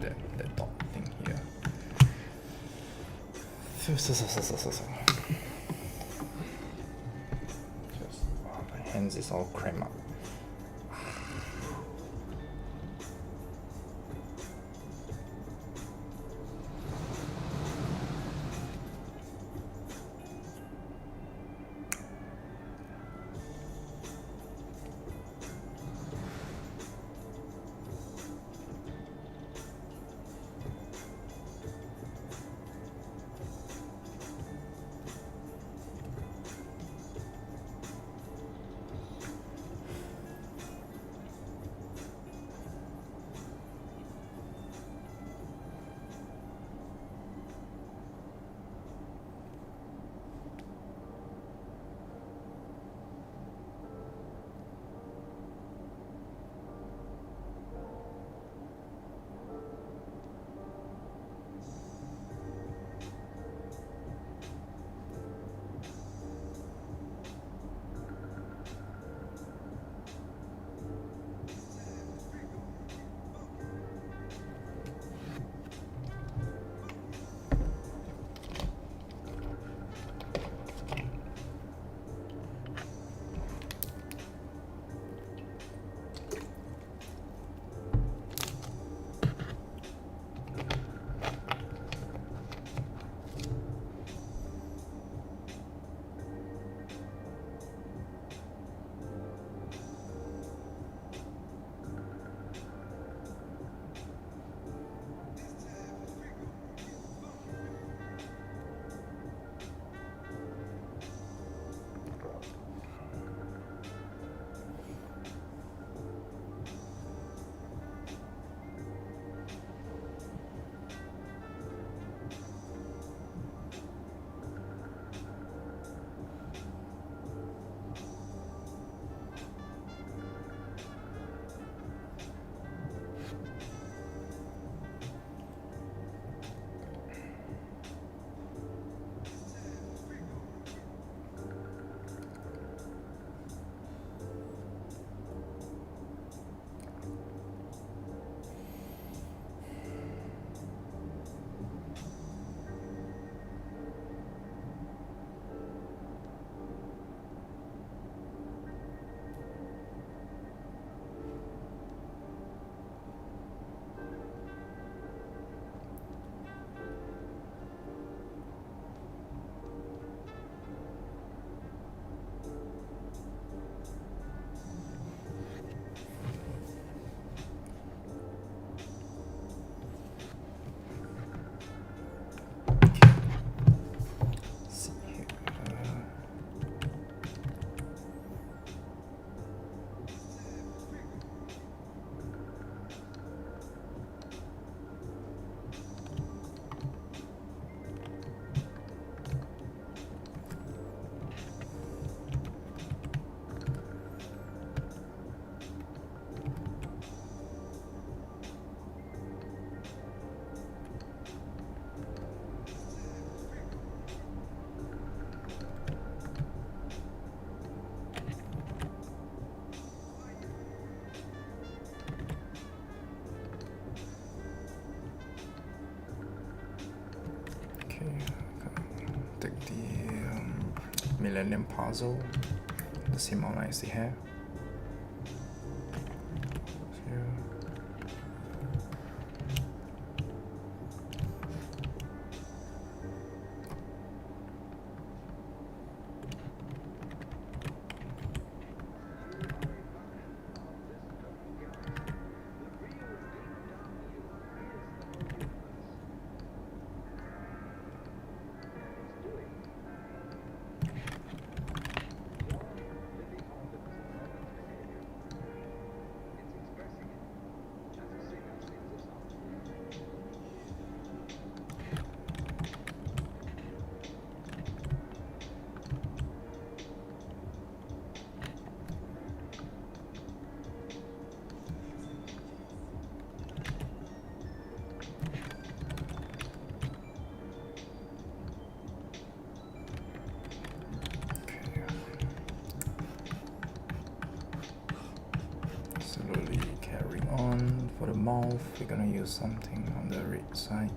that dot thing here. Just, my hands is all cramped up. Take the Millennium Puzzle, the same outline as the hair. Here. For the mouth, we're gonna use something on the red side.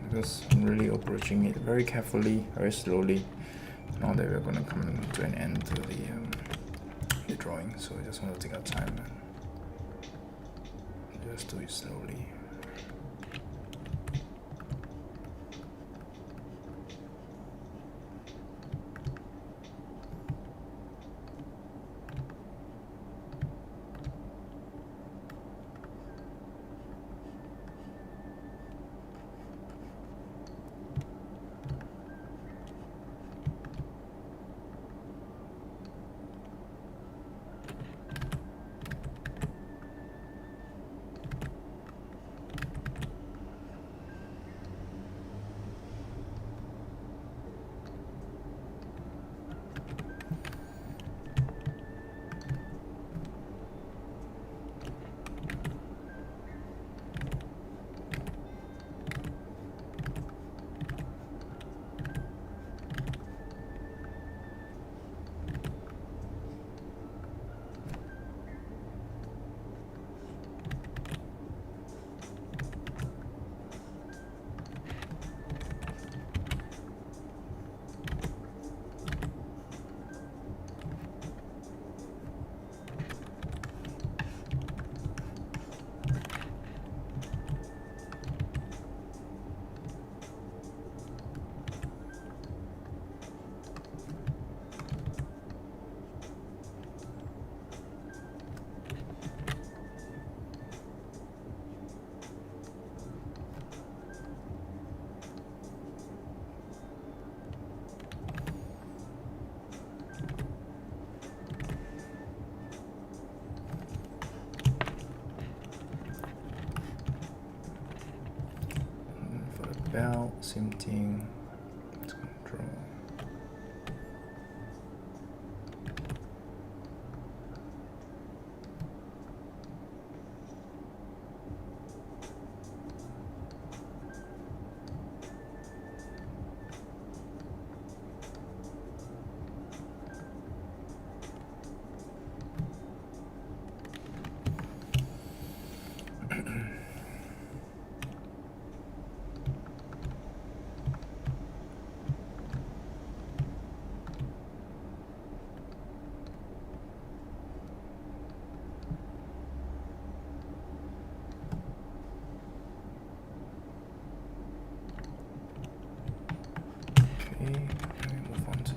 Because I'm really approaching it very carefully, very slowly. Now that we're gonna come to an end to the drawing, so I just want to take our time and just do it slowly. Belt, same thing. Let's control.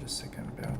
Second belt.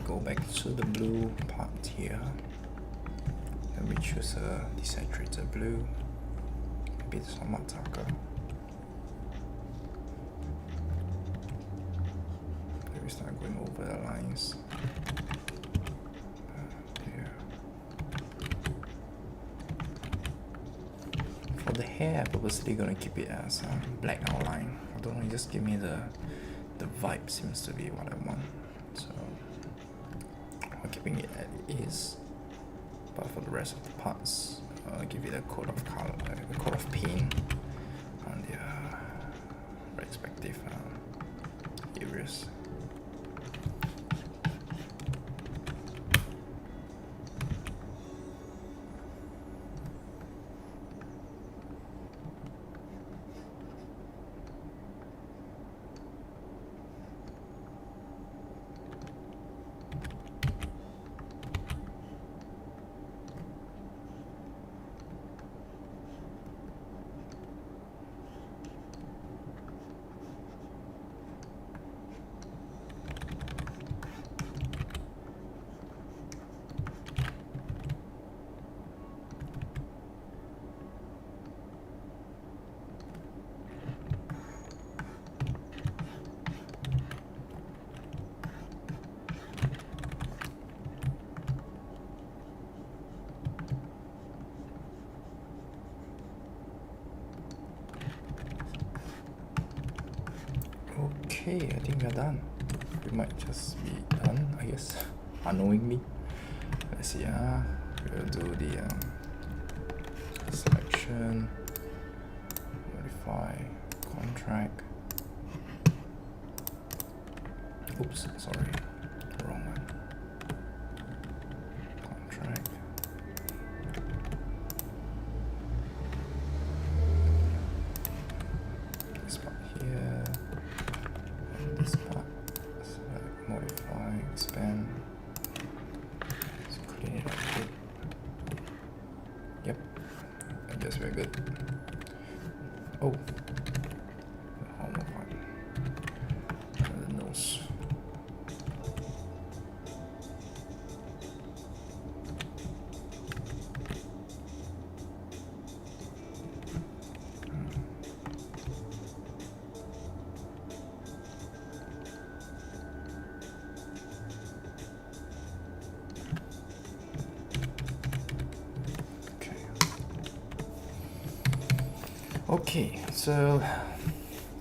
Go back to the blue part here. Then we choose a desaturated blue. maybe it's not marker. Maybe start going over the lines. Here. For the hair, I'm purposely gonna keep it as a black outline. I don't know, just give me the vibe seems to be what I want. So I'm keeping it as it is. But for the rest of the parts, I'll give it a coat of color, a coat of paint on their respective areas. Okay, I think we're done. We might just be done, I guess, unknowingly. Let's see, we'll do the selection, modify, contract. Oops, sorry, wrong one. Contract. This part here. This part, select, modify, expand. Let's clean it up a bit. Yep, I guess we're good. Oh, the hormone part, and the nose. Okay, so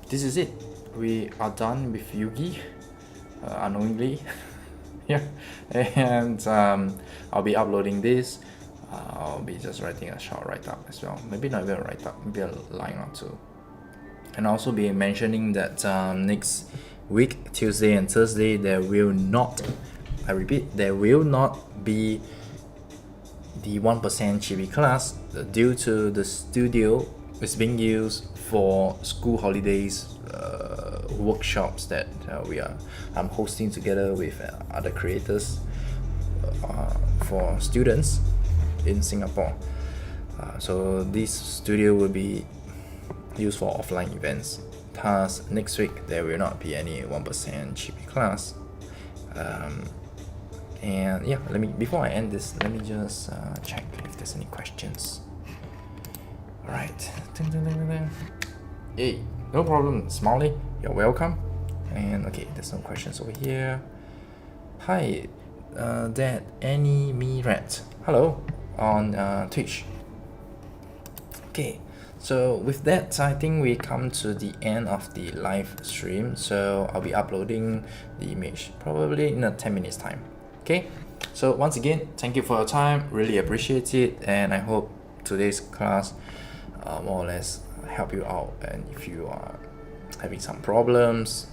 this is it. We are done with Yugi, unknowingly. Yeah, and I'll be uploading this. I'll be just writing a short write-up as well. Maybe not even a write-up, maybe a line or two. And I'll also be mentioning that next week, Tuesday and Thursday, there will not, I repeat, there will not be the 1% Chibi class due to the studio is being used for school holidays workshops that I'm hosting together with other creators for students in Singapore. So this studio will be used for offline events. Thus, next week there will not be any 1% Chibi class. And yeah, before I end this, let me just check if there's any questions. Alright. Hey, no problem, Smiley. You're welcome. And okay, there's no questions over here. Hi, that Annie Me Rat. Hello on Twitch. Okay, so with that, I think we come to the end of the live stream. So I'll be uploading the image probably in 10 minutes time. Okay, so once again, thank you for your time. Really appreciate it, and I hope today's class more or less help you out. And if you are having some problems,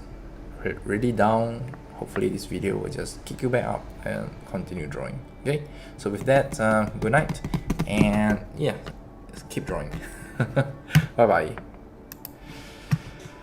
really down, hopefully this video will just kick you back up and continue drawing. Okay, so with that, good night, and yeah, just keep drawing. Bye bye.